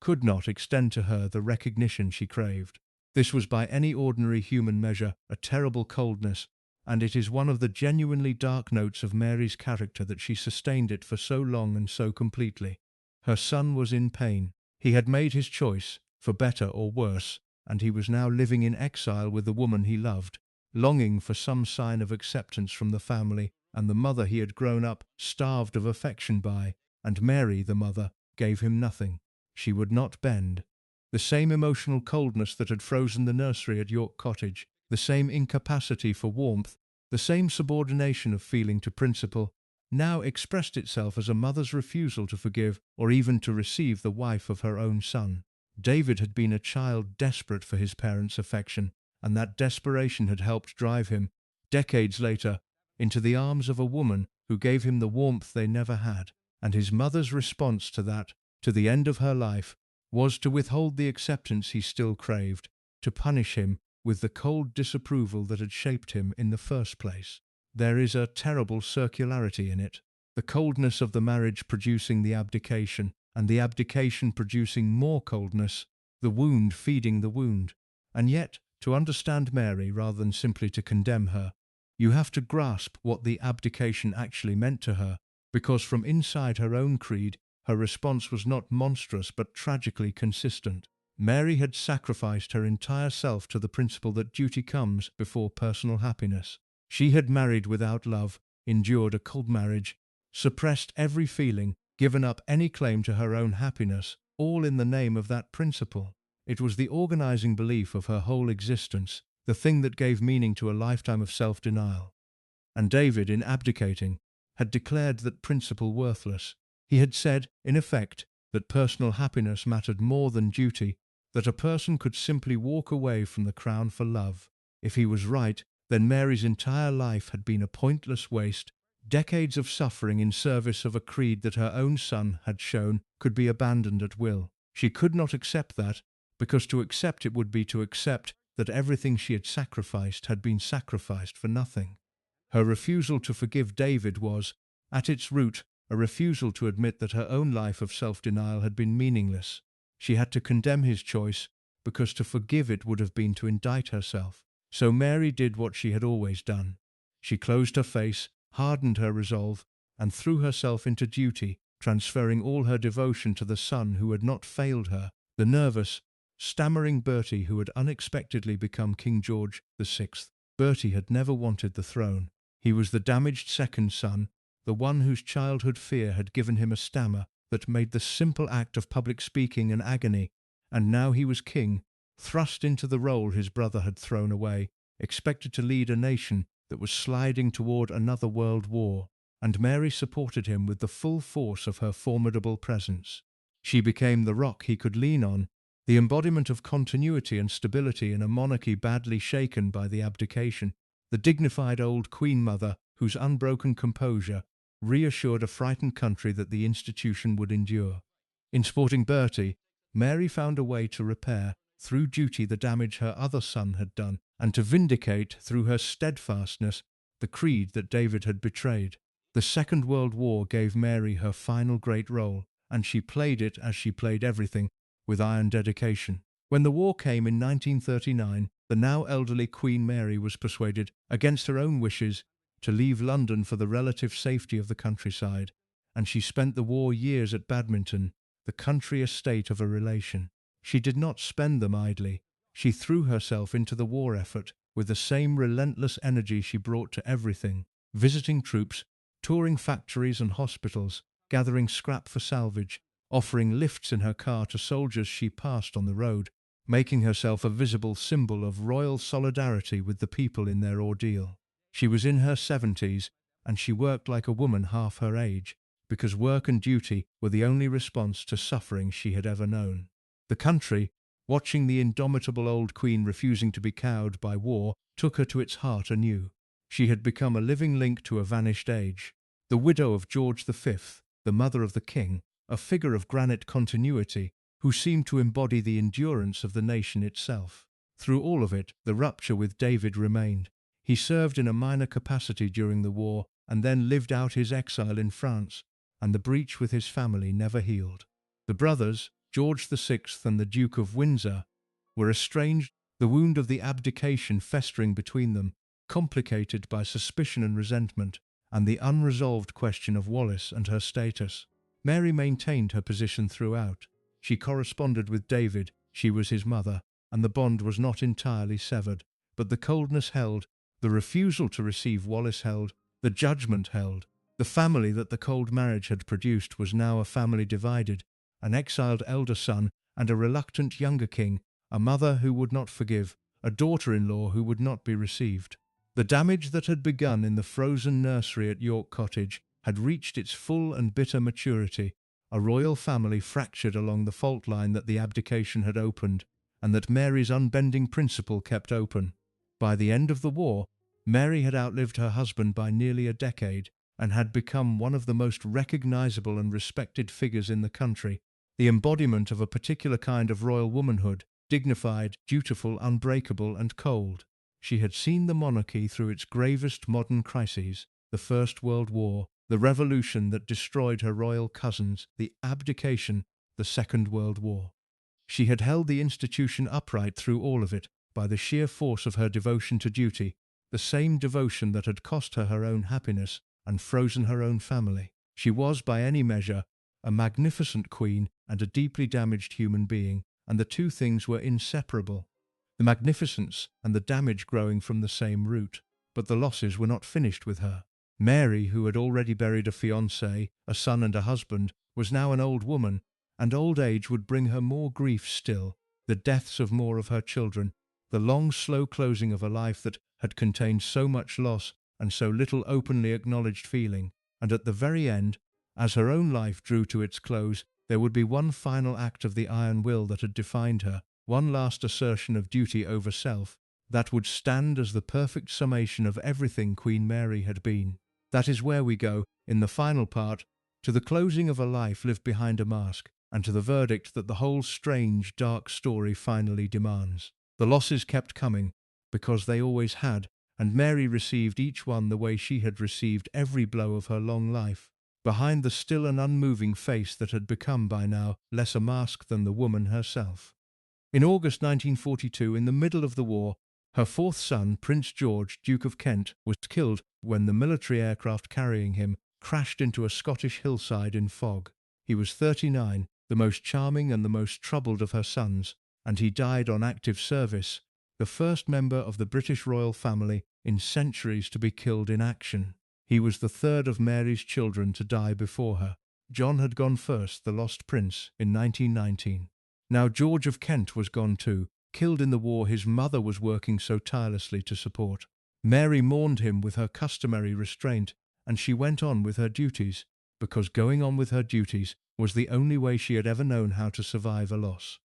could not extend to her the recognition she craved. This was by any ordinary human measure a terrible coldness, and it is one of the genuinely dark notes of Mary's character that she sustained it for so long and so completely. Her son was in pain. He had made his choice, for better or worse, and he was now living in exile with the woman he loved, longing for some sign of acceptance from the family and the mother he had grown up starved of affection by, and Mary, the mother, gave him nothing. She would not bend. The same emotional coldness that had frozen the nursery at York Cottage, the same incapacity for warmth, the same subordination of feeling to principle, now expressed itself as a mother's refusal to forgive or even to receive the wife of her own son. David had been a child desperate for his parents' affection, and that desperation had helped drive him, decades later, into the arms of a woman who gave him the warmth they never had, and his mother's response to that, to the end of her life, was to withhold the acceptance he still craved, to punish him with the cold disapproval that had shaped him in the first place. There is a terrible circularity in it, the coldness of the marriage producing the abdication, and the abdication producing more coldness, the wound feeding the wound. And yet, to understand Mary rather than simply to condemn her, you have to grasp what the abdication actually meant to her, because from inside her own creed, her response was not monstrous but tragically consistent. Mary had sacrificed her entire self to the principle that duty comes before personal happiness. She had married without love, endured a cold marriage, suppressed every feeling, given up any claim to her own happiness, all in the name of that principle. It was the organizing belief of her whole existence, the thing that gave meaning to a lifetime of self-denial. And David, in abdicating, had declared that principle worthless. He had said, in effect, that personal happiness mattered more than duty, that a person could simply walk away from the crown for love. If he was right, then Mary's entire life had been a pointless waste, decades of suffering in service of a creed that her own son had shown could be abandoned at will. She could not accept that, because to accept it would be to accept that everything she had sacrificed had been sacrificed for nothing. Her refusal to forgive David was, at its root, a refusal to admit that her own life of self-denial had been meaningless. She had to condemn his choice, because to forgive it would have been to indict herself. So Mary did what she had always done. She closed her face, hardened her resolve, and threw herself into duty, transferring all her devotion to the son who had not failed her, the nervous, stammering Bertie who had unexpectedly become King George VI. Bertie had never wanted the throne. He was the damaged second son, the one whose childhood fear had given him a stammer that made the simple act of public speaking an agony, and now he was king, thrust into the role his brother had thrown away, expected to lead a nation that was sliding toward another world war, and Mary supported him with the full force of her formidable presence. She became the rock he could lean on, the embodiment of continuity and stability in a monarchy badly shaken by the abdication, the dignified old Queen Mother whose unbroken composure reassured a frightened country that the institution would endure. In supporting Bertie, Mary found a way to repair, through duty, the damage her other son had done, and to vindicate, through her steadfastness, the creed that David had betrayed. The Second World War gave Mary her final great role, and she played it as she played everything, with iron dedication. When the war came in 1939, the now elderly Queen Mary was persuaded, against her own wishes, to leave London for the relative safety of the countryside, and she spent the war years at Badminton, the country estate of a relation. She did not spend them idly. She threw herself into the war effort with the same relentless energy she brought to everything, visiting troops, touring factories and hospitals, gathering scrap for salvage, offering lifts in her car to soldiers she passed on the road, making herself a visible symbol of royal solidarity with the people in their ordeal. She was in her 70s, and she worked like a woman half her age, because work and duty were the only response to suffering she had ever known. The country, watching the indomitable old queen refusing to be cowed by war, took her to its heart anew. She had become a living link to a vanished age. The widow of George V, the mother of the king, a figure of granite continuity, who seemed to embody the endurance of the nation itself. Through all of it, the rupture with David remained. He served in a minor capacity during the war and then lived out his exile in France, and the breach with his family never healed. The brothers, George VI and the Duke of Windsor, were estranged, the wound of the abdication festering between them, complicated by suspicion and resentment, and the unresolved question of Wallis and her status. Mary maintained her position throughout. She corresponded with David, she was his mother, and the bond was not entirely severed, but the coldness held, the refusal to receive Wallis held, the judgment held. The family that the cold marriage had produced was now a family divided, an exiled elder son and a reluctant younger king, a mother who would not forgive, a daughter-in-law who would not be received. The damage that had begun in the frozen nursery at York Cottage had reached its full and bitter maturity, a royal family fractured along the fault line that the abdication had opened, and that Mary's unbending principle kept open. By the end of the war, Mary had outlived her husband by nearly a decade, and had become one of the most recognizable and respected figures in the country, the embodiment of a particular kind of royal womanhood, dignified, dutiful, unbreakable, and cold. She had seen the monarchy through its gravest modern crises, the First World War, the revolution that destroyed her royal cousins, the abdication, the Second World War. She had held the institution upright through all of it by the sheer force of her devotion to duty, the same devotion that had cost her her own happiness and frozen her own family. She was, by any measure, a magnificent queen and a deeply damaged human being, and the two things were inseparable. The magnificence and the damage growing from the same root. But the losses were not finished with her. Mary, who had already buried a fiancé, a son and a husband, was now an old woman, and old age would bring her more grief still, the deaths of more of her children, the long, slow closing of a life that had contained so much loss and so little openly acknowledged feeling, and at the very end, as her own life drew to its close, there would be one final act of the iron will that had defined her, one last assertion of duty over self, that would stand as the perfect summation of everything Queen Mary had been. That is where we go, in the final part, to the closing of a life lived behind a mask, and to the verdict that the whole strange, dark story finally demands. The losses kept coming, because they always had, and Mary received each one the way she had received every blow of her long life, behind the still and unmoving face that had become by now less a mask than the woman herself. In August 1942, in the middle of the war, her fourth son, Prince George, Duke of Kent, was killed when the military aircraft carrying him crashed into a Scottish hillside in fog. He was 39, the most charming and the most troubled of her sons, and he died on active service, the first member of the British royal family in centuries to be killed in action. He was the third of Mary's children to die before her. John had gone first, the lost prince, in 1919. Now George of Kent was gone too, killed in the war his mother was working so tirelessly to support. Mary mourned him with her customary restraint, and she went on with her duties, because going on with her duties was the only way she had ever known how to survive a loss.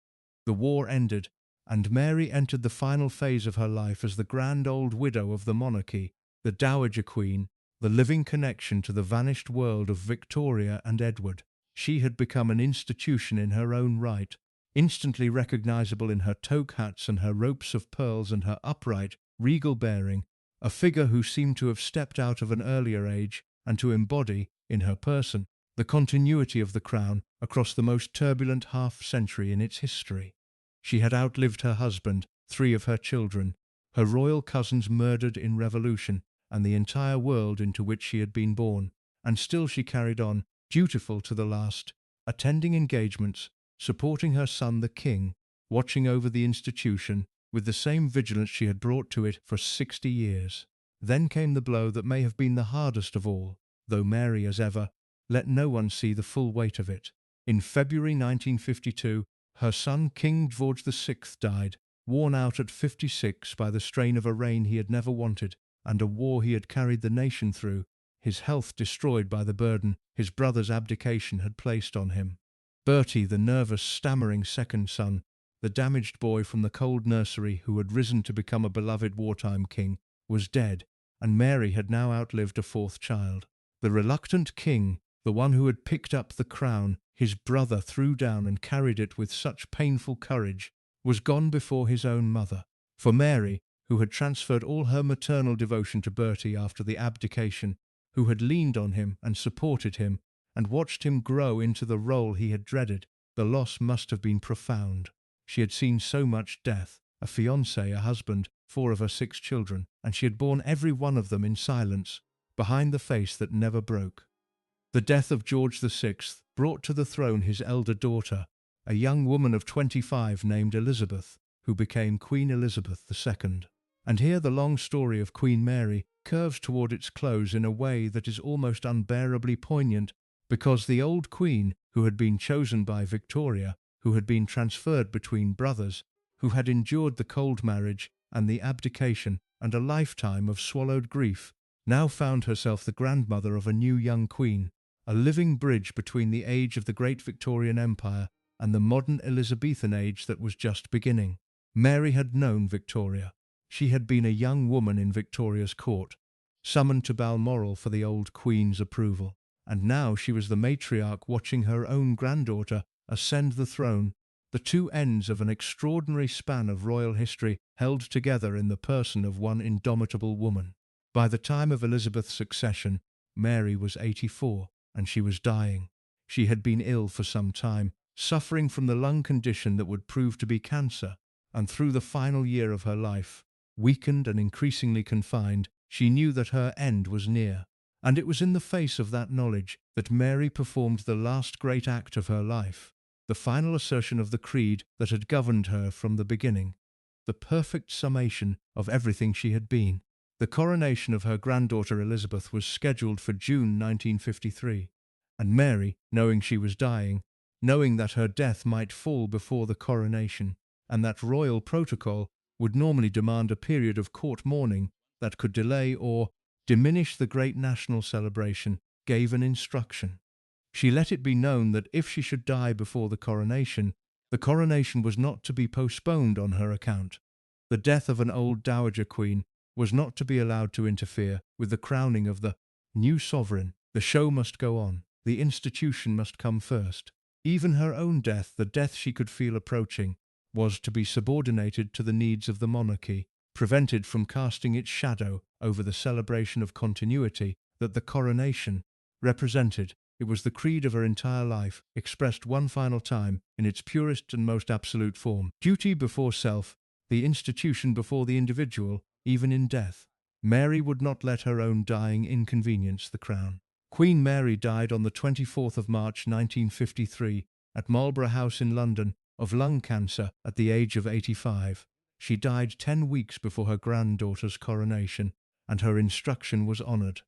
The war ended, and Mary entered the final phase of her life as the grand old widow of the monarchy, the Dowager Queen, the living connection to the vanished world of Victoria and Edward. She had become an institution in her own right, instantly recognizable in her toque hats and her ropes of pearls and her upright, regal bearing, a figure who seemed to have stepped out of an earlier age and to embody, in her person, the continuity of the crown across the most turbulent half-century in its history. She had outlived her husband, 3 of her children, her royal cousins murdered in revolution, and the entire world into which she had been born, and still she carried on, dutiful to the last, attending engagements, supporting her son the king, watching over the institution with the same vigilance she had brought to it for 60 years. Then came the blow that may have been the hardest of all, though Mary, as ever, let no one see the full weight of it. In February 1952, her son King George VI died, worn out at 56 by the strain of a reign he had never wanted and a war he had carried the nation through, his health destroyed by the burden his brother's abdication had placed on him. Bertie, the nervous, stammering second son, the damaged boy from the cold nursery who had risen to become a beloved wartime king, was dead, and Mary had now outlived a 4th child. The reluctant king, the one who had picked up the crown his brother threw down and carried it with such painful courage, was gone before his own mother. For Mary, who had transferred all her maternal devotion to Bertie after the abdication, who had leaned on him and supported him, and watched him grow into the role he had dreaded, the loss must have been profound. She had seen so much death, a fiancé, a husband, 4 of her 6 children, and she had borne every one of them in silence, behind the face that never broke. The death of George VI brought to the throne his elder daughter, a young woman of 25 named Elizabeth, who became Queen Elizabeth II. And here the long story of Queen Mary curves toward its close in a way that is almost unbearably poignant, because the old queen, who had been chosen by Victoria, who had been transferred between brothers, who had endured the cold marriage and the abdication and a lifetime of swallowed grief, now found herself the grandmother of a new young queen, a living bridge between the age of the great Victorian Empire and the modern Elizabethan age that was just beginning. Mary had known Victoria. She had been a young woman in Victoria's court, summoned to Balmoral for the old queen's approval, and now she was the matriarch watching her own granddaughter ascend the throne, the two ends of an extraordinary span of royal history held together in the person of one indomitable woman. By the time of Elizabeth's accession, Mary was 84, and she was dying. She had been ill for some time, suffering from the lung condition that would prove to be cancer, and through the final year of her life, weakened and increasingly confined, she knew that her end was near. And it was in the face of that knowledge that Mary performed the last great act of her life, the final assertion of the creed that had governed her from the beginning, the perfect summation of everything she had been. The coronation of her granddaughter Elizabeth was scheduled for June 1953, and Mary, knowing she was dying, knowing that her death might fall before the coronation, and that royal protocol would normally demand a period of court mourning that could delay or diminish the great national celebration, gave an instruction. She let it be known that if she should die before the coronation was not to be postponed on her account. The death of an old dowager queen was not to be allowed to interfere with the crowning of the new sovereign. The show must go on. The institution must come first. Even her own death, the death she could feel approaching, was to be subordinated to the needs of the monarchy, prevented from casting its shadow over the celebration of continuity that the coronation represented. It was the creed of her entire life, expressed one final time in its purest and most absolute form. Duty before self, the institution before the individual, even in death. Mary would not let her own dying inconvenience the crown. Queen Mary died on the 24th of March 1953 at Marlborough House in London of lung cancer at the age of 85. She died 10 weeks before her granddaughter's coronation, and her instruction was honoured.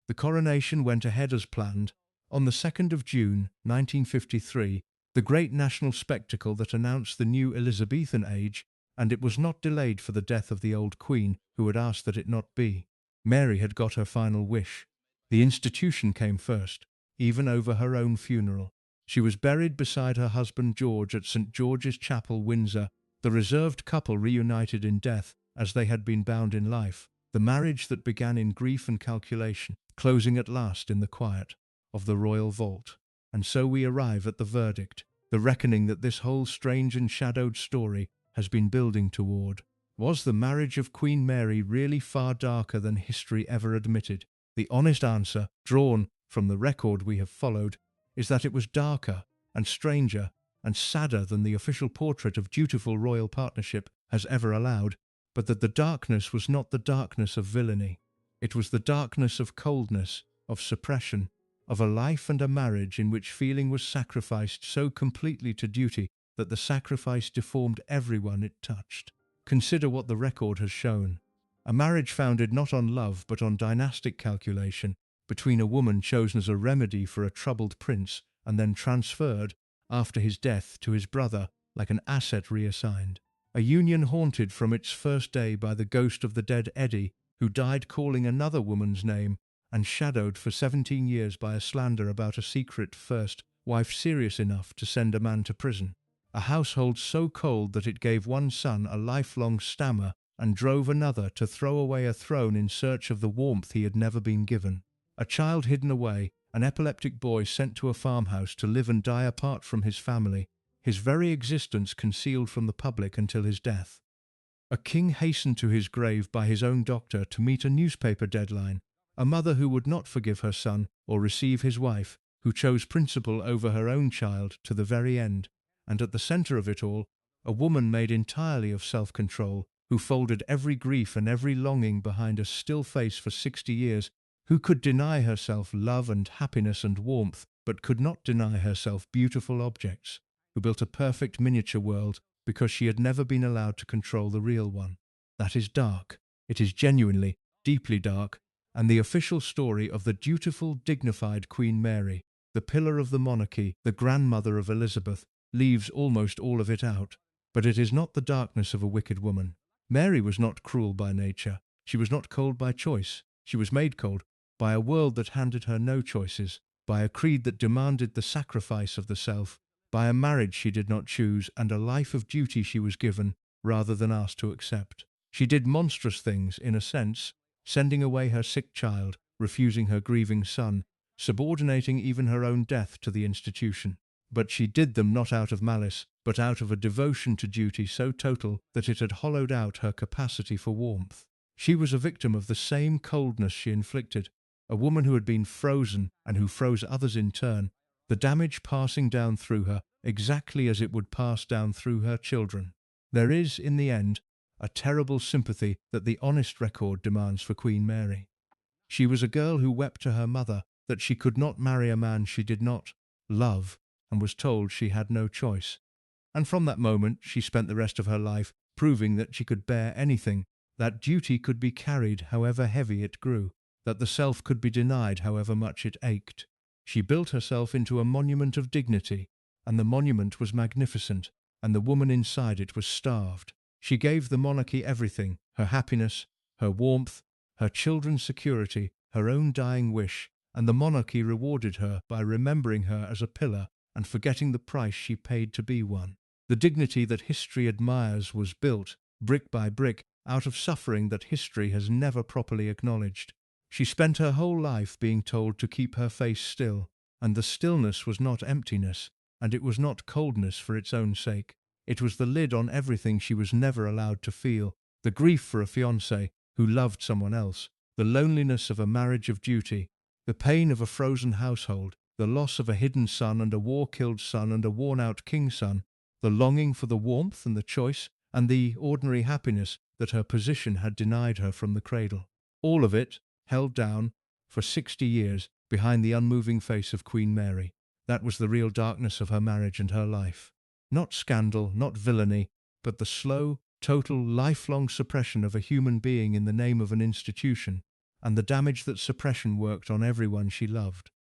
The coronation went ahead as planned. On the 2nd of June 1953, the great national spectacle that announced the new Elizabethan age, and it was not delayed for the death of the old queen, who had asked that it not be. Mary had got her final wish. The institution came first, even over her own funeral. She was buried beside her husband George at St. George's Chapel, Windsor, the reserved couple reunited in death as they had been bound in life, the marriage that began in grief and calculation, closing at last in the quiet of the royal vault. And so we arrive at the verdict, the reckoning that this whole strange and shadowed story has been building toward. Was the marriage of Queen Mary really far darker than history ever admitted? The honest answer, drawn from the record we have followed, is that it was darker and stranger and sadder than the official portrait of dutiful royal partnership has ever allowed, but that the darkness was not the darkness of villainy. It was the darkness of coldness, of suppression, of a life and a marriage in which feeling was sacrificed so completely to duty that the sacrifice deformed everyone it touched. Consider what the record has shown. A marriage founded not on love but on dynastic calculation between a woman chosen as a remedy for a troubled prince and then transferred, after his death, to his brother like an asset reassigned. A union haunted from its first day by the ghost of the dead Eddy, who died calling another woman's name, and shadowed for 17 years by a slander about a secret first wife serious enough to send a man to prison. A household so cold that it gave one son a lifelong stammer and drove another to throw away a throne in search of the warmth he had never been given. A child hidden away, an epileptic boy sent to a farmhouse to live and die apart from his family, his very existence concealed from the public until his death. A king hastened to his grave by his own doctor to meet a newspaper deadline, a mother who would not forgive her son or receive his wife, who chose principle over her own child to the very end, and at the center of it all, a woman made entirely of self-control, who folded every grief and every longing behind a still face for 60 years, who could deny herself love and happiness and warmth, but could not deny herself beautiful objects, who built a perfect miniature world because she had never been allowed to control the real one. That is dark. It is genuinely, deeply dark, and the official story of the dutiful, dignified Queen Mary, the pillar of the monarchy, the grandmother of Elizabeth, leaves almost all of it out. But it is not the darkness of a wicked woman. Mary was not cruel by nature. She was not cold by choice. She was made cold by a world that handed her no choices, by a creed that demanded the sacrifice of the self, by a marriage she did not choose and a life of duty she was given rather than asked to accept. She did monstrous things, in a sense, sending away her sick child, refusing her grieving son, subordinating even her own death to the institution. But she did them not out of malice, but out of a devotion to duty so total that it had hollowed out her capacity for warmth. She was a victim of the same coldness she inflicted, a woman who had been frozen and who froze others in turn, the damage passing down through her exactly as it would pass down through her children. There is, in the end, a terrible sympathy that the honest record demands for Queen Mary. She was a girl who wept to her mother that she could not marry a man she did not love, and was told she had no choice. And from that moment she spent the rest of her life proving that she could bear anything, that duty could be carried however heavy it grew, that the self could be denied however much it ached. She built herself into a monument of dignity, and the monument was magnificent, and the woman inside it was starved. She gave the monarchy everything, her happiness, her warmth, her children's security, her own dying wish, and the monarchy rewarded her by remembering her as a pillar and forgetting the price she paid to be one. The dignity that history admires was built, brick by brick, out of suffering that history has never properly acknowledged. She spent her whole life being told to keep her face still, and the stillness was not emptiness, and it was not coldness for its own sake. It was the lid on everything she was never allowed to feel, the grief for a fiancé who loved someone else, the loneliness of a marriage of duty, the pain of a frozen household, the loss of a hidden son and a war-killed son and a worn-out king's son, the longing for the warmth and the choice, and the ordinary happiness that her position had denied her from the cradle. All of it held down for 60 years behind the unmoving face of Queen Mary. That was the real darkness of her marriage and her life. Not scandal, not villainy, but the slow, total, lifelong suppression of a human being in the name of an institution, and the damage that suppression worked on everyone she loved.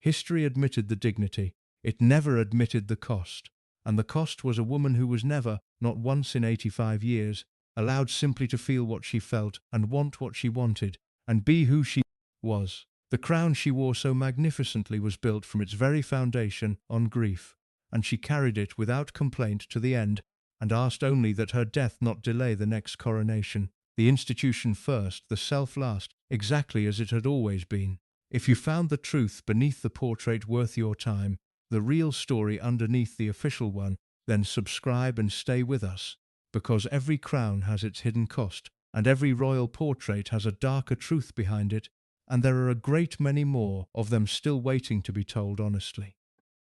History admitted the dignity. It never admitted the cost. And the cost was a woman who was never, not once in 85 years, allowed simply to feel what she felt and want what she wanted, and be who she was. The crown she wore so magnificently was built from its very foundation on grief, and she carried it without complaint to the end, and asked only that her death not delay the next coronation. The institution first, the self last, exactly as it had always been. If you found the truth beneath the portrait worth your time, the real story underneath the official one, then subscribe and stay with us. because every crown has its hidden cost, and every royal portrait has a darker truth behind it, and there are a great many more of them still waiting to be told honestly.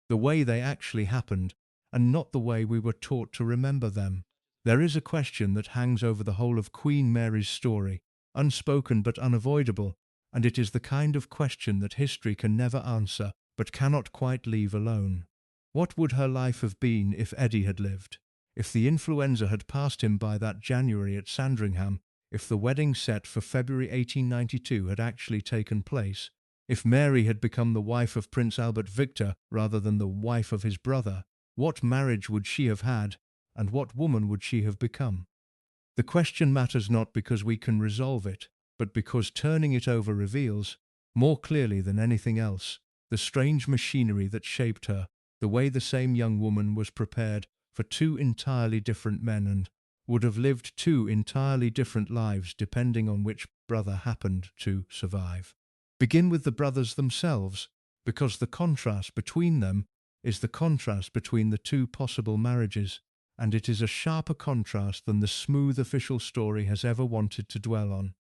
The way they actually happened, and not the way we were taught to remember them. There is a question that hangs over the whole of Queen Mary's story, unspoken but unavoidable, and it is the kind of question that history can never answer, but cannot quite leave alone. What would her life have been if Eddy had lived? If the influenza had passed him by that January at Sandringham? If the wedding set for February 1892 had actually taken place? If Mary had become the wife of Prince Albert Victor rather than the wife of his brother? What marriage would she have had, and what woman would she have become? The question matters not because we can resolve it, but because turning it over reveals, more clearly than anything else, the strange machinery that shaped her, the way the same young woman was prepared for two entirely different men and would have lived two entirely different lives depending on which brother happened to survive. Begin with the brothers themselves, because the contrast between them is the contrast between the two possible marriages, and it is a sharper contrast than the smooth official story has ever wanted to dwell on.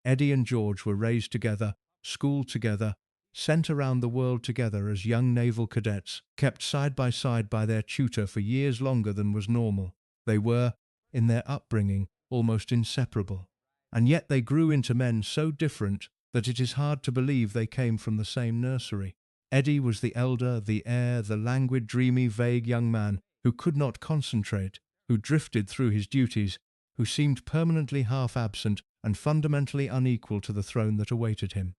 Eddy and George were raised together, schooled together, sent around the world together as young naval cadets, kept side by their tutor for years longer than was normal. They were, in their upbringing, almost inseparable. And yet they grew into men so different that it is hard to believe they came from the same nursery. Eddy was the elder, the heir, the languid, dreamy, vague young man who could not concentrate, who drifted through his duties, who seemed permanently half absent and fundamentally unequal to the throne that awaited him.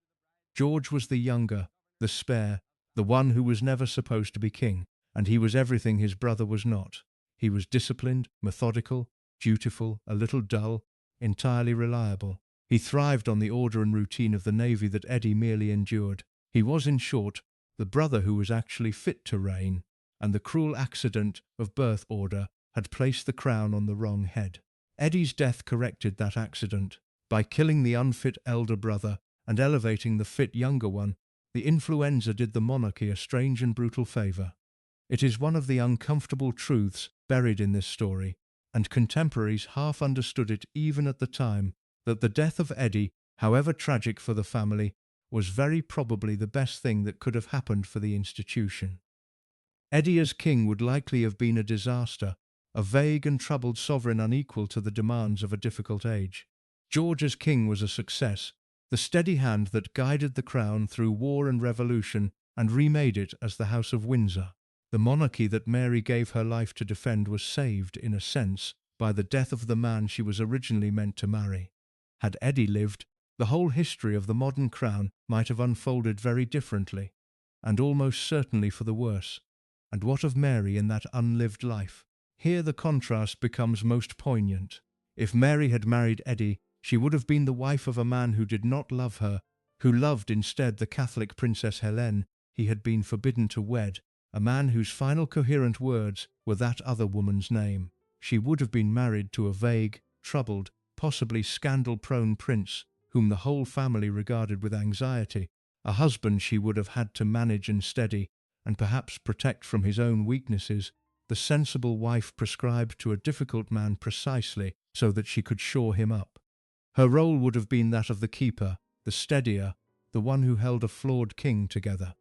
George was the younger, the spare, the one who was never supposed to be king, and he was everything his brother was not. He was disciplined, methodical, dutiful, a little dull, entirely reliable. He thrived on the order and routine of the navy that Eddy merely endured. He was, in short, the brother who was actually fit to reign, and the cruel accident of birth order had placed the crown on the wrong head. Eddy's death corrected that accident. By killing the unfit elder brother and elevating the fit younger one, the influenza did the monarchy a strange and brutal favour. It is one of the uncomfortable truths buried in this story, and contemporaries half understood it even at the time, that the death of Eddy, however tragic for the family, was very probably the best thing that could have happened for the institution. Eddy as king would likely have been a disaster, a vague and troubled sovereign unequal to the demands of a difficult age. George as king was a success, the steady hand that guided the crown through war and revolution and remade it as the House of Windsor. The monarchy that Mary gave her life to defend was saved, in a sense, by the death of the man she was originally meant to marry. Had Eddy lived, the whole history of the modern crown might have unfolded very differently, and almost certainly for the worse. And what of Mary in that unlived life? Here the contrast becomes most poignant. If Mary had married Eddy, she would have been the wife of a man who did not love her, who loved instead the Catholic Princess Helene he had been forbidden to wed, a man whose final coherent words were that other woman's name. She would have been married to a vague, troubled, possibly scandal-prone prince, whom the whole family regarded with anxiety, a husband she would have had to manage and steady, and perhaps protect from his own weaknesses, the sensible wife prescribed to a difficult man precisely so that she could shore him up. Her role would have been that of the keeper, the steadier, the one who held a flawed king together.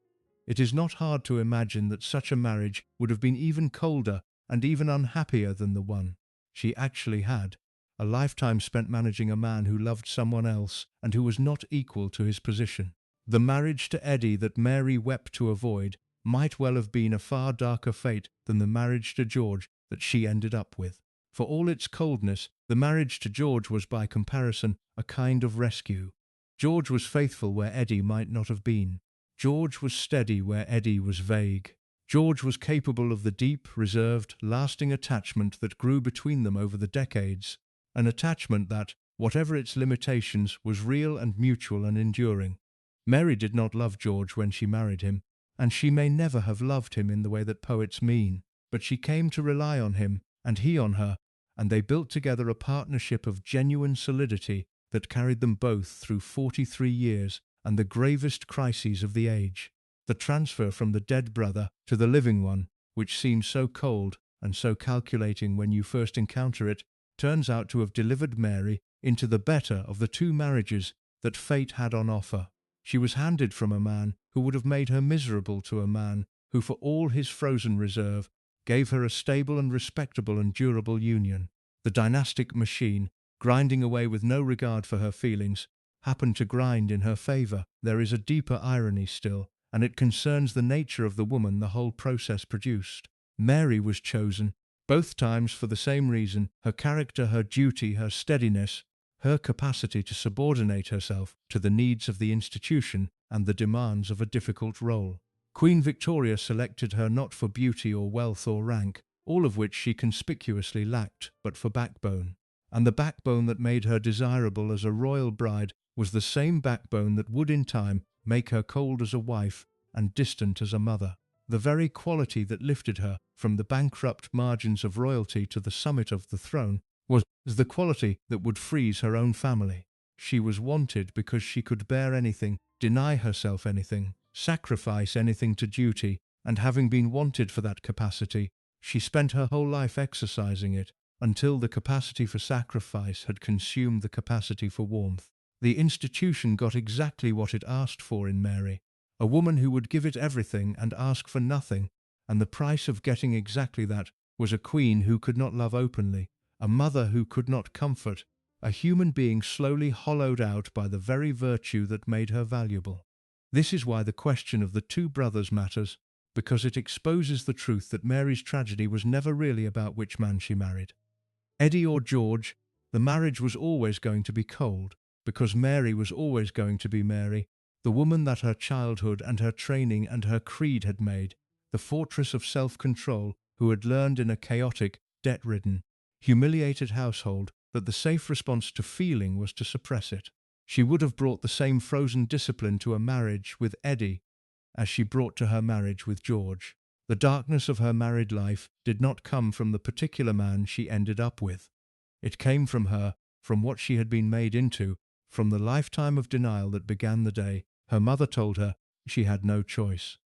It is not hard to imagine that such a marriage would have been even colder and even unhappier than the one she actually had, a lifetime spent managing a man who loved someone else and who was not equal to his position. The marriage to Eddy that Mary wept to avoid might well have been a far darker fate than the marriage to George that she ended up with. For all its coldness, the marriage to George was by comparison a kind of rescue. George was faithful where Eddy might not have been. George was steady where Eddy was vague. George was capable of the deep, reserved, lasting attachment that grew between them over the decades, an attachment that, whatever its limitations, was real and mutual and enduring. Mary did not love George when she married him, and she may never have loved him in the way that poets mean, but she came to rely on him, and he on her, and they built together a partnership of genuine solidity that carried them both through 43 years and the gravest crises of the age. The transfer from the dead brother to the living one, which seems so cold and so calculating when you first encounter it, turns out to have delivered Mary into the better of the two marriages that fate had on offer. She was handed from a man who would have made her miserable to a man who, for all his frozen reserve, gave her a stable and respectable and durable union. The dynastic machine, grinding away with no regard for her feelings, happened to grind in her favour. There is a deeper irony still, and it concerns the nature of the woman the whole process produced. Mary was chosen, both times for the same reason: her character, her duty, her steadiness, her capacity to subordinate herself to the needs of the institution and the demands of a difficult role. Queen Victoria selected her not for beauty or wealth or rank, all of which she conspicuously lacked, but for backbone. And the backbone that made her desirable as a royal bride was the same backbone that would in time make her cold as a wife and distant as a mother. The very quality that lifted her from the bankrupt margins of royalty to the summit of the throne was the quality that would freeze her own family. She was wanted because she could bear anything, deny herself anything, sacrifice anything to duty, and having been wanted for that capacity, she spent her whole life exercising it until the capacity for sacrifice had consumed the capacity for warmth. The institution got exactly what it asked for in Mary, a woman who would give it everything and ask for nothing, and the price of getting exactly that was a queen who could not love openly, a mother who could not comfort, a human being slowly hollowed out by the very virtue that made her valuable. This is why the question of the two brothers matters, because it exposes the truth that Mary's tragedy was never really about which man she married. Eddy or George, the marriage was always going to be cold, because Mary was always going to be Mary, the woman that her childhood and her training and her creed had made, the fortress of self-control who had learned in a chaotic, debt-ridden, humiliated household that the safe response to feeling was to suppress it. She would have brought the same frozen discipline to a marriage with Eddy as she brought to her marriage with George. The darkness of her married life did not come from the particular man she ended up with. It came from her, from what she had been made into, from the lifetime of denial that began the day her mother told her she had no choice.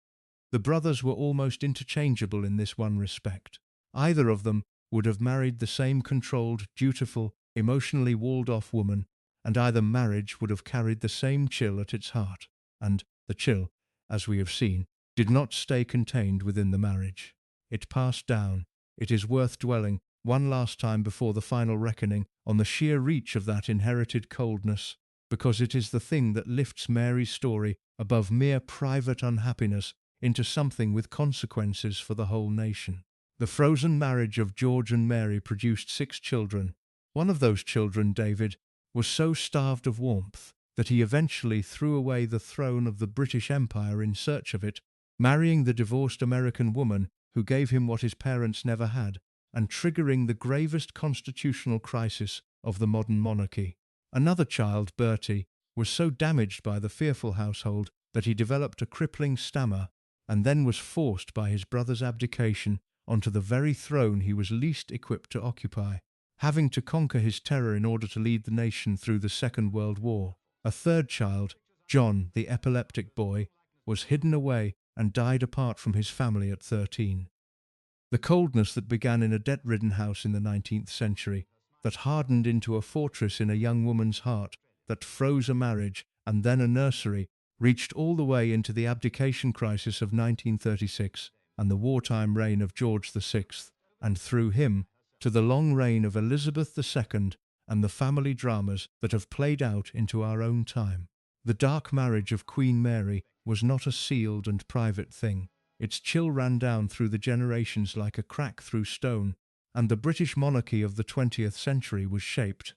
The brothers were almost interchangeable in this one respect. Either of them would have married the same controlled, dutiful, emotionally walled-off woman, and either marriage would have carried the same chill at its heart. And the chill, as we have seen, did not stay contained within the marriage. It passed down. It is worth dwelling one last time before the final reckoning on the sheer reach of that inherited coldness, because it is the thing that lifts Mary's story above mere private unhappiness into something with consequences for the whole nation. The frozen marriage of George and Mary produced 6 children. One of those children, David, was so starved of warmth that he eventually threw away the throne of the British Empire in search of it, marrying the divorced American woman who gave him what his parents never had, and triggering the gravest constitutional crisis of the modern monarchy. Another child, Bertie, was so damaged by the fearful household that he developed a crippling stammer, and then was forced by his brother's abdication onto the very throne he was least equipped to occupy, having to conquer his terror in order to lead the nation through the Second World War. A third child, John, the epileptic boy, was hidden away and died apart from his family at 13. The coldness that began in a debt-ridden house in the 19th century, that hardened into a fortress in a young woman's heart, that froze a marriage and then a nursery, reached all the way into the abdication crisis of 1936 and the wartime reign of George VI, and through him to the long reign of Elizabeth II and the family dramas that have played out into our own time. The dark marriage of Queen Mary was not a sealed and private thing. Its chill ran down through the generations like a crack through stone, and the British monarchy of the 20th century was shaped,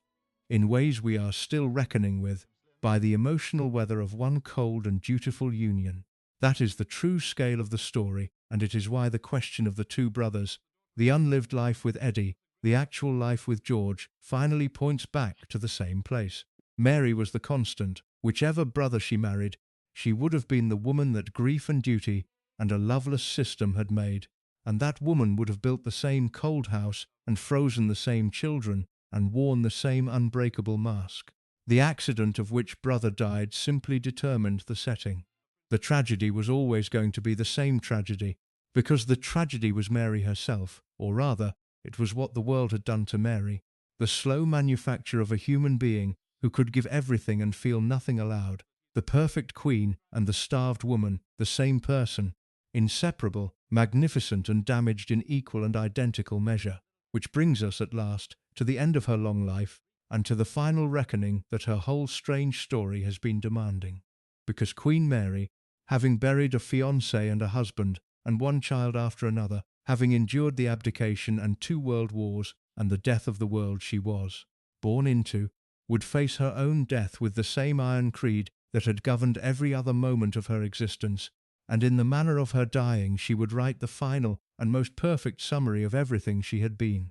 in ways we are still reckoning with, by the emotional weather of one cold and dutiful union. That is the true scale of the story, and it is why the question of the two brothers, the unlived life with Eddy, the actual life with George, finally points back to the same place. Mary was the constant. Whichever brother she married, she would have been the woman that grief and duty and a loveless system had made, and that woman would have built the same cold house and frozen the same children and worn the same unbreakable mask. The accident of which brother died simply determined the setting. The tragedy was always going to be the same tragedy, because the tragedy was Mary herself, or rather, it was what the world had done to Mary. the slow manufacture of a human being who could give everything and feel nothing aloud, the perfect queen and the starved woman, the same person, inseparable, magnificent and damaged in equal and identical measure, which brings us at last to the end of her long life and to the final reckoning that her whole strange story has been demanding. Because Queen Mary, having buried a fiancé and a husband, and one child after another, having endured the abdication and 2 world wars and the death of the world she was born into, would face her own death with the same iron creed that had governed every other moment of her existence, and in the manner of her dying she would write the final and most perfect summary of everything she had been.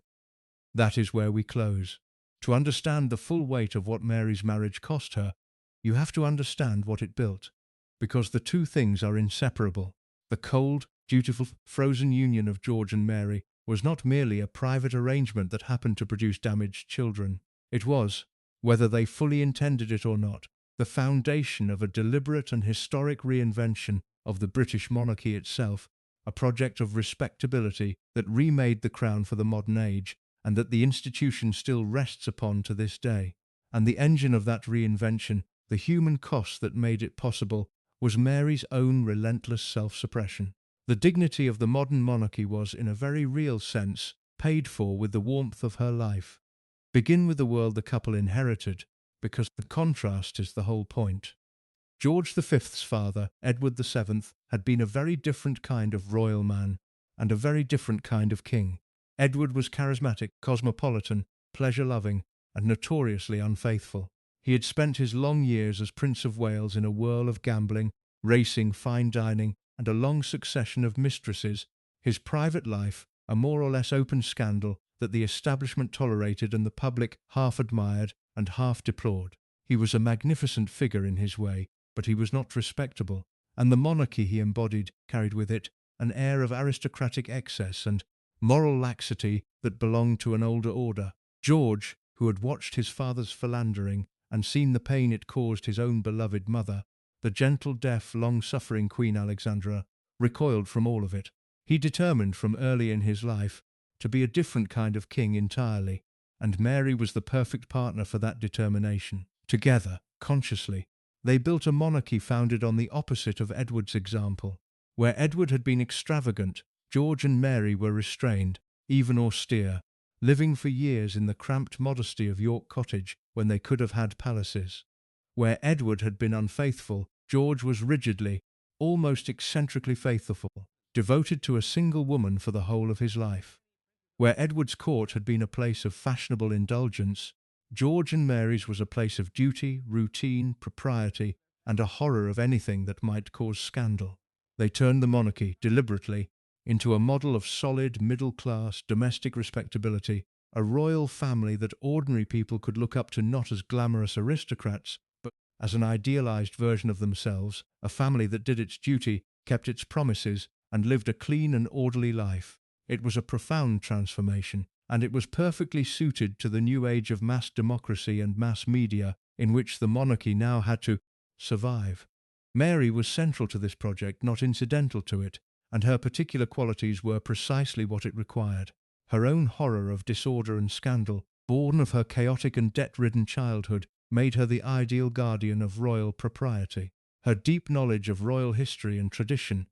That is where we close. To understand the full weight of what Mary's marriage cost her, you have to understand what it built, because the two things are inseparable. The cold, dutiful, frozen union of George and Mary was not merely a private arrangement that happened to produce damaged children. It was, whether they fully intended it or not, the foundation of a deliberate and historic reinvention of the British monarchy itself, a project of respectability that remade the crown for the modern age, and that the institution still rests upon to this day. And the engine of that reinvention, the human cost that made it possible, was Mary's own relentless self-suppression. The dignity of the modern monarchy was, in a very real sense, paid for with the warmth of her life. Begin with the world the couple inherited, because the contrast is the whole point. George V's father, Edward VII, had been a very different kind of royal man, and a very different kind of king. Edward was charismatic, cosmopolitan, pleasure-loving, and notoriously unfaithful. He had spent his long years as Prince of Wales in a whirl of gambling, racing, fine dining, and a long succession of mistresses, his private life a more or less open scandal that the establishment tolerated and the public half admired and half deplored. He was a magnificent figure in his way, but he was not respectable, and the monarchy he embodied carried with it an air of aristocratic excess and moral laxity that belonged to an older order. George, who had watched his father's philandering and seen the pain it caused his own beloved mother, the gentle, deaf, long-suffering Queen Alexandra, recoiled from all of it. He determined from early in his life to be a different kind of king entirely, and Mary was the perfect partner for that determination. Together, consciously, they built a monarchy founded on the opposite of Edward's example. Where Edward had been extravagant, George and Mary were restrained, even austere, living for years in the cramped modesty of York Cottage when they could have had palaces. Where Edward had been unfaithful, George was rigidly, almost eccentrically faithful, devoted to a single woman for the whole of his life. Where Edward's court had been a place of fashionable indulgence, George and Mary's was a place of duty, routine, propriety, and a horror of anything that might cause scandal. They turned the monarchy, deliberately, into a model of solid, middle-class, domestic respectability, a royal family that ordinary people could look up to not as glamorous aristocrats, but as an idealized version of themselves, a family that did its duty, kept its promises, and lived a clean and orderly life. It was a profound transformation, and it was perfectly suited to the new age of mass democracy and mass media in which the monarchy now had to survive. Mary was central to this project, not incidental to it, and her particular qualities were precisely what it required. Her own horror of disorder and scandal, born of her chaotic and debt-ridden childhood, made her the ideal guardian of royal propriety. Her deep knowledge of royal history and tradition,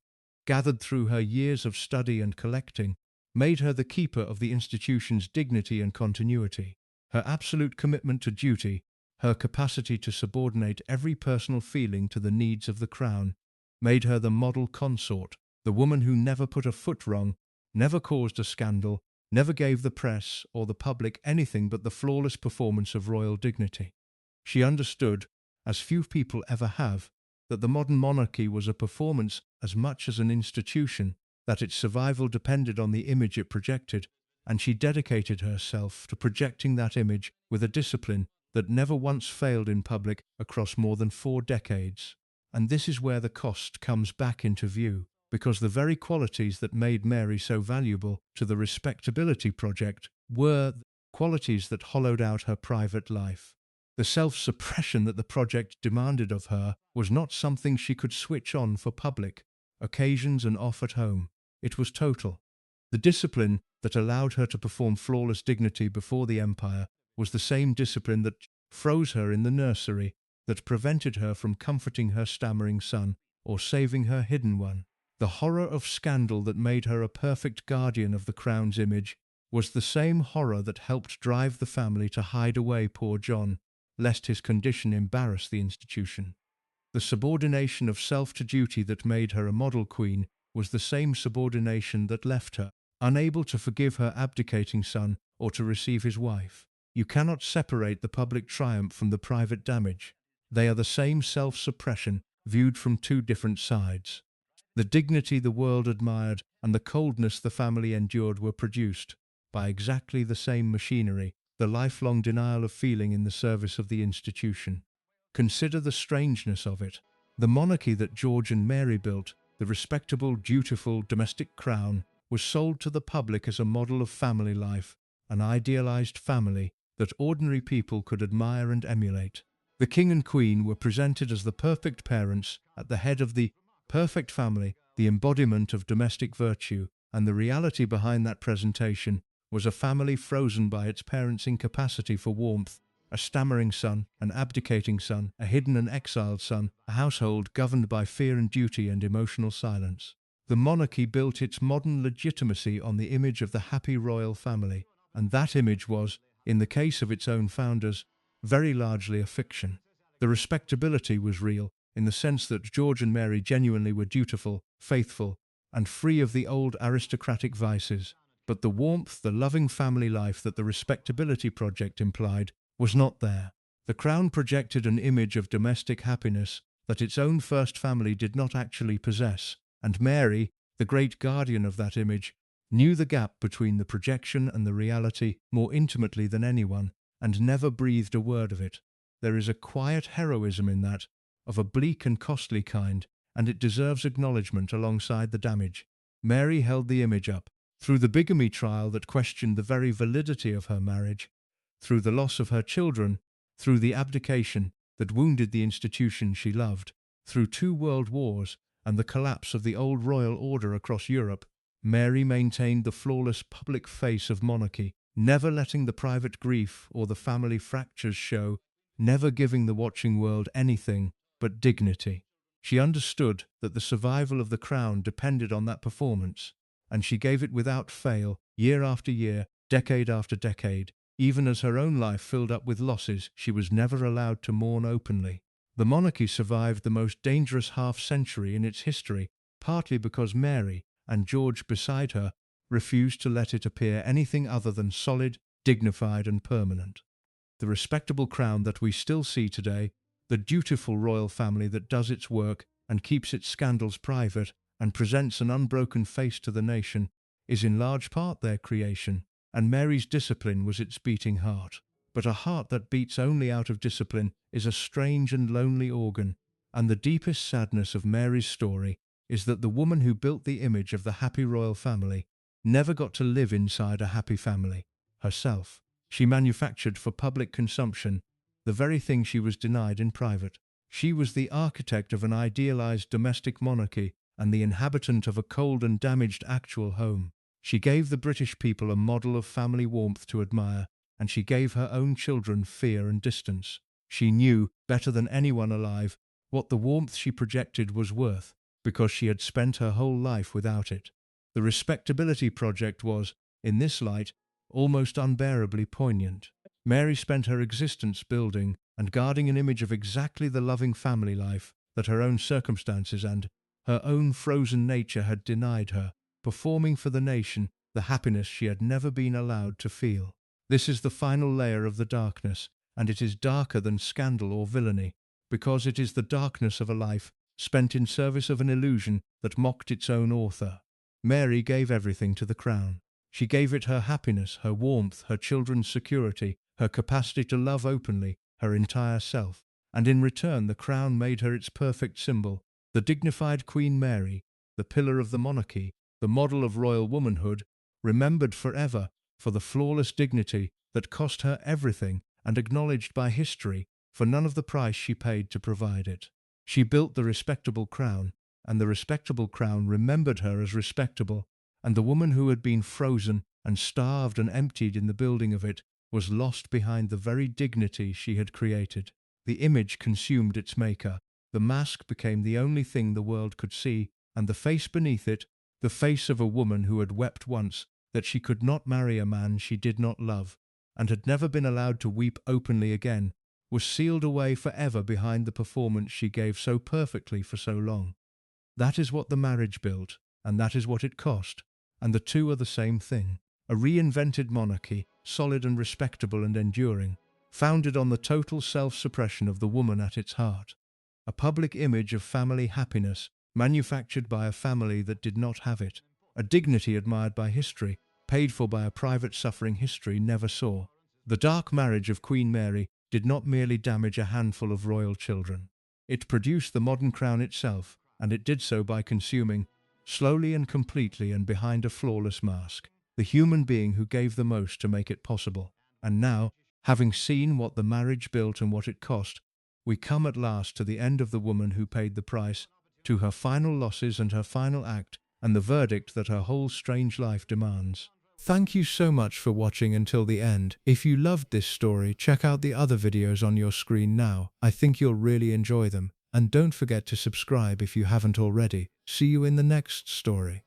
gathered through her years of study and collecting, made her the keeper of the institution's dignity and continuity. Her absolute commitment to duty, her capacity to subordinate every personal feeling to the needs of the crown, made her the model consort, the woman who never put a foot wrong, never caused a scandal, never gave the press or the public anything but the flawless performance of royal dignity. She understood, as few people ever have, that the modern monarchy was a performance as much as an institution, that its survival depended on the image it projected, and she dedicated herself to projecting that image with a discipline that never once failed in public across more than 4 decades. And this is where the cost comes back into view, because the very qualities that made Mary so valuable to the respectability project were qualities that hollowed out her private life. The self-suppression that the project demanded of her was not something she could switch on for public occasions and off at home. It was total. The discipline that allowed her to perform flawless dignity before the empire was the same discipline that froze her in the nursery, that prevented her from comforting her stammering son or saving her hidden one. The horror of scandal that made her a perfect guardian of the crown's image was the same horror that helped drive the family to hide away poor John, lest his condition embarrass the institution. The subordination of self to duty that made her a model queen was the same subordination that left her unable to forgive her abdicating son or to receive his wife. You cannot separate the public triumph from the private damage. They are the same self-suppression viewed from two different sides. The dignity the world admired and the coldness the family endured were produced by exactly the same machinery, the lifelong denial of feeling in the service of the institution. Consider the strangeness of it. The monarchy that George and Mary built, the respectable, dutiful, domestic crown, was sold to the public as a model of family life, an idealized family that ordinary people could admire and emulate. The king and queen were presented as the perfect parents at the head of the perfect family, the embodiment of domestic virtue, and the reality behind that presentation was a family frozen by its parents' incapacity for warmth, a stammering son, an abdicating son, a hidden and exiled son, a household governed by fear and duty and emotional silence. The monarchy built its modern legitimacy on the image of the happy royal family, and that image was, in the case of its own founders, very largely a fiction. The respectability was real, in the sense that George and Mary genuinely were dutiful, faithful, and free of the old aristocratic vices. But the warmth, the loving family life that the respectability project implied was not there. The crown projected an image of domestic happiness that its own first family did not actually possess, and Mary, the great guardian of that image, knew the gap between the projection and the reality more intimately than anyone, and never breathed a word of it. There is a quiet heroism in that, of a bleak and costly kind, and it deserves acknowledgement alongside the damage. Mary held the image up, through the bigamy trial that questioned the very validity of her marriage, through the loss of her children, through the abdication that wounded the institution she loved, through 2 world wars and the collapse of the old royal order across Europe. Mary maintained the flawless public face of monarchy, never letting the private grief or the family fractures show, never giving the watching world anything but dignity. She understood that the survival of the crown depended on that performance, and she gave it without fail, year after year, decade after decade. Even as her own life filled up with losses, she was never allowed to mourn openly. The monarchy survived the most dangerous half-century in its history, partly because Mary, and George beside her, refused to let it appear anything other than solid, dignified and permanent. The respectable crown that we still see today, the dutiful royal family that does its work and keeps its scandals private and presents an unbroken face to the nation, is in large part their creation, and Mary's discipline was its beating heart. But a heart that beats only out of discipline is a strange and lonely organ, and the deepest sadness of Mary's story is that the woman who built the image of the happy royal family never got to live inside a happy family herself. She manufactured for public consumption the very thing she was denied in private. She was the architect of an idealized domestic monarchy and the inhabitant of a cold and damaged actual home. She gave the British people a model of family warmth to admire, and she gave her own children fear and distance. She knew, better than anyone alive, what the warmth she projected was worth, because she had spent her whole life without it. The Respectability Project was, in this light, almost unbearably poignant. Mary spent her existence building and guarding an image of exactly the loving family life that her own circumstances and her own frozen nature had denied her, performing for the nation the happiness she had never been allowed to feel. This is the final layer of the darkness, and it is darker than scandal or villainy, because it is the darkness of a life spent in service of an illusion that mocked its own author. Mary gave everything to the crown. She gave it her happiness, her warmth, her children's security, her capacity to love openly, her entire self. And in return the crown made her its perfect symbol, the dignified Queen Mary, the pillar of the monarchy, the model of royal womanhood, remembered forever for the flawless dignity that cost her everything and acknowledged by history for none of the price she paid to provide it. She built the respectable crown, and the respectable crown remembered her as respectable, and the woman who had been frozen and starved and emptied in the building of it was lost behind the very dignity she had created. The image consumed its maker. The mask became the only thing the world could see, and the face beneath it, the face of a woman who had wept once that she could not marry a man she did not love, and had never been allowed to weep openly again, was sealed away forever behind the performance she gave so perfectly for so long. That is what the marriage built, and that is what it cost, and the two are the same thing. A reinvented monarchy, solid and respectable and enduring, founded on the total self-suppression of the woman at its heart. A public image of family happiness, manufactured by a family that did not have it. A dignity admired by history, paid for by a private suffering history never saw. The dark marriage of Queen Mary did not merely damage a handful of royal children. It produced the modern crown itself, and it did so by consuming, slowly and completely and behind a flawless mask, the human being who gave the most to make it possible. And now, having seen what the marriage built and what it cost, we come at last to the end of the woman who paid the price, to her final losses and her final act, and the verdict that her whole strange life demands. Thank you so much for watching until the end. If you loved this story, check out the other videos on your screen now. I think you'll really enjoy them. And don't forget to subscribe if you haven't already. See you in the next story.